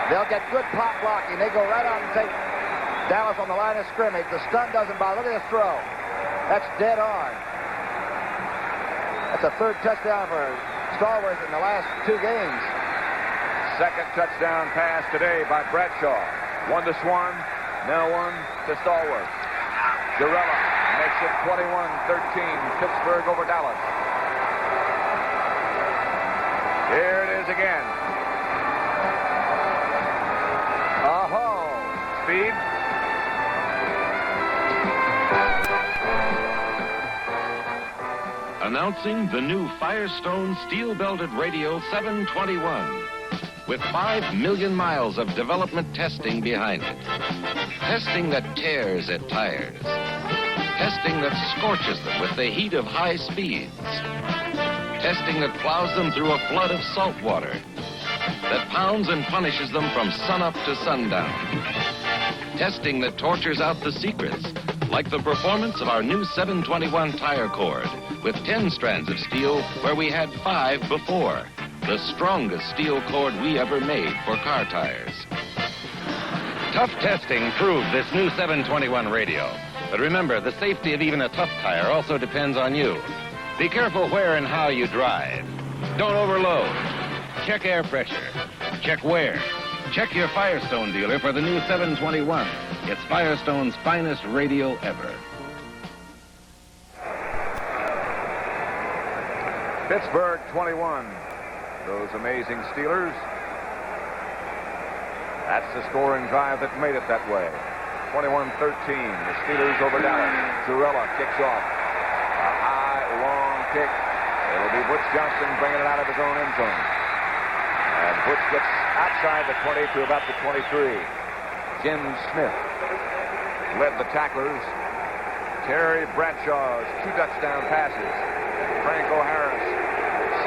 They'll get good pop blocking. They go right out and take Dallas on the line of scrimmage. The stun doesn't bother. Look at this throw. That's dead on. That's a 3rd touchdown for Stalwart in the last 2 games. 2nd touchdown pass today by Bradshaw. 1 to Swan, now 1 to Stalwart. Girella makes it 21-13, Pittsburgh over Dallas. Here it is again. Speed. Announcing the new Firestone steel-belted radio 721. with 5 million miles of development testing behind it. Testing that tears at tires. Testing that scorches them with the heat of high speeds. Testing that plows them through a flood of salt water. That pounds and punishes them from sunup to sundown. Testing that tortures out the secrets, like the performance of our new 721 tire cord, with 10 strands of steel where we had 5 before. The strongest steel cord we ever made for car tires. Tough testing proved this new 721 radio. But remember, the safety of even a tough tire also depends on you. Be careful where and how you drive. Don't overload. Check air pressure. Check wear. Check your Firestone dealer for the new 721. It's Firestone's finest radio ever. Pittsburgh 21. Those amazing Steelers. That's the scoring drive that made it that way. 21-13. The Steelers over Dallas. Zurella kicks off. A high, long kick. It'll be Butch Johnson bringing it out of his own end zone. And Butch gets outside the 20 to about the 23. Jim Smith led the tacklers. Terry Bradshaw's 2 touchdown passes. Franco Harris,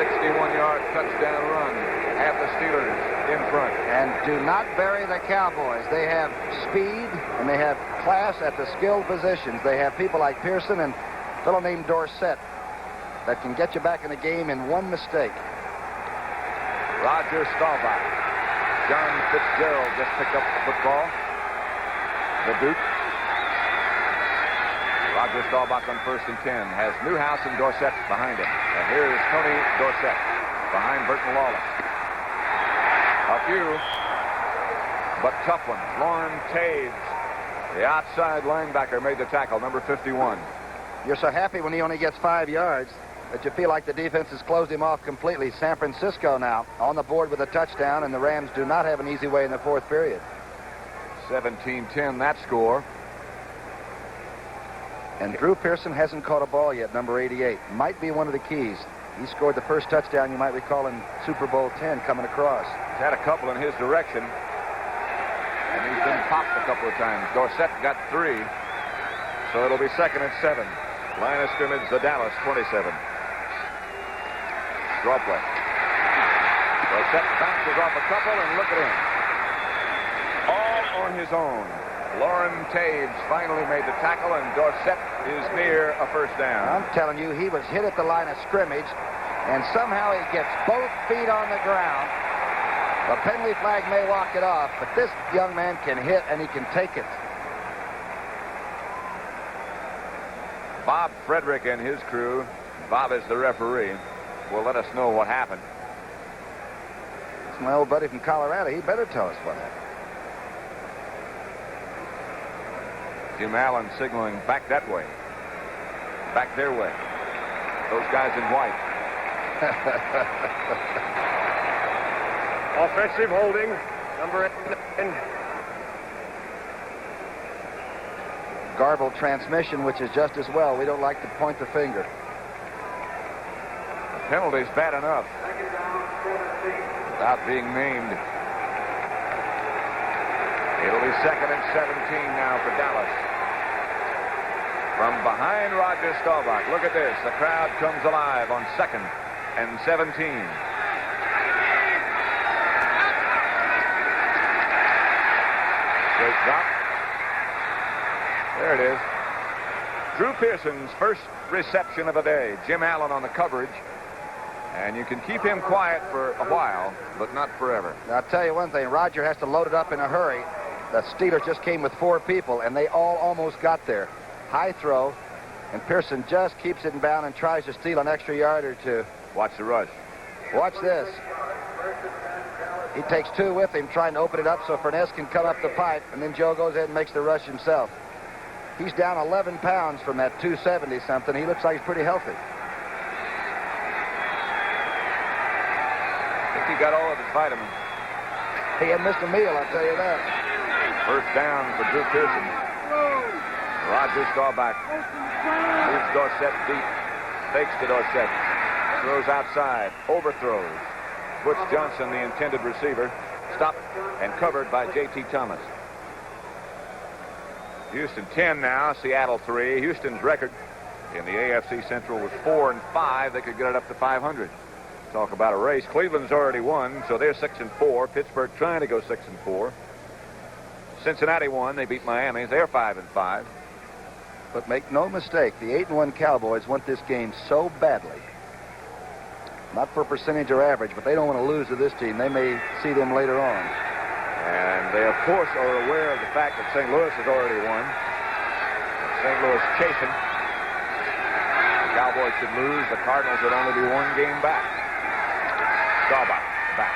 61-yard touchdown run. Have the Steelers in front. And do not bury the Cowboys. They have speed and they have class at the skilled positions. They have people like Pearson and a fellow named Dorsett that can get you back in the game in one mistake. Roger Staubach. John Fitzgerald just picked up the football. The Duke. Roger Staubach on 1st and 10 has Newhouse and Dorsett behind him. And here is Tony Dorsett behind Burton Lawless. A few, but tough ones. Lauren Taves, the outside linebacker, made the tackle, number 51. You're so happy when he only gets 5 yards that you feel like the defense has closed him off completely. San Francisco now on the board with a touchdown, and the Rams do not have an easy way in the 4th period. 17-10, that score. And Drew Pearson hasn't caught a ball yet, number 88. Might be one of the keys. He scored the first touchdown, you might recall, in Super Bowl 10 coming across. He's had a couple in his direction, and he's been popped a couple of times. Dorsett got 3, so it'll be 2nd and 7. Line of scrimmage, the Dallas 27. Draw play. Dorsett bounces off a couple, and look at him. All on his own. Lauren Taves finally made the tackle, and Dorsett is near a first down. I'm telling you, he was hit at the line of scrimmage, and somehow he gets both feet on the ground. The penalty flag may walk it off, but this young man can hit, and he can take it. Bob Frederick and his crew, Bob is the referee, will let us know what happened. It's my old buddy from Colorado. He better tell us what happened. Jim Allen signaling back that way. Back their way. Those guys in white. Offensive holding, number 8. Garbled transmission, which is just as well. We don't like to point the finger. The penalty's bad enough without being named. It'll be 2nd and 17 now for Dallas. From behind Roger Staubach. Look at this. The crowd comes alive on 2nd and 17. Straight drop. There it is. Drew Pearson's first reception of the day. Jim Allen on the coverage. And you can keep him quiet for a while, but not forever. Now, I'll tell you one thing. Roger has to load it up in a hurry. The Steelers just came with 4 people, and they all almost got there. High throw, and Pearson just keeps it in bound and tries to steal an extra yard or 2. Watch the rush. Watch this. He takes 2 with him, trying to open it up so Furness can come up the pipe, and then Joe goes ahead and makes the rush himself. He's down 11 pounds from that 270-something. He looks like he's pretty healthy. I think he got all of his vitamins. He had missed a meal, I'll tell you that. First down for Drew Pearson. Roger Staubach moves Dorsett deep. Fakes to Dorsett. Throws outside. Overthrows. Butch Johnson, the intended receiver, stopped and covered by J.T. Thomas. Houston 10 now, Seattle 3. Houston's record in the AFC Central was 4-5. They could get it up to 500. Talk about a race. Cleveland's already won, so they're 6-4. Pittsburgh trying to go 6-4. Cincinnati won. They beat Miami. They're 5-5. But make no mistake, the 8-1 Cowboys want this game so badly. Not for percentage or average, but they don't want to lose to this team. They may see them later on. And they, of course, are aware of the fact that St. Louis has already won. St. Louis chasing. The Cowboys should lose. The Cardinals would only be one game back. Staubach back.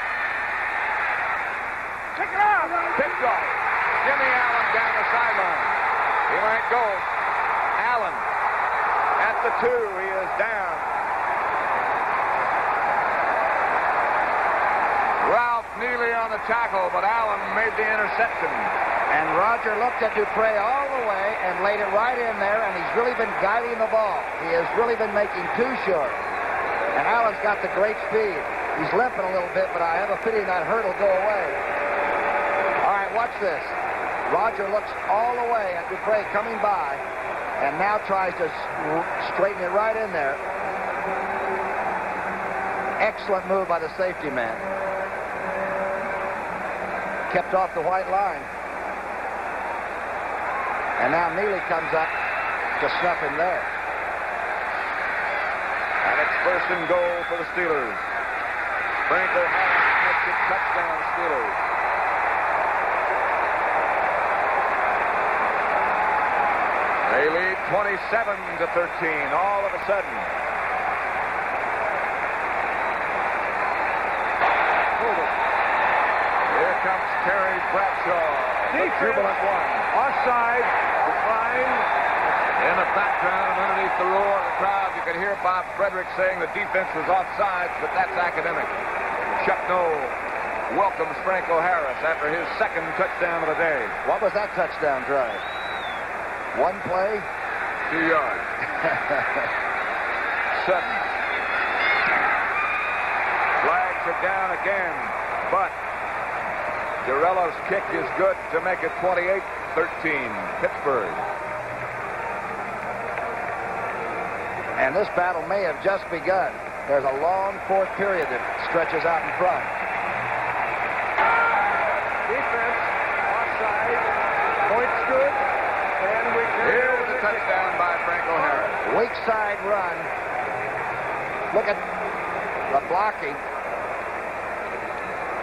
Pick it up! Picked off. Jimmy Allen down the sideline. He might go. Allen at the 2. He is down. Ralph Neely on the tackle, but Allen made the interception. And Roger looked at Dupre all the way and laid it right in there, and he's really been guiding the ball. He has really been making too short. And Allen's got the great speed. He's limping a little bit, but I have a feeling that hurt will go away. All right, watch this. Roger looks all the way at Dupre coming by, and now tries to straighten it right in there. Excellent move by the safety man. Kept off the white line. And now Neely comes up to snuff him there. And it's 1st and goal for the Steelers. Franco Harris makes it touchdown Steelers. They lead 27-13 all of a sudden. Here comes Terry Bradshaw, the jubilant one. Offside. Decline. In the background and underneath the roar of the crowd, you could hear Bob Frederick saying the defense was offside, but that's academic. Chuck Noll welcomes Franco Harris after his 2nd touchdown of the day. What was that touchdown drive? 1 play? 2 yards. Sutton. Flags are down again, but Jarrella's kick is good to make it 28-13, Pittsburgh. And this battle may have just begun. There's a long 4th period that stretches out in front. Defense. Offside. Point's good. And we Here's a touchdown by Franco Harris. Weak side run. Look at the blocking.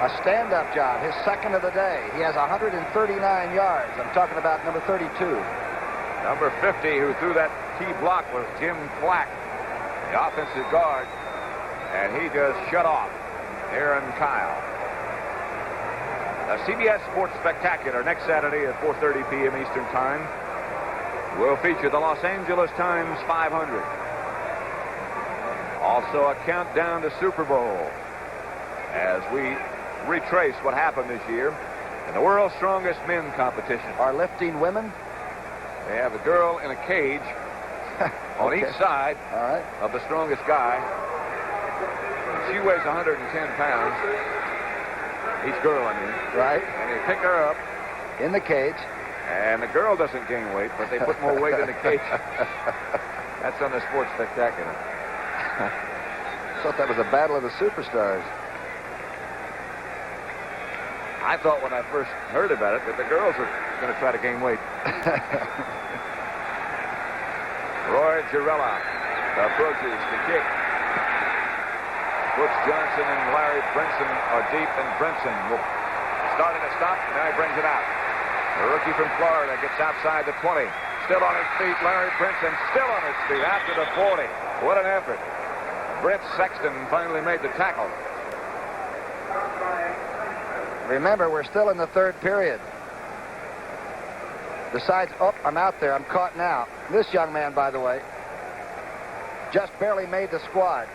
A stand-up job, his 2nd of the day. He has 139 yards. I'm talking about number 32. Number 50, who threw that key block, was Jim Flack, the offensive guard. And he just shut off Aaron Kyle. The CBS Sports Spectacular next Saturday at 4:30 p.m. Eastern Time will feature the Los Angeles Times 500. Also a countdown to Super Bowl as we retrace what happened this year in the world's strongest men competition. Are lifting women? They have a girl in a cage on each side of the strongest guy. She weighs 110 pounds. Each girl, I mean. Right. And they pick her up. In the cage. And the girl doesn't gain weight, but they put more weight in the cage. That's on the Sports Spectacular. Thought that was a battle of the superstars. I thought when I first heard about it that the girls were going to try to gain weight. Roy Jarrella approaches the kick. Butch Johnson and Larry Brinson are deep, and Brinson will start at a stop. Now he brings it out. The rookie from Florida gets outside the 20. Still on his feet. Larry Brinson still on his feet after the 40. What an effort. Brent Sexton finally made the tackle. Remember, we're still in the 3rd period. Besides, I'm out there. I'm caught now. This young man, by the way, just barely made the squad.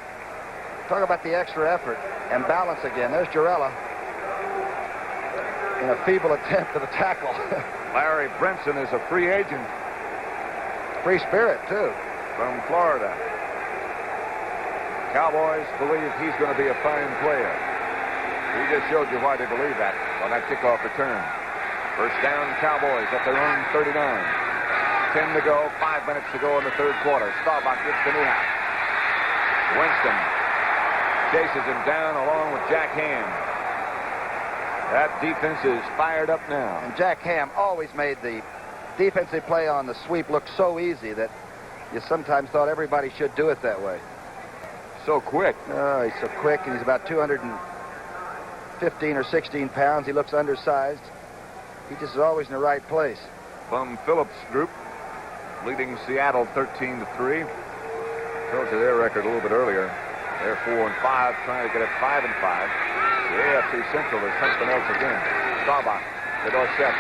Talk about the extra effort and balance again. There's Jarrella in a feeble attempt at a tackle. Larry Brinson is a free agent. Free spirit, too. From Florida. Cowboys believe he's going to be a fine player. He just showed you why they believe that on that kickoff return. First down, Cowboys at their own 39. 10 to go, 5 minutes to go in the third quarter. Staubach gets to Newhouse. Winston chases him down along with Jack Ham. That defense is fired up now. And Jack Ham always made the defensive play on the sweep look so easy that you sometimes thought everybody should do it that way. So quick. Oh, he's so quick, and he's about 215 or 16 pounds. He looks undersized. He just is always in the right place. Bum Phillips' group leading Seattle 13-3. Tells you their record a little bit earlier. They're 4-5, trying to get it 5-5. The AFC Central is something else again. Staubach to Dorsett.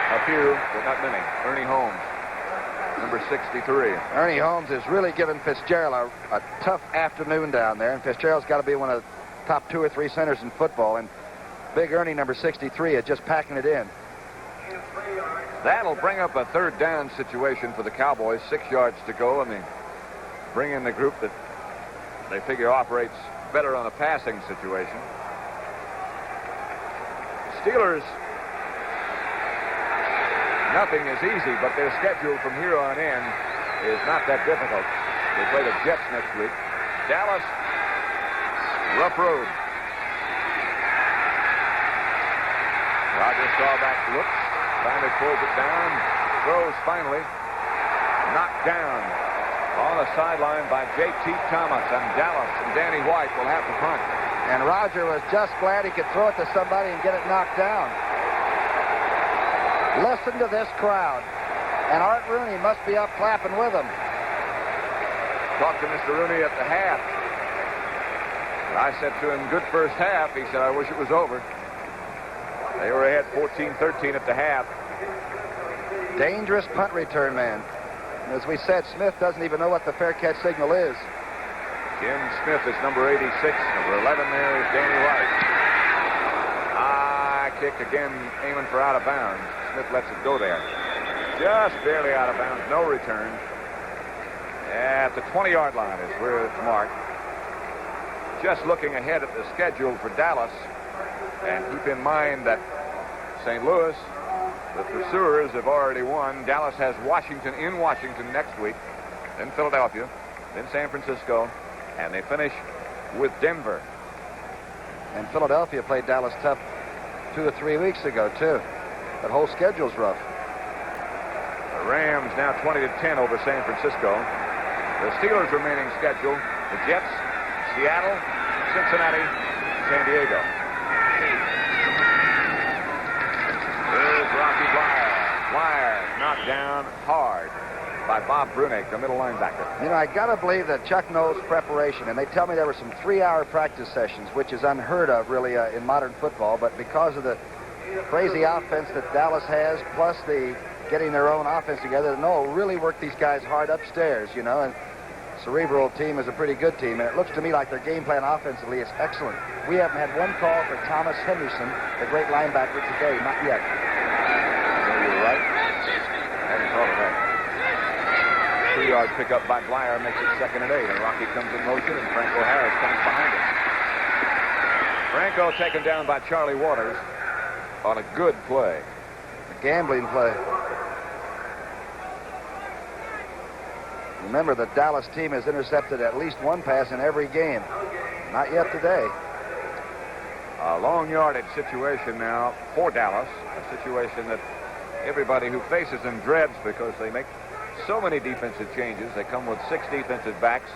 A few, but not many. Ernie Holmes, number 63. Ernie Holmes is really giving Fitzgerald a tough afternoon down there, and Fitzgerald's got to be one of the top 2 or 3 centers in football, and Big Ernie, number 63, is just packing it in. That'll bring up a third down situation for the Cowboys. 6 yards to go, and they bring in the group that they figure operates better on a passing situation. Steelers, nothing is easy, but their schedule from here on in is not that difficult. They play the Jets next week. Dallas, rough road. Roger Staubach looks, finally pulls it down, throws finally, knocked down on the sideline by J.T. Thomas, and Dallas and Danny White will have to punt. And Roger was just glad he could throw it to somebody and get it knocked down. Listen to this crowd. And Art Rooney must be up clapping with them. Talked to Mr. Rooney at the half. I said to him, good first half. He said, I wish it was over. They were ahead 14-13 at the half. Dangerous punt return man. As we said, Smith doesn't even know what the fair catch signal is. Jim Smith is number 86. Number 11 there is Danny White. High kick again, aiming for out of bounds. Smith lets it go there. Just barely out of bounds, no return. At the 20-yard line is where it's marked. Just looking ahead at the schedule for Dallas. And keep in mind that St. Louis, the pursuers, have already won. Dallas has Washington in Washington next week, then Philadelphia, then San Francisco, and they finish with Denver. And Philadelphia played Dallas tough 2 or 3 weeks ago, too. That whole schedule's rough. The Rams now 20-10 over San Francisco. The Steelers' remaining schedule, the Jets, Seattle, Cincinnati, San Diego. Here's Rocky Bleier. Bleier knocked down hard by Bob Brunick, the middle linebacker. You know, I got to believe that Chuck knows preparation, and they tell me there were some 3-hour practice sessions, which is unheard of, really, in modern football, but because of the crazy offense that Dallas has, plus the getting their own offense together, Noel really worked these guys hard upstairs, you know, and Cerebral team is a pretty good team, and it looks to me like their game plan offensively is excellent. We haven't had one call for Thomas Henderson, the great linebacker, today, not yet. You're right. I haven't thought of that. 3-yard pickup by Bleier makes it 2nd and 8, and Rocky comes in motion, and Franco Harris comes behind him. Franco taken down by Charlie Waters on a good play. A gambling play. Remember, the Dallas team has intercepted at least one pass in every game. Not yet today. A long yardage situation now for Dallas. A situation that everybody who faces them dreads because they make so many defensive changes. They come with 6 defensive backs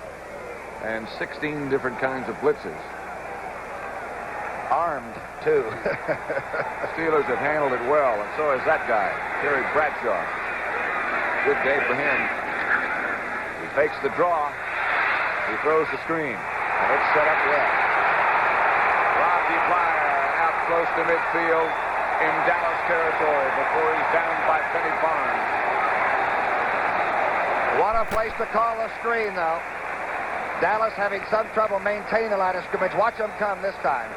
and 16 different kinds of blitzes. Armed, too. Steelers have handled it well, and so has that guy, Terry Bradshaw. Good day for him. He fakes the draw. He throws the screen, and it's set up well. Rocky Bleier out close to midfield in Dallas territory before he's down by Benny Barnes. What a place to call a screen, though. Dallas having some trouble maintaining the line of scrimmage. Watch them come this time.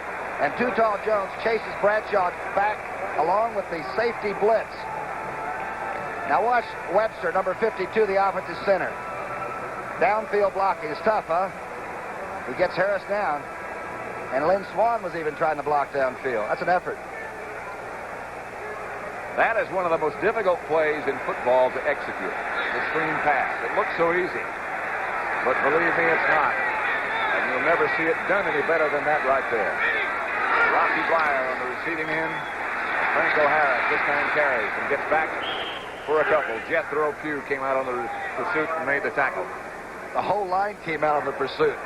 And Too Tall Jones chases Bradshaw back along with the safety blitz. Now watch Webster, number 52, the offensive center. Downfield blocking is tough, huh? He gets Harris down. And Lynn Swan was even trying to block downfield. That's an effort. That is one of the most difficult plays in football to execute. The screen pass. It looks so easy. But believe me, it's not. And you'll never see it done any better than that right there. Rocky Blyer on the receiving end. Franco Harris this time carries and gets back for a couple. Jethro Pugh came out on the pursuit and made the tackle. The whole line came out on the pursuit.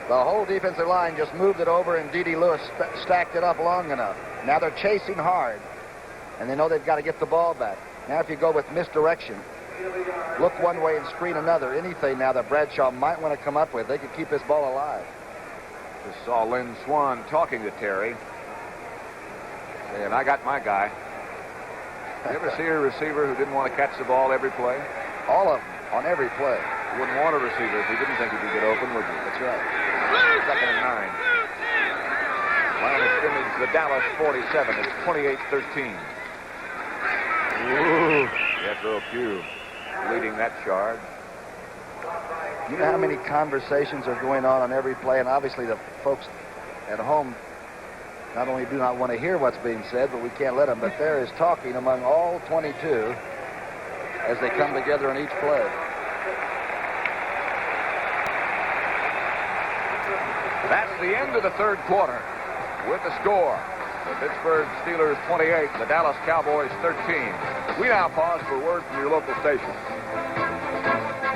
The whole defensive line just moved it over, and D.D. Lewis stacked it up long enough. Now they're chasing hard, and they know they've got to get the ball back. Now if you go with misdirection, look one way and screen another, anything now that Bradshaw might want to come up with, they could keep this ball alive. Just saw Lynn Swan talking to Terry. And I got my guy. You ever see a receiver who didn't want to catch the ball every play? All of them, on every play. You wouldn't want a receiver if he didn't think he could get open, would you? That's right. 2nd and 9. Line of scrimmage, the Dallas 47. It's 28-13. Jethro Pugh leading that charge. You know how many conversations are going on every play, and obviously the folks at home not only do not want to hear what's being said, but we can't let them. But there is talking among all 22 as they come together on each play. That's the end of the third quarter with the score. The Pittsburgh Steelers 28, the Dallas Cowboys 13. We now pause for word from your local station.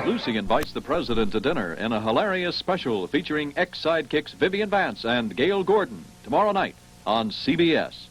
Lucy invites the president to dinner in a hilarious special featuring ex-sidekicks Vivian Vance and Gail Gordon tomorrow night on CBS.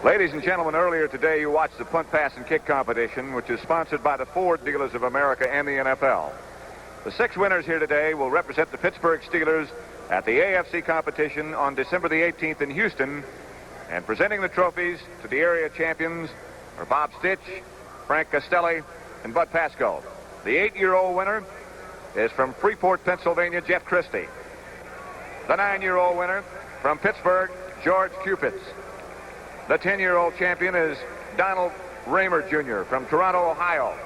Ladies and gentlemen, earlier today you watched the punt, pass, and kick competition, which is sponsored by the Ford Dealers of America and the NFL. The 6 winners here today will represent the Pittsburgh Steelers at the AFC competition on December the 18th in Houston, and presenting the trophies to the area champions are Bob Stitch, Frank Castelli, and Bud Pasco. The 8-year-old winner is from Freeport, Pennsylvania, Jeff Christie. The 9-year-old winner from Pittsburgh, George Cupitz. The 10-year-old champion is Donald Raymer Jr. from Toronto, Ohio.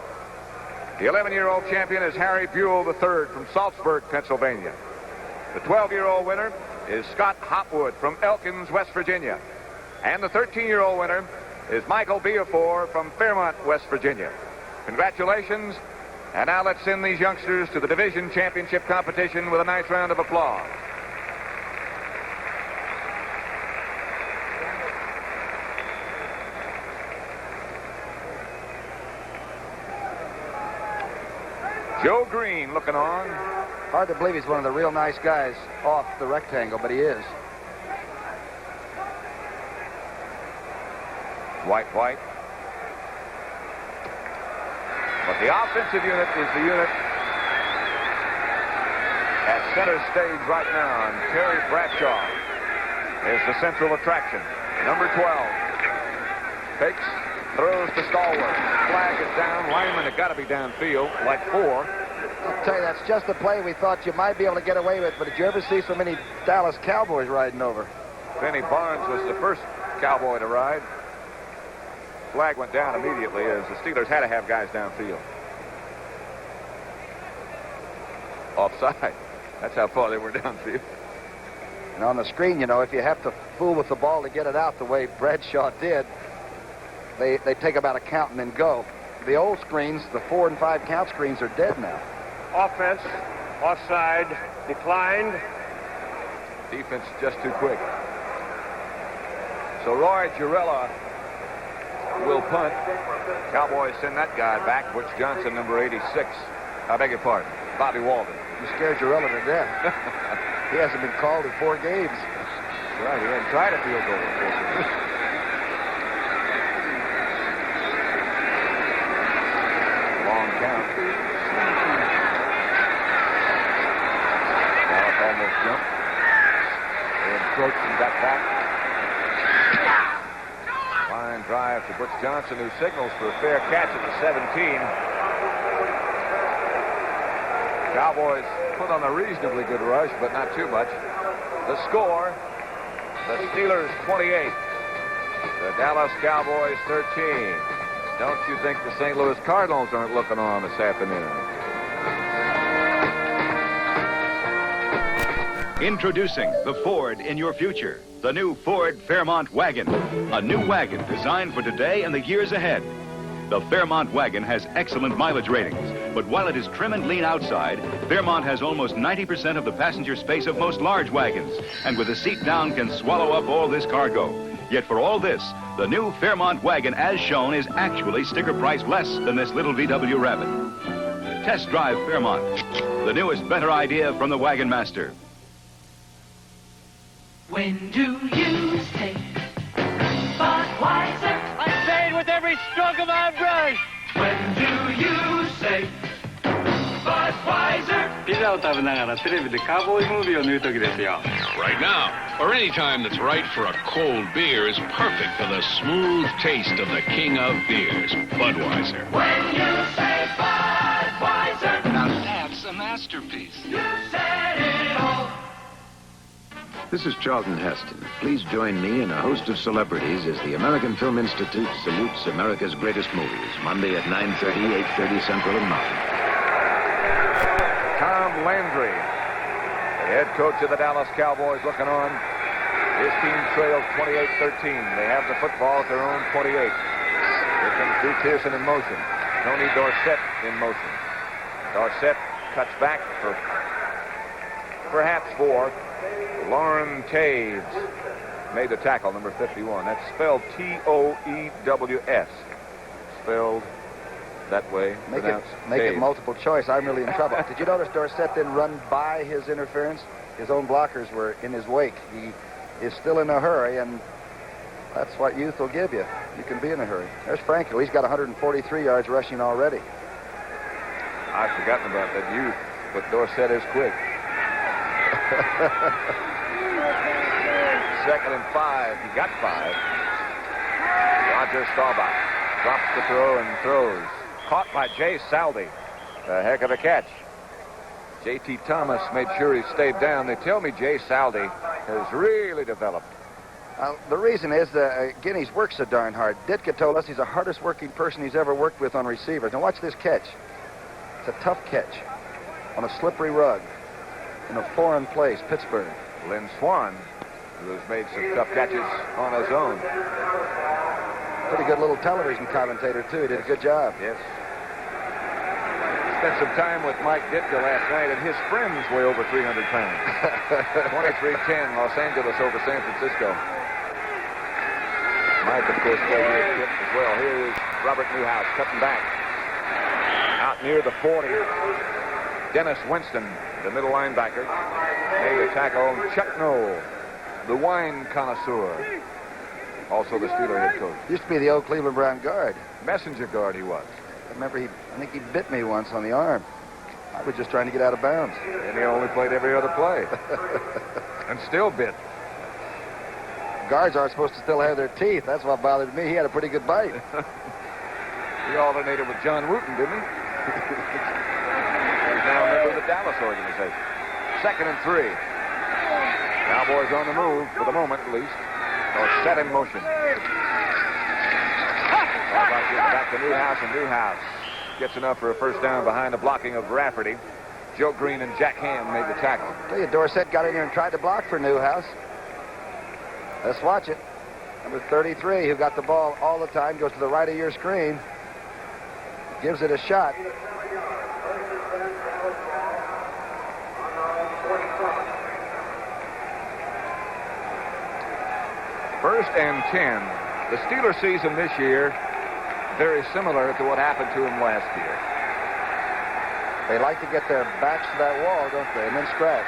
The 11-year-old champion is Harry Buell III from Salzburg, Pennsylvania. The 12-year-old winner is Scott Hopwood from Elkins, West Virginia. And the 13-year-old winner is Michael Beafor from Fairmont, West Virginia. Congratulations. And now let's send these youngsters to the division championship competition with a nice round of applause. Joe Green looking on. Hard to believe he's one of the real nice guys off the rectangle, but he is. White. But the offensive unit is the unit at center stage right now. And Terry Bradshaw is the central attraction. Number 12. Fakes, throws to Stallworth. Flag is down. Linemen have got to be downfield, like 4. I'll tell you, that's just a play we thought you might be able to get away with, but did you ever see so many Dallas Cowboys riding over? Benny Barnes was the first Cowboy to ride. Flag went down immediately as the Steelers had to have guys downfield. Offside. That's how far they were downfield. And on the screen, you know, if you have to fool with the ball to get it out the way Bradshaw did, they take about a count and then go. the old screens, the 4 and 5 count screens, are dead now. Offense, offside, declined. Defense just too quick. So Roy Girella will punt. Cowboys send that guy back. Butch Johnson, number 86. I beg your pardon. Bobby Walden. You scared Girella to death. He hasn't been called in 4 games. That's right. He hadn't tried a field goal in 4 games. Long count. Dallas almost jumped. They encroached and got back. Line drive to Butch Johnson, who signals for a fair catch at the 17. Cowboys put on a reasonably good rush, but not too much. The score, the Steelers 28, the Dallas Cowboys 13. Don't you think the St. Louis Cardinals aren't looking on this afternoon? Introducing the Ford in your future. The new Ford Fairmont Wagon. A new wagon designed for today and the years ahead. The Fairmont wagon has excellent mileage ratings, but while it is trim and lean outside, Fairmont has almost 90% of the passenger space of most large wagons, and with the seat down can swallow up all this cargo. Yet for all this, the new Fairmont wagon as shown is actually sticker price less than this little VW Rabbit. Test drive Fairmont. The newest, better idea from the Wagon Master. When do you take Budweiser? I say it with every stroke of my brush. When do you say Budweiser? ピザを食べながらテレビでカウボーイムービーを見るときですよ。 Right now, or any time that's right for a cold beer is perfect for the smooth taste of the king of beers, Budweiser. When you say Budweiser, Now that's a masterpiece. you said it all. This is Charlton Heston. Please join me and a host of celebrities as the American Film Institute salutes America's greatest movies, Monday at 9:30, 8:30 Central and Mountain. Tom Landry, the head coach of the Dallas Cowboys, looking on. His team trails 28-13. They have the football at their own 28. Here comes Drew Pearson in motion. Tony Dorsett in motion. Dorsett cuts back for perhaps 4. Lauren Taves made the tackle, number 51. That's spelled T-O-E-W-S. Spelled that way. Make it multiple choice. I'm really in trouble. Did you notice Dorsett didn't run by his interference? His own blockers were in his wake. He is still in a hurry, and that's what youth will give you. You can be in a hurry. There's Franco. He's got 143 yards rushing already. I've forgotten about that youth, but Dorsett is quick. 2nd and 5. He got 5. Roger Staubach drops the throw and throws. Caught by Jay Saldi. A heck of a catch. J.T. Thomas made sure he stayed down. They tell me Jay Saldi has really developed. The reason is Guinea's worked so darn hard. Ditka told us he's the hardest working person he's ever worked with on receivers. Now watch this catch. It's a tough catch on a slippery rug in a foreign place, Pittsburgh. Lynn Swan, who has made some tough catches on his own. Pretty good little television commentator, too. He did a good job. Yes. Spent some time with Mike Ditka last night, and his friends weigh over 300 pounds. 23-10, Los Angeles over San Francisco. Mike, of course, played here as well. Here is Robert Newhouse cutting back. Out near the 40. Dennis Winston, the middle linebacker, made a tackle. Chuck Noll, the wine connoisseur, also the Steeler head coach. Used to be the old Cleveland Brown guard. Messenger guard he was. I remember I think he bit me once on the arm. I was just trying to get out of bounds. And he only played every other play. And still bit. Guards aren't supposed to still have their teeth. That's what bothered me. He had a pretty good bite. He alternated with John Wooten, didn't he? He's now a member of the Dallas organization. 2nd and 3. Cowboys on the move, for the moment at least. Or set in motion. Back to Newhouse, and Newhouse gets enough for a first down behind the blocking of Rafferty. Joe Green and Jack Ham made the tackle. Tell you, Dorsett got in here and tried to block for Newhouse. Let's watch it. Number 33, who got the ball all the time, goes to the right of your screen. gives it a shot. First and 10. The Steelers season this year, very similar to what happened to them last year. They like to get their backs to that wall, don't they, and then scratch.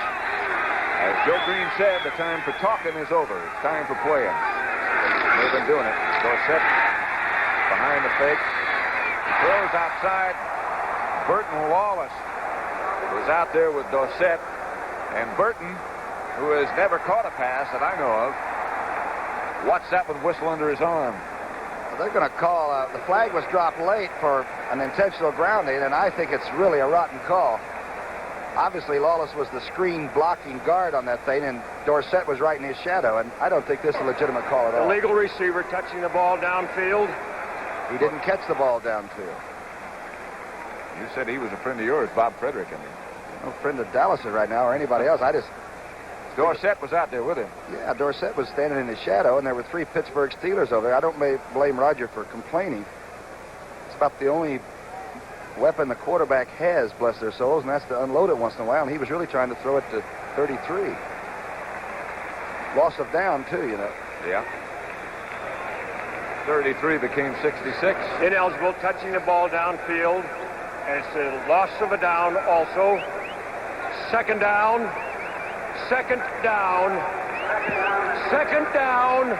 As Joe Green said, the time for talking is over. It's time for playing. They've been doing it. Dorsett behind the fake. Throws outside. Burton Lawless was out there with Dorsett. And Burton, who has never caught a pass that I know of, what's that with whistle under his arm? Well, they're going to call, the flag was dropped late for an intentional grounding, and I think it's really a rotten call. Obviously, Lawless was the screen blocking guard on that thing, and Dorsett was right in his shadow, and I don't think this is a legitimate call at all. Illegal receiver touching the ball downfield. He didn't catch the ball downfield. You said he was a friend of yours, Bob Frederick, I mean. No friend of Dallas right now or anybody else. Dorsett was out there with him. Yeah, Dorsett was standing in his shadow, and there were 3 Pittsburgh Steelers over there. I don't blame Roger for complaining. It's about the only weapon the quarterback has, bless their souls, and that's to unload it once in a while, and he was really trying to throw it to 33. Loss of down, too, you know. Yeah. 33 became 66. Ineligible, touching the ball downfield. And it's a loss of a down also. Second down. Second down. Second down.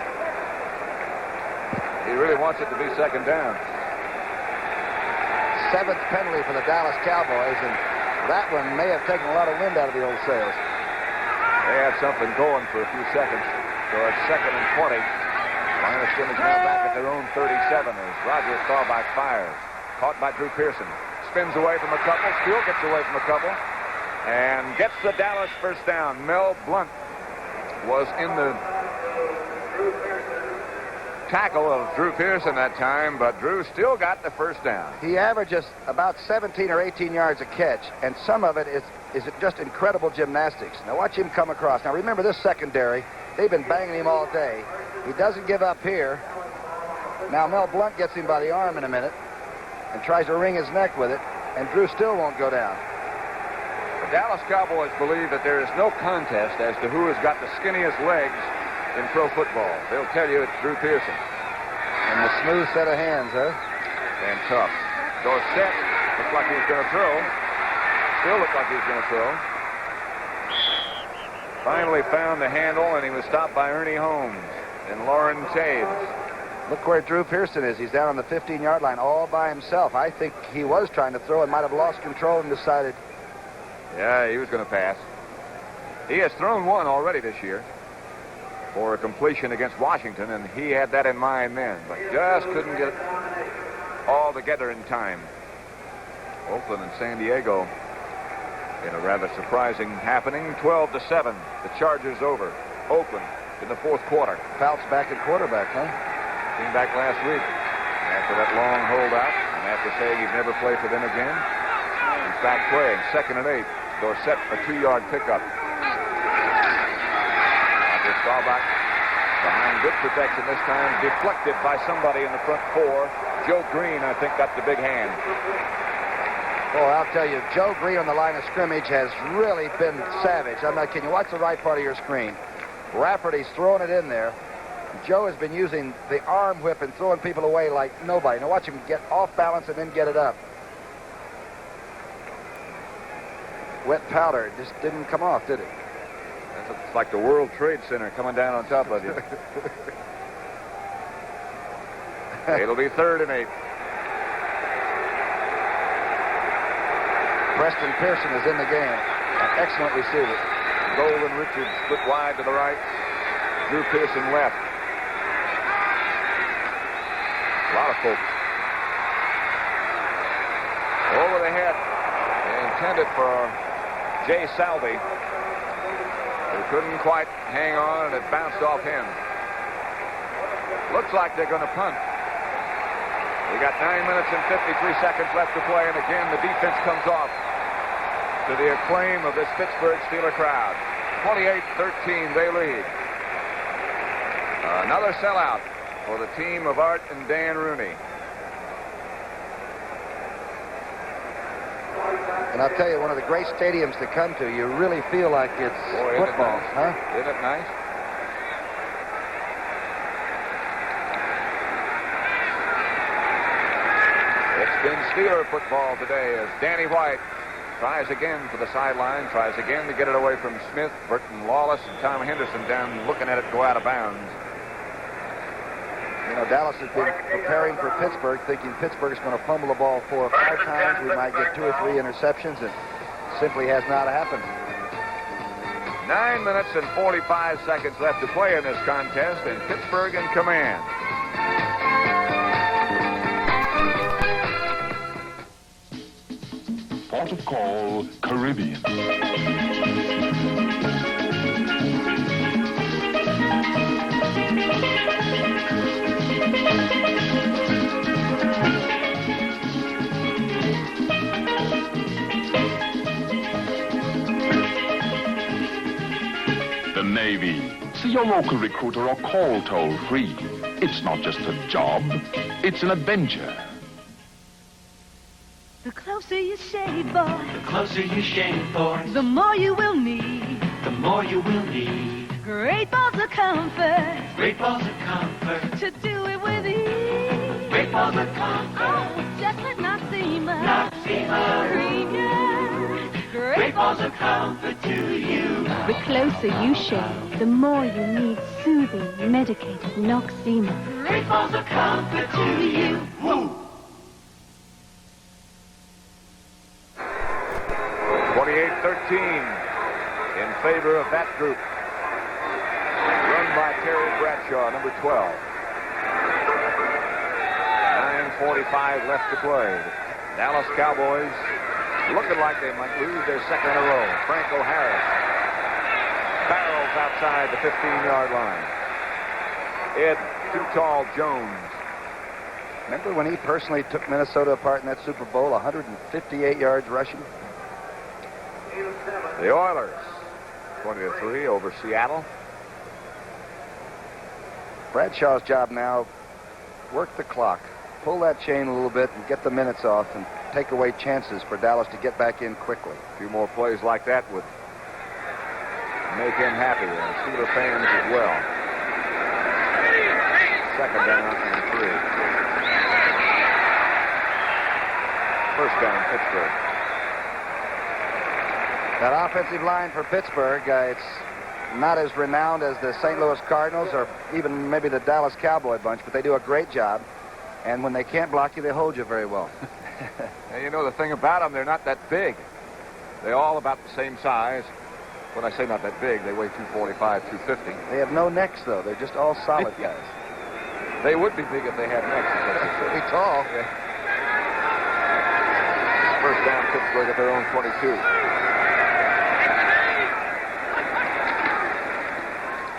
He really wants it to be second down. 7th penalty for the Dallas Cowboys, and that one may have taken a lot of wind out of the old sails. They had something going for a few seconds. So it's 2nd and 20. Line of scrimmage now back at their own 37 as Roger Staubach fires. Caught by Drew Pearson. Spins away from a couple. Still gets away from a couple. And gets the Dallas first down. Mel Blount was in the tackle of Drew Pearson that time, but Drew still got the first down. He averages about 17 or 18 yards a catch, and some of it is just incredible gymnastics. Now watch him come across. Now remember this secondary, they've been banging him all day. He doesn't give up here. Now Mel Blount gets him by the arm in a minute and tries to wring his neck with it, and Drew still won't go down. The Dallas Cowboys believe that there is no contest as to who has got the skinniest legs in pro football. They'll tell you it's Drew Pearson. And the smooth set of hands, huh? And tough. Dorsett looked like he was going to throw. Still looked like he was going to throw. Finally found the handle, and he was stopped by Ernie Holmes and Lauren Taves. Look where Drew Pearson is. He's down on the 15-yard line all by himself. I think he was trying to throw and might have lost control and decided. Yeah, he was going to pass. He has thrown one already this year for a completion against Washington, and he had that in mind then, but just couldn't get it all together in time. Oakland and San Diego in a rather surprising happening. 12-7. The Chargers over. Oakland in the 4th quarter. Fouts back at quarterback, huh? Came back last week after that long holdout, and after saying he'd never play for them again, he's back playing. 2nd and 8. Dorsett, a 2-yard pickup. After Staubach behind good protection this time, deflected by somebody in the front 4. Joe Green, I think, got the big hand. Boy, I'll tell you, Joe Green on the line of scrimmage has really been savage. I'm not kidding you. Watch the right part of your screen. Rafferty's throwing it in there. Joe has been using the arm whip and throwing people away like nobody. Now watch him get off balance and then get it up. Wet powder just didn't come off, did it? It's like the World Trade Center coming down on top of you. It'll be 3rd and 8. Preston Pearson is in the game. An excellent receiver. Golden Richards split wide to the right. Drew Pearson left. A lot of folks. Over the head. Intended for Jay Salvey. He couldn't quite hang on, and it bounced off him. Looks like they're going to punt. We got 9 minutes and 53 seconds left to play, and again the defense comes off to the acclaim of this Pittsburgh Steeler crowd. 28-13, they lead. Another sellout for the team of Art and Dan Rooney. And I'll tell you, one of the great stadiums to come to, you really feel like it's football, huh? Isn't it nice? It's been Steeler football today as Danny White tries again for the sideline, tries again to get it away from Smith, Burton Lawless, and Tom Henderson down looking at it go out of bounds. You know, Dallas has been preparing for Pittsburgh, thinking Pittsburgh's going to fumble the ball 4 or 5 times. We might get 2 or 3 interceptions. It simply has not happened. 9 minutes and 45 seconds left to play in this contest, and Pittsburgh in command. Port of call, Caribbean. The Navy. See your local recruiter or call toll-free. It's not just a job, it's an adventure. The closer you shave, boy. The closer you shave, boy. The more you will need. The more you will need. Great balls of comfort. Great balls of comfort. To do it with ease. Great balls of comfort. Oh, just let Noxema. Noxema. Cream ya. Great balls of comfort to you. The closer you shave, the more you need soothing, medicated Noxema. Great balls of comfort to you. Woo! 28-13 in favor of that group. Run by Terry Bradshaw, number 12. 9:45 left to play. Dallas Cowboys looking like they might lose their second in a row. Franco Harris barrels outside the 15-yard line. Ed Too Tall Jones. Remember when he personally took Minnesota apart in that Super Bowl, 158 yards rushing? The Oilers, 20-3 over Seattle. Bradshaw's job now, work the clock, pull that chain a little bit and get the minutes off and take away chances for Dallas to get back in quickly. A few more plays like that would make him happy, and Steeler fans as well. Second down and 3. First down, Pittsburgh. That offensive line for Pittsburgh, it's not as renowned as the St. Louis Cardinals or even maybe the Dallas Cowboy bunch, but they do a great job. And when they can't block you, they hold you very well. And you know the thing about them, they're not that big. They're all about the same size. When I say not that big, they weigh 245, 250. They have no necks, though. They're just all solid guys. They would be big if they had necks. They'd be tall. Yeah. First down, Pittsburgh at their own 22.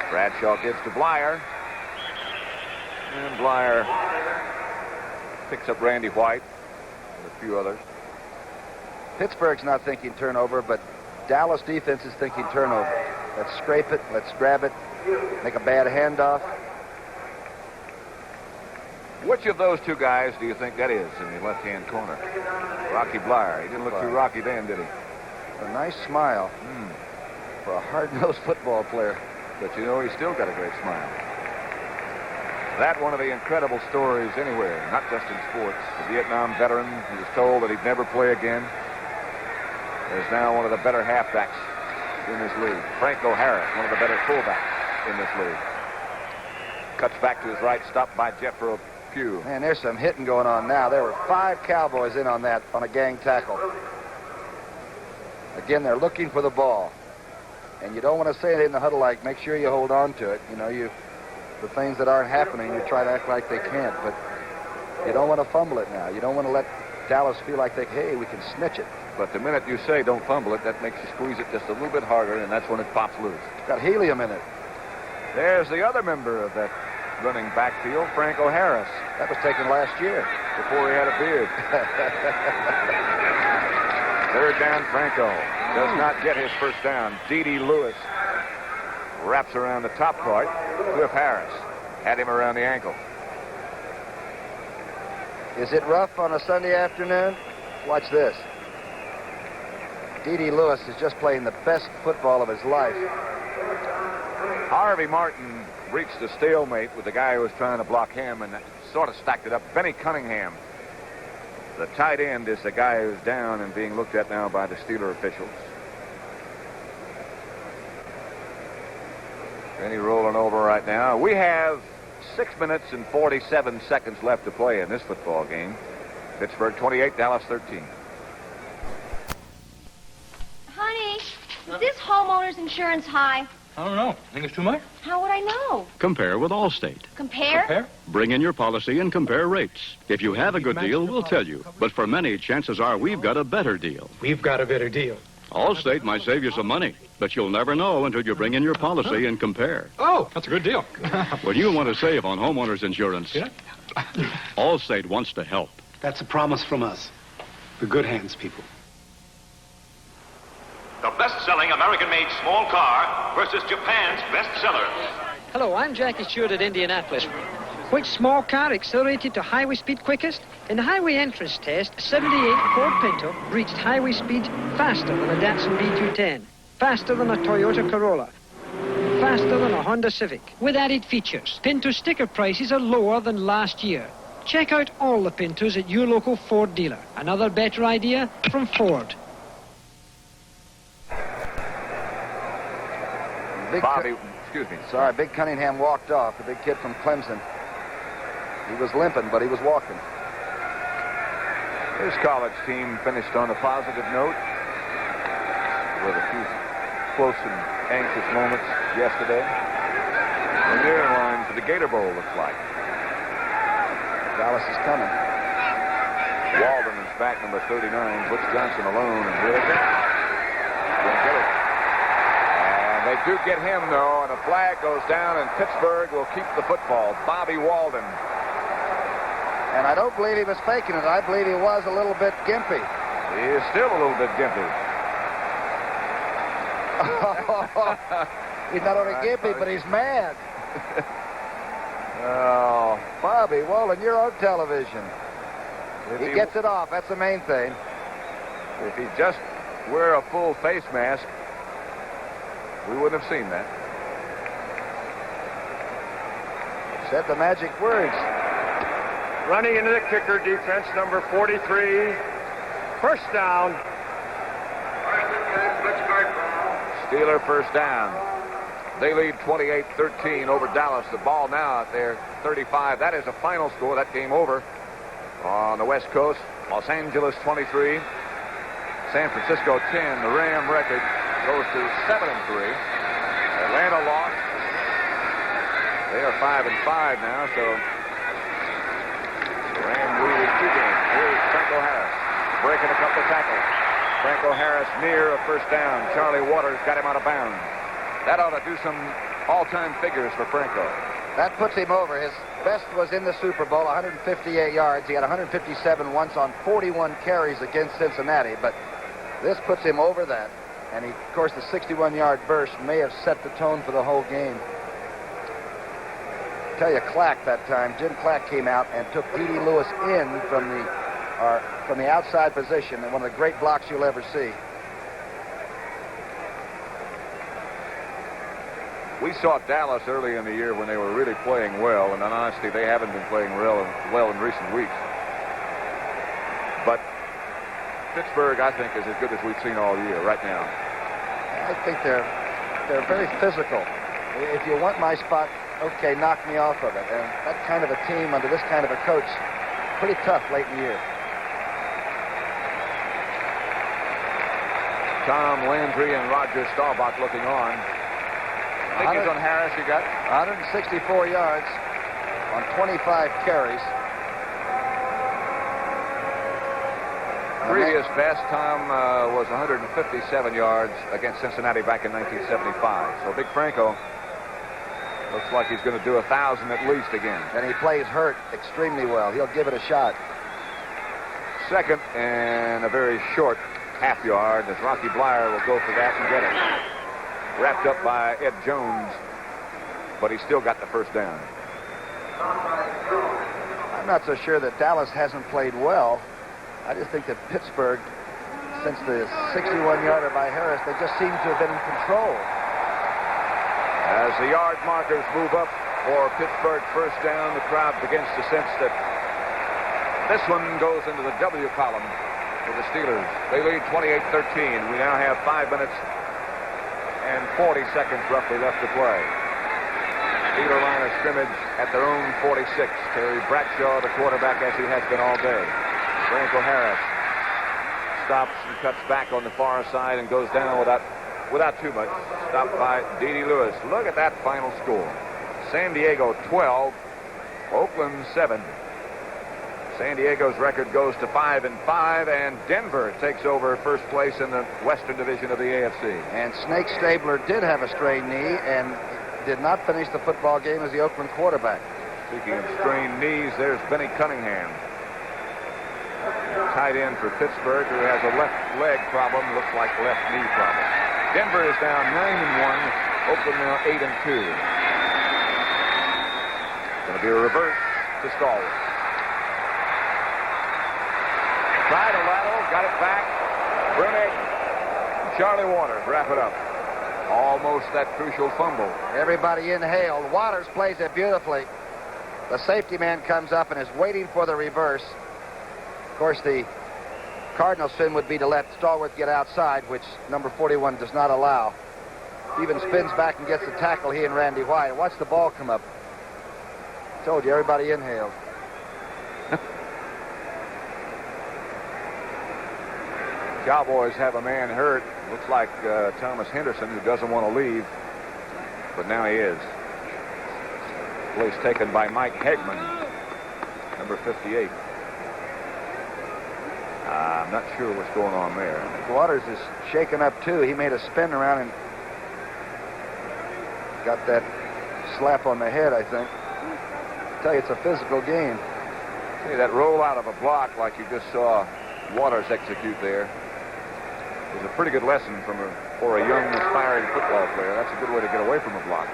Bradshaw gives to Blyer. And Blyer picks up Randy White and a few others. Pittsburgh's not thinking turnover, but Dallas defense is thinking turnover. Let's scrape it. Let's grab it. Make a bad handoff. Which of those two guys do you think that is in the left-hand corner? Rocky Blyer. He didn't look too rocky then, did he? A nice smile for a hard-nosed football player. But you know, he's still got a great smile. That one of the incredible stories anywhere, not just in sports. The Vietnam veteran who was told that he'd never play again is now one of the better halfbacks in this league. Franco Harris, one of the better fullbacks in this league. Cuts back to his right, stopped by Jethro Pugh. Man, there's some hitting going on now. There were 5 Cowboys in on that, on a gang tackle. Again, they're looking for the ball. And you don't want to say it in the huddle like, make sure you hold on to it. You know, the things that aren't happening, you try to act like they can't. But you don't want to fumble it now. You don't want to let Dallas feel like hey, we can snitch it. But the minute you say don't fumble it, that makes you squeeze it just a little bit harder, and that's when it pops loose. It's got helium in it. There's the other member of that running backfield, Franco Harris. That was taken last year. Before he had a beard. Third down, Franco. Does not get his first down. D.D. Lewis wraps around the top part. Cliff Harris had him around the ankle. Is it rough on a Sunday afternoon? Watch this. D.D. Lewis is just playing the best football of his life. Harvey Martin reached a stalemate with the guy who was trying to block him and sort of stacked it up. Benny Cunningham, the tight end, is the guy who's down and being looked at now by the Steeler officials. Benny rolling over right now. We have 6 minutes and 47 seconds left to play in this football game. Pittsburgh 28, Dallas 13. Honey, is this homeowner's insurance high? I don't know. Think it's too much? How would I know? Compare with Allstate. Compare? Bring in your policy and compare rates. If you have a good deal, we'll tell you. But for many, chances are we've got a better deal. We've got a better deal. Allstate might save you some money, but you'll never know until you bring in your policy and compare. Oh, that's a good deal. When you want to save on homeowners insurance, Allstate wants to help. That's a promise from us. The good hands, people. The best-selling American-made small car versus Japan's bestseller. Hello, I'm Jackie Stewart at Indianapolis. Which small car accelerated to highway speed quickest? In the highway entrance test, a 78 Ford Pinto reached highway speed faster than a Datsun B210, faster than a Toyota Corolla, faster than a Honda Civic, with added features. Pinto sticker prices are lower than last year. Check out all the Pintos at your local Ford dealer. Another better idea from Ford. Big Cunningham walked off, the big kid from Clemson. He was limping, but he was walking. His college team finished on a positive note with a few close and anxious moments yesterday. And they're in line for the Gator Bowl, looks like. Dallas is coming. Walden is back, number 39. Butch Johnson alone, and where's it? Didn't get it. And they do get him, though, and a flag goes down, and Pittsburgh will keep the football. Bobby Walden. And I don't believe he was faking it. I believe he was a little bit gimpy. He is still a little bit gimpy. He's not only gimpy, but he's mad. Oh, Bobby Walden, you're on television. He gets it off. That's the main thing. If he just wear a full face mask, we wouldn't have seen that. Said the magic words. Running into the kicker defense, number 43. First down. Steeler first down. They lead 28-13 over Dallas. The ball now at their 35. That is a final score. That game over on the West Coast. Los Angeles 23. San Francisco 10. The Ram record goes to 7-3. Atlanta lost. They are 5-5 now, so the Ram lose 2 games. Here's Franco Harris breaking a couple of tackles. Franco Harris near a first down. Charlie Waters got him out of bounds. That ought to do some all-time figures for Franco. That puts him over. His best was in the Super Bowl, 158 yards. He had 157 once on 41 carries against Cincinnati, but this puts him over that. And he, of course, the 61-yard burst may have set the tone for the whole game. I tell you, Clack that time, Jim Clack came out and took D.D. Lewis in from the outside position, and one of the great blocks you'll ever see. We saw Dallas early in the year when they were really playing well, and honestly, they haven't been playing well in recent weeks. But Pittsburgh, I think, is as good as we've seen all year right now. I think they're very physical. If you want my spot, okay, knock me off of it. And that kind of a team under this kind of a coach, pretty tough late in the year. Tom Landry and Roger Staubach looking on. Figures on Harris, you got? 164 yards on 25 carries. Previous best, Tom, was 157 yards against Cincinnati back in 1975. So Big Franco looks like he's going to do 1,000 at least again. And he plays hurt extremely well. He'll give it a shot. Second and a very short half yard as Rocky Blyer will go for that and get it. Wrapped up by Ed Jones, but he still got the first down. I'm not so sure that Dallas hasn't played well. I just think that Pittsburgh since the 61-yarder by Harris, they just seem to have been in control. As the yard markers move up for Pittsburgh first down, the crowd begins to sense that this one goes into the W column for the Steelers. They lead 28-13. We now have 5 minutes and 40 seconds roughly left to play. Steeler line of scrimmage at their own 46. Terry Bradshaw, the quarterback, as he has been all day. Franco Harris stops and cuts back on the far side and goes down without too much. Stopped by D.D. Lewis. Look at that final score. San Diego 12, Oakland 7. San Diego's record goes to 5-5, and Denver takes over first place in the Western Division of the AFC. And Snake Stabler did have a strained knee and did not finish the football game as the Oakland quarterback. Speaking of strained knees, there's Benny Cunningham, tight end for Pittsburgh, who has a left leg problem, looks like left knee problem. Denver is now 9-1, Oakland now 8-2. Going to be a reverse to Stallworth. Tried a lateral, got it back. Brunig, Charlie Waters wrap it up. Almost that crucial fumble. Everybody inhaled. Waters plays it beautifully. The safety man comes up and is waiting for the reverse. Of course, the Cardinals' sin would be to let Stallworth get outside, which number 41 does not allow. He even spins back and gets the tackle, he and Randy White. Watch the ball come up. Told you, everybody inhaled. Cowboys have a man hurt. Looks like Thomas Henderson, who doesn't want to leave, but now he is. Place taken by Mike Hegman, number 58. I'm not sure what's going on there. Waters is shaken up too. He made a spin around and got that slap on the head, I think. I tell you, it's a physical game. See that roll out of a block like you just saw Waters execute there is a pretty good lesson for a young aspiring football player. That's a good way to get away from a block.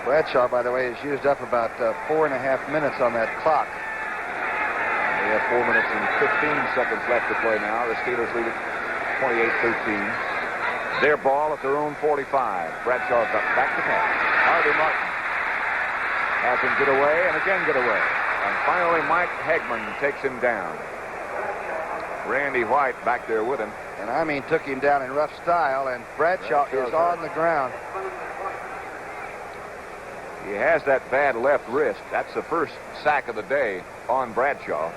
Bradshaw, by the way, has used up about 4.5 minutes on that clock. We have 4 minutes and 15 seconds left to play now. The Steelers lead it 28-13. Their ball at their own 45. Bradshaw's back to pass. Harvey Martin has him get away and again get away. And finally, Mike Hegman takes him down. Randy White back there with him. And I mean, took him down in rough style, and Bradshaw is on the ground. He has that bad left wrist. That's the first sack of the day on Bradshaw.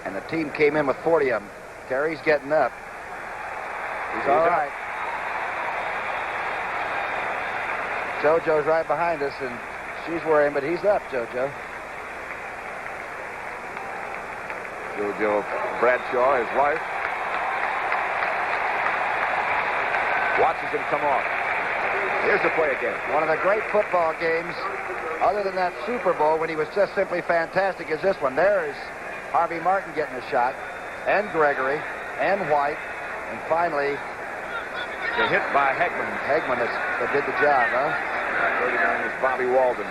And the team came in with 40 of them. Terry's getting up. He's all right. JoJo's right behind us, and she's worrying, but he's up, JoJo. JoJo Bradshaw, his wife, watches him come off. Here's the play again. One of the great football games, other than that Super Bowl when he was just simply fantastic, is this one. There is Harvey Martin getting a shot, and Gregory, and White, and finally the hit by Hegman. Hegman that did the job, huh? 39 is Bobby Walden.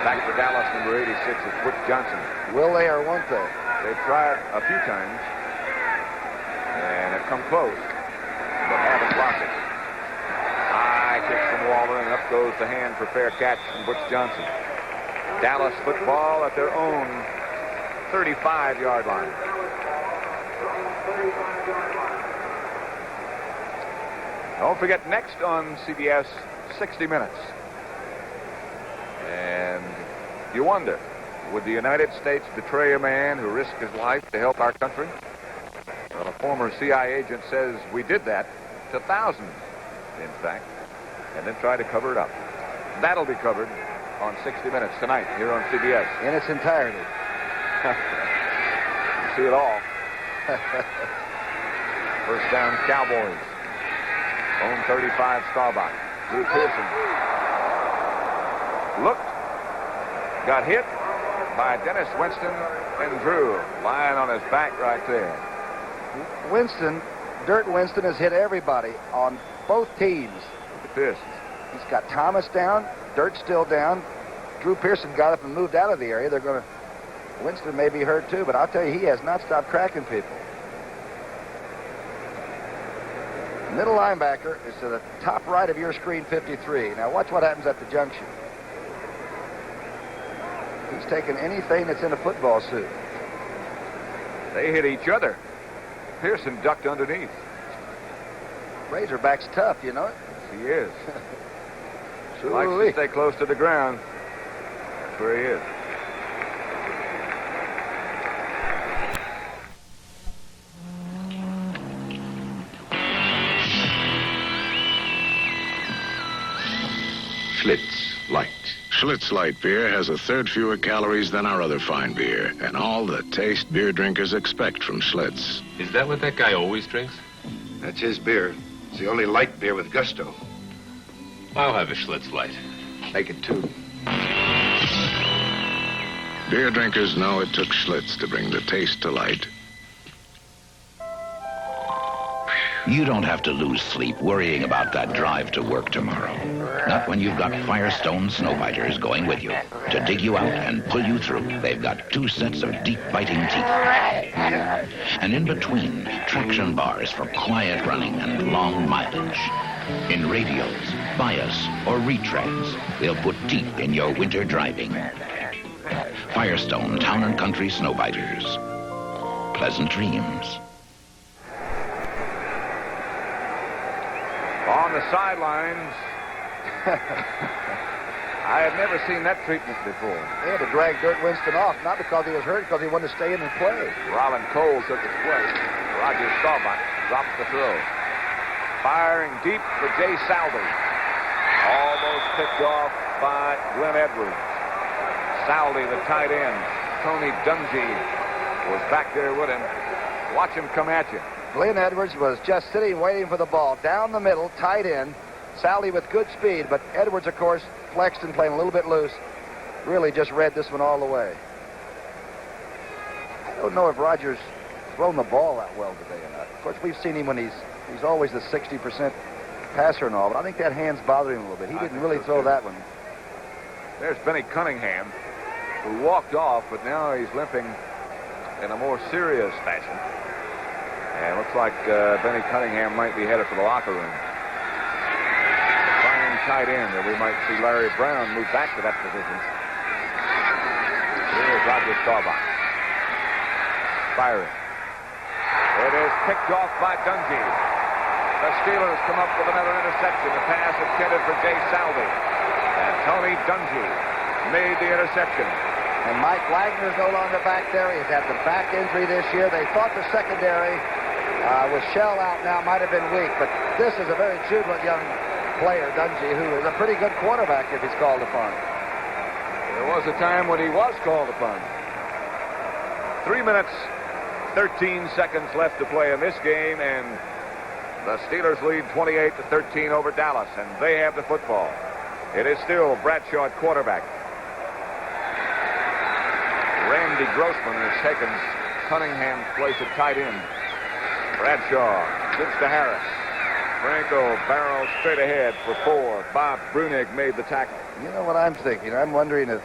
Back for Dallas, number 86 is Butch Johnson. Will they or won't they? They've tried a few times and have come close, but haven't blocked it. High kick from Walden, and up goes the hand for fair catch from Butch Johnson. Dallas football at their own 35-yard line. Don't forget, next on CBS, 60 Minutes. And you wonder, would the United States betray a man who risked his life to help our country? Well, a former CIA agent says we did that to thousands, in fact, and then try to cover it up. That'll be covered on 60 Minutes tonight here on CBS. In its entirety. You see it all. First down, Cowboys. Home 35, Staubach. Drew Pearson. Looked. Got hit by Dennis Winston, and Drew lying on his back right there. Dirt Winston has hit everybody on both teams. Look at this. He's got Thomas down, Dirt still down. Drew Pearson got up and moved out of the area. They're going to Winston may be hurt too, but I'll tell you, he has not stopped cracking people. Middle linebacker is to the top right of your screen, 53. Now watch what happens at the junction. He's taking anything that's in a football suit. They hit each other. Pearson ducked underneath. Razorback's tough, you know it? Yes, he is. He likes to stay close to the ground. That's where he is. Schlitz Light. Schlitz Light beer has a third fewer calories than our other fine beer, and all the taste beer drinkers expect from Schlitz. Is that what that guy always drinks? That's his beer. It's the only light beer with gusto. I'll have a Schlitz Light. Make it 2. Beer drinkers know it took Schlitz to bring the taste to light. You don't have to lose sleep worrying about that drive to work tomorrow. Not when you've got Firestone Snowbiters going with you to dig you out and pull you through. They've got 2 sets of deep biting teeth. And in between, traction bars for quiet running and long mileage. In radials, bias, or retreads, they'll put deep in your winter driving. Firestone Town and Country Snowbiters. Pleasant dreams. On the sidelines, I had never seen that treatment before. They had to drag Dirt Winston off, not because he was hurt, because he wanted to stay in and play. Rollin Cole took his place. Roger Staubach drops the throw. Firing deep for Jay Saldy. Almost picked off by Glenn Edwards. Saldy, the tight end. Tony Dungy was back there with him. Watch him come at you. Glenn Edwards was just sitting waiting for the ball. Down the middle, tight end. Saldy with good speed, but Edwards, of course, flexed and playing a little bit loose. Really just read this one all the way. I don't know if Rogers thrown the ball that well today or not. Of course, we've seen him when he's always the 60% passer and all, but I think that hand's bothering him a little bit. He didn't really throw that one. There's Benny Cunningham, who walked off, but now he's limping in a more serious fashion. And it looks like Benny Cunningham might be headed for the locker room. Fine tight end, and we might see Larry Brown move back to that position. Here's Roger Staubach. Firing. It is picked off by Dungy. The Steelers come up with another interception. The pass intended for Jay Saldy. And Tony Dungy made the interception. And Mike Wagner's no longer back there. He's had the back injury this year. They thought the secondary with Shell out now might have been weak, but this is a very jubilant young player, Dungy, who is a pretty good quarterback if he's called upon. There was a time when he was called upon. 3 minutes, 13 seconds left to play in this game, and the Steelers lead 28-13 over Dallas, and they have the football. It is still Bradshaw at quarterback. Randy Grossman has taken Cunningham's place at tight end. Bradshaw gives to Harris. Franco barrels straight ahead for 4. Bob Brunig made the tackle. You know what I'm thinking? I'm wondering if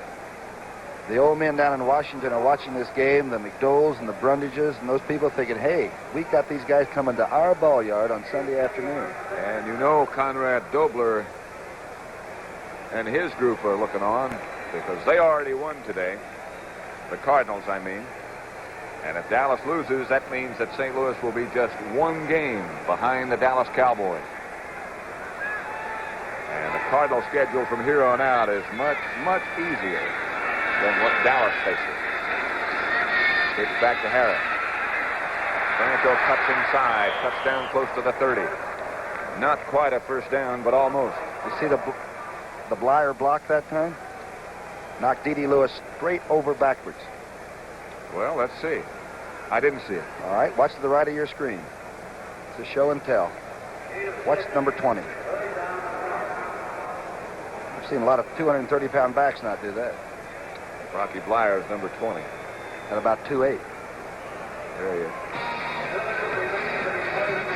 the old men down in Washington are watching this game, the McDowells and the Brundages, and those people thinking, hey, we got these guys coming to our ball yard on Sunday afternoon. And you know Conrad Dobler and his group are looking on because they already won today. The Cardinals, I mean. And if Dallas loses, that means that St. Louis will be just 1 game behind the Dallas Cowboys. And the Cardinal schedule from here on out is much, much easier than what Dallas faces. It's back to Harris. Franco cuts inside, cuts down close to the 30. Not quite a first down, but almost. You see the Blyer block that time? Knocked D.D. Lewis straight over backwards. Well, let's see. I didn't see it. All right, watch to the right of your screen. It's a show and tell. Watch number 20. I've seen a lot of 230-pound backs not do that. Rocky Blyer's number 20. At about 2'8". There he is.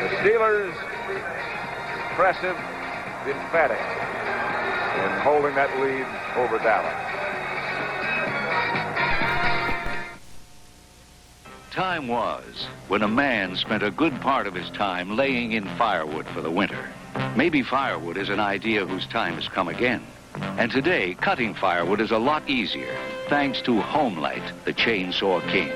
The Steelers, impressive, emphatic in holding that lead over Dallas. time was when a man spent a good part of his time laying in firewood for the winter. Maybe firewood is an idea whose time has come again. And today, cutting firewood is a lot easier, thanks to Homelight, the Chainsaw King.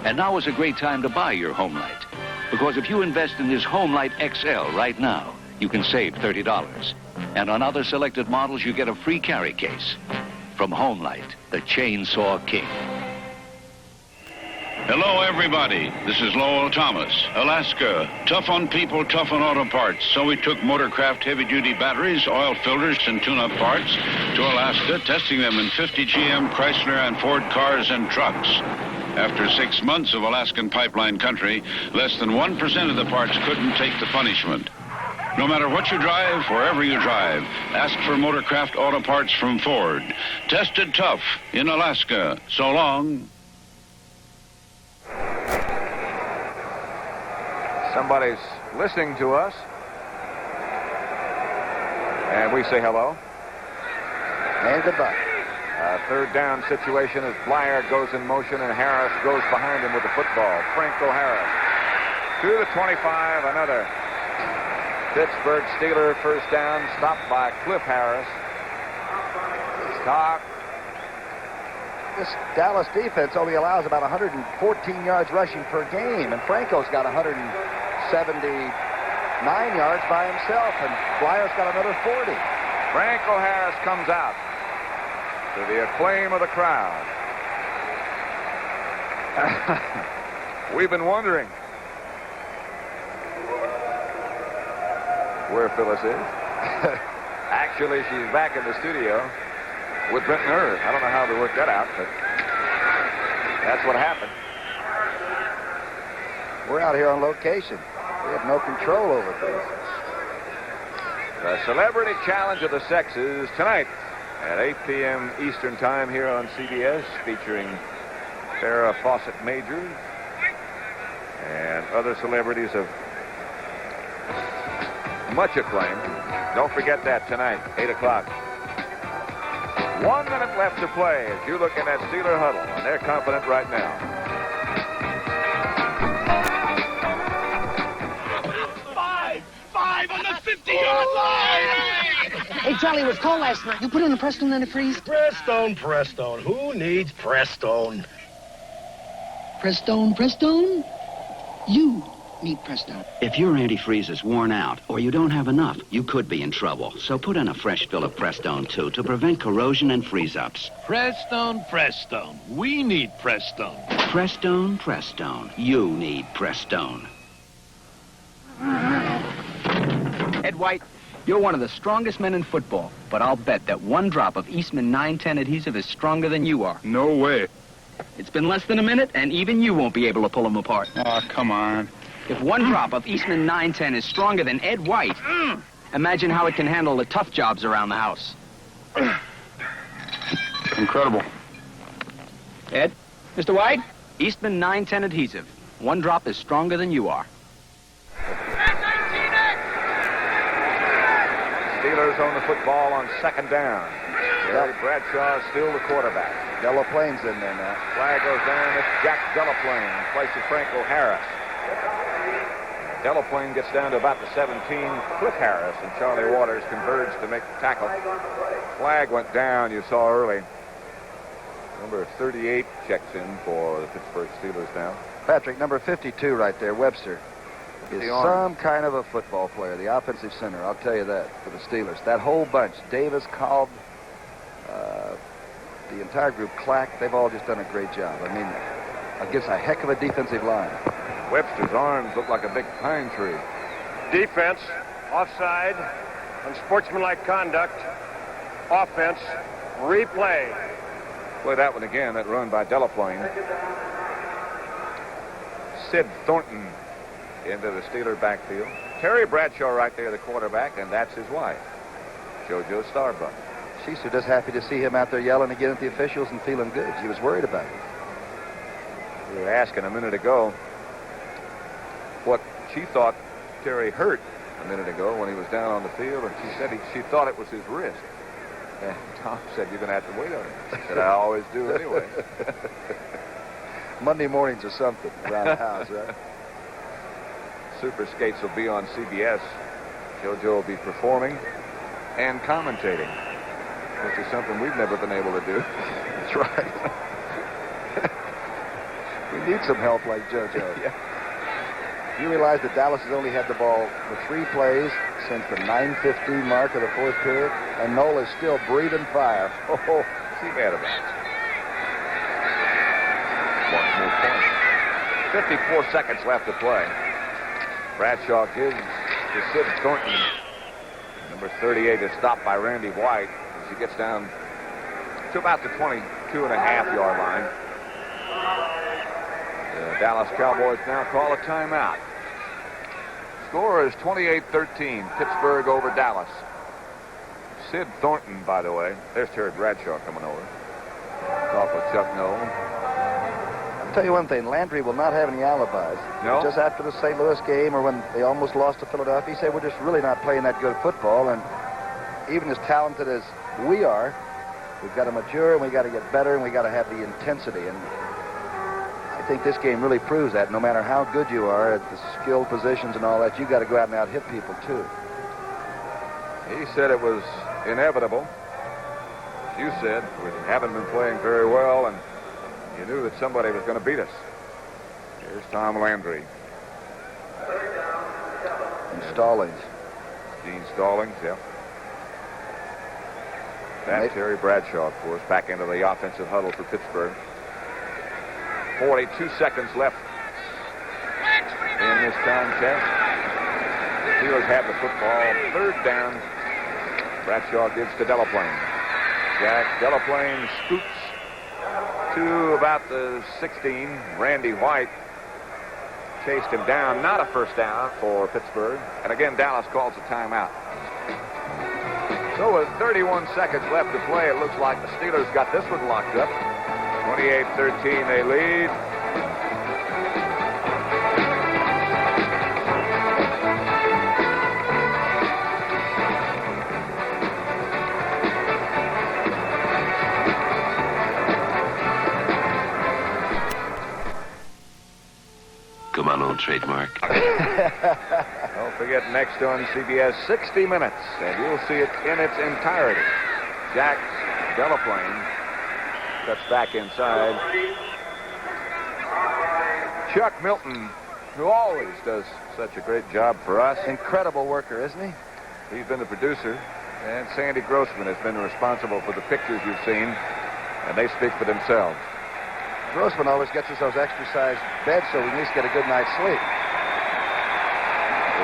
And now is a great time to buy your Homelight, because if you invest in this Homelight XL right now, you can save $30. And on other selected models, you get a free carry case. From Homelight, the Chainsaw King. Hello, everybody. This is Lowell Thomas. Alaska. Tough on people, tough on auto parts. So we took Motorcraft heavy-duty batteries, oil filters, and tune-up parts to Alaska, testing them in 50 GM, Chrysler, and Ford cars and trucks. After 6 months of Alaskan pipeline country, less than 1% of the parts couldn't take the punishment. No matter what you drive, wherever you drive, ask for Motorcraft auto parts from Ford. Tested tough in Alaska. So long. Somebody's listening to us. And we say hello. And goodbye. Third down situation as Blyer goes in motion and Harris goes behind him with the football. Franco Harris to the 25, another Pittsburgh Steeler first down, stopped by Cliff Harris. Stop. This Dallas defense only allows about 114 yards rushing per game, and Franco's got 179 yards by himself, and Blyer's got another 40. Franco Harris comes out to the acclaim of the crowd. We've been wondering where Phyllis is. Actually, she's back in the studio with Brent Nerve. I don't know how they worked that out, but that's what happened. We're out here on location. We have no control over things. The Celebrity Challenge of the Sexes tonight at 8 p.m. Eastern Time here on CBS, featuring Farrah Fawcett Majors and other celebrities of much acclaim. Don't forget that tonight, 8 o'clock. 1 minute left to play as you look in that Steeler huddle, and they're confident right now. Five on the 50-yard line! Hey, Charlie, it was cold last night. You put in the Prestone antifreeze? Prestone. Who needs Prestone? Prestone? You need Prestone. If your antifreeze is worn out or you don't have enough, you could be in trouble. So put in a fresh fill of Prestone, too, to prevent corrosion and freeze-ups. Prestone. We need Prestone. Prestone. You need Prestone. Ed White, you're one of the strongest men in football, but I'll bet that one drop of Eastman 910 adhesive is stronger than you are. No way. It's been less than a minute, and even you won't be able to pull them apart. Oh, come on. If one drop of Eastman 910 is stronger than Ed White, imagine how it can handle the tough jobs around the house. Incredible. Ed? Mr. White? Eastman 910 adhesive. One drop is stronger than you are. Steelers own the football on second down. Bradshaw is still the quarterback. Delaplane's in there now. Flag goes down. It's Jack Delaplane in place of Franco Harris. Delaplane gets down to about the 17. Cliff Harris and Charlie Waters converge to make the tackle. Flag went down, you saw early. Number 38 checks in for the Pittsburgh Steelers now. Patrick, number 52 right there, Webster, is some kind of a football player, the offensive center, I'll tell you that, for the Steelers. That whole bunch, Davis, Cobb, the entire group, Clack, they've all just done a great job. I mean, against a heck of a defensive line. Webster's arms look like a big pine tree. Defense, offside, unsportsmanlike conduct, offense, replay. Boy, that one again, that run by Delaplane. Sid Thornton into the Steeler backfield. Terry Bradshaw right there, the quarterback, and that's his wife, JoJo Starbuck. She's just happy to see him out there yelling again at the officials and feeling good. She was worried about it. We were asking a minute ago what she thought Terry hurt a minute ago when he was down on the field, and she said she thought it was his wrist. And Tom said, "You're going to have to wait on it." I said, "I always do anyway." Monday mornings or something around the house, right? Super Skates will be on CBS. JoJo will be performing and commentating, which is something we've never been able to do. That's right. We need some help like JoJo. Yeah. You realize that Dallas has only had the ball for 3 plays since the 9:15 mark of the 4th period, and Noel is still breathing fire. Oh, see bad about it. 1 more point. 54 seconds left to play. Bradshaw gives to Sid Thornton. Number 38 is stopped by Randy White as he gets down to about the 22.5-yard line. The Dallas Cowboys now call a timeout. Score is 28-13. Pittsburgh over Dallas. Sid Thornton, by the way. There's Terry Bradshaw coming over. Talk with Chuck Noll. I'll tell you one thing. Landry will not have any alibis. No? Just after the St. Louis game or when they almost lost to Philadelphia, he said, we're just really not playing that good football. And even as talented as we are, we've got to mature and we've got to get better and we've got to have the intensity. And I think this game really proves that no matter how good you are at the skilled positions and all that, you got to go out and out-hit people, too. He said it was inevitable. As you said, we haven't been playing very well, and you knew that somebody was going to beat us. Here's Tom Landry. And Stallings. Gene Stallings, yeah. That's Terry Bradshaw, of course, back into the offensive huddle for Pittsburgh. 42 seconds left in this contest. The Steelers have the football. 3rd down. Bradshaw gives to Delaplane. Jack Delaplane scoots to about the 16. Randy White chased him down. Not a first down for Pittsburgh. And again, Dallas calls a timeout. So with 31 seconds left to play, it looks like the Steelers got this one locked up. 28-13, they lead. Come on, old trademark. Don't forget, next on CBS, 60 Minutes, and you'll see it in its entirety. Jack Delaplane cuts back inside. Chuck Milton, who always does such a great job for us. Incredible worker, isn't he? He's been the producer. And Sandy Grossman has been responsible for the pictures you've seen. And they speak for themselves. Grossman always gets us those exercise beds so we at least get a good night's sleep.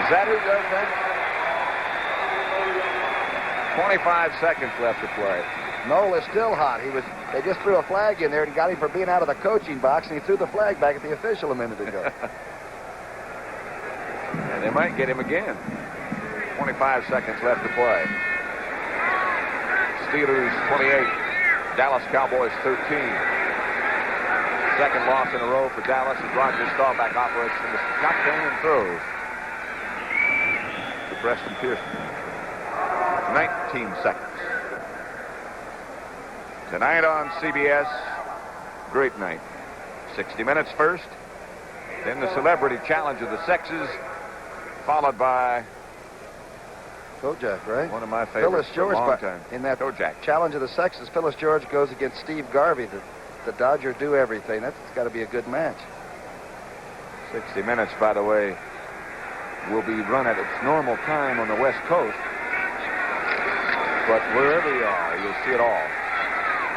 Is that who does that? 25 seconds left to play. Noel is still hot. They just threw a flag in there and got him for being out of the coaching box, and he threw the flag back at the official a minute ago. And they might get him again. 25 seconds left to play. Steelers 28, Dallas Cowboys 13. Second loss in a row for Dallas as Roger Staubach operates in the shotgun and throws to Preston Pearson. 19 seconds. Tonight on CBS, great night. 60 Minutes first, then the Celebrity Challenge of the Sexes, followed by Kojak, right? One of my favorites for a long time. In that Kojak. Challenge of the Sexes, Phyllis George goes against Steve Garvey. The Dodger do everything. That's got to be a good match. 60 Minutes, by the way, will be run at its normal time on the West Coast. But wherever you are, you'll see it all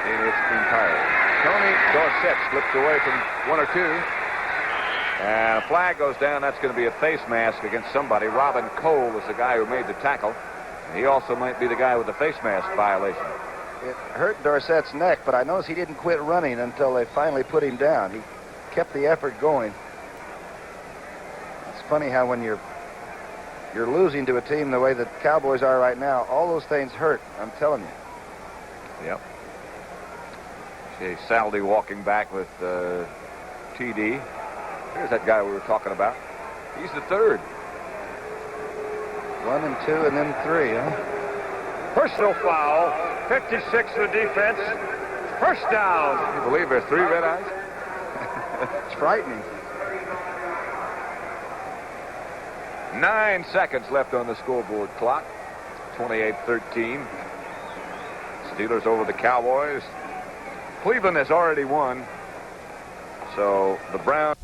in its entirety. Tony Dorsett slips away from one or two. And a flag goes down. That's going to be a face mask against somebody. Robin Cole is the guy who made the tackle. He also might be the guy with the face mask violation. It hurt Dorsett's neck, but I noticed he didn't quit running until they finally put him down. He kept the effort going. It's funny how when you're losing to a team the way that Cowboys are right now, all those things hurt, I'm telling you. Yep. See Saldi walking back with TD. Here's that guy we were talking about. He's the third. 1 and 2 and then 3, huh? Personal foul. 56 of the defense. First down. Can you believe there's 3 red eyes? It's frightening. 9 seconds left on the scoreboard clock. 28-13. Steelers over the Cowboys. Cleveland has already won. So the Browns...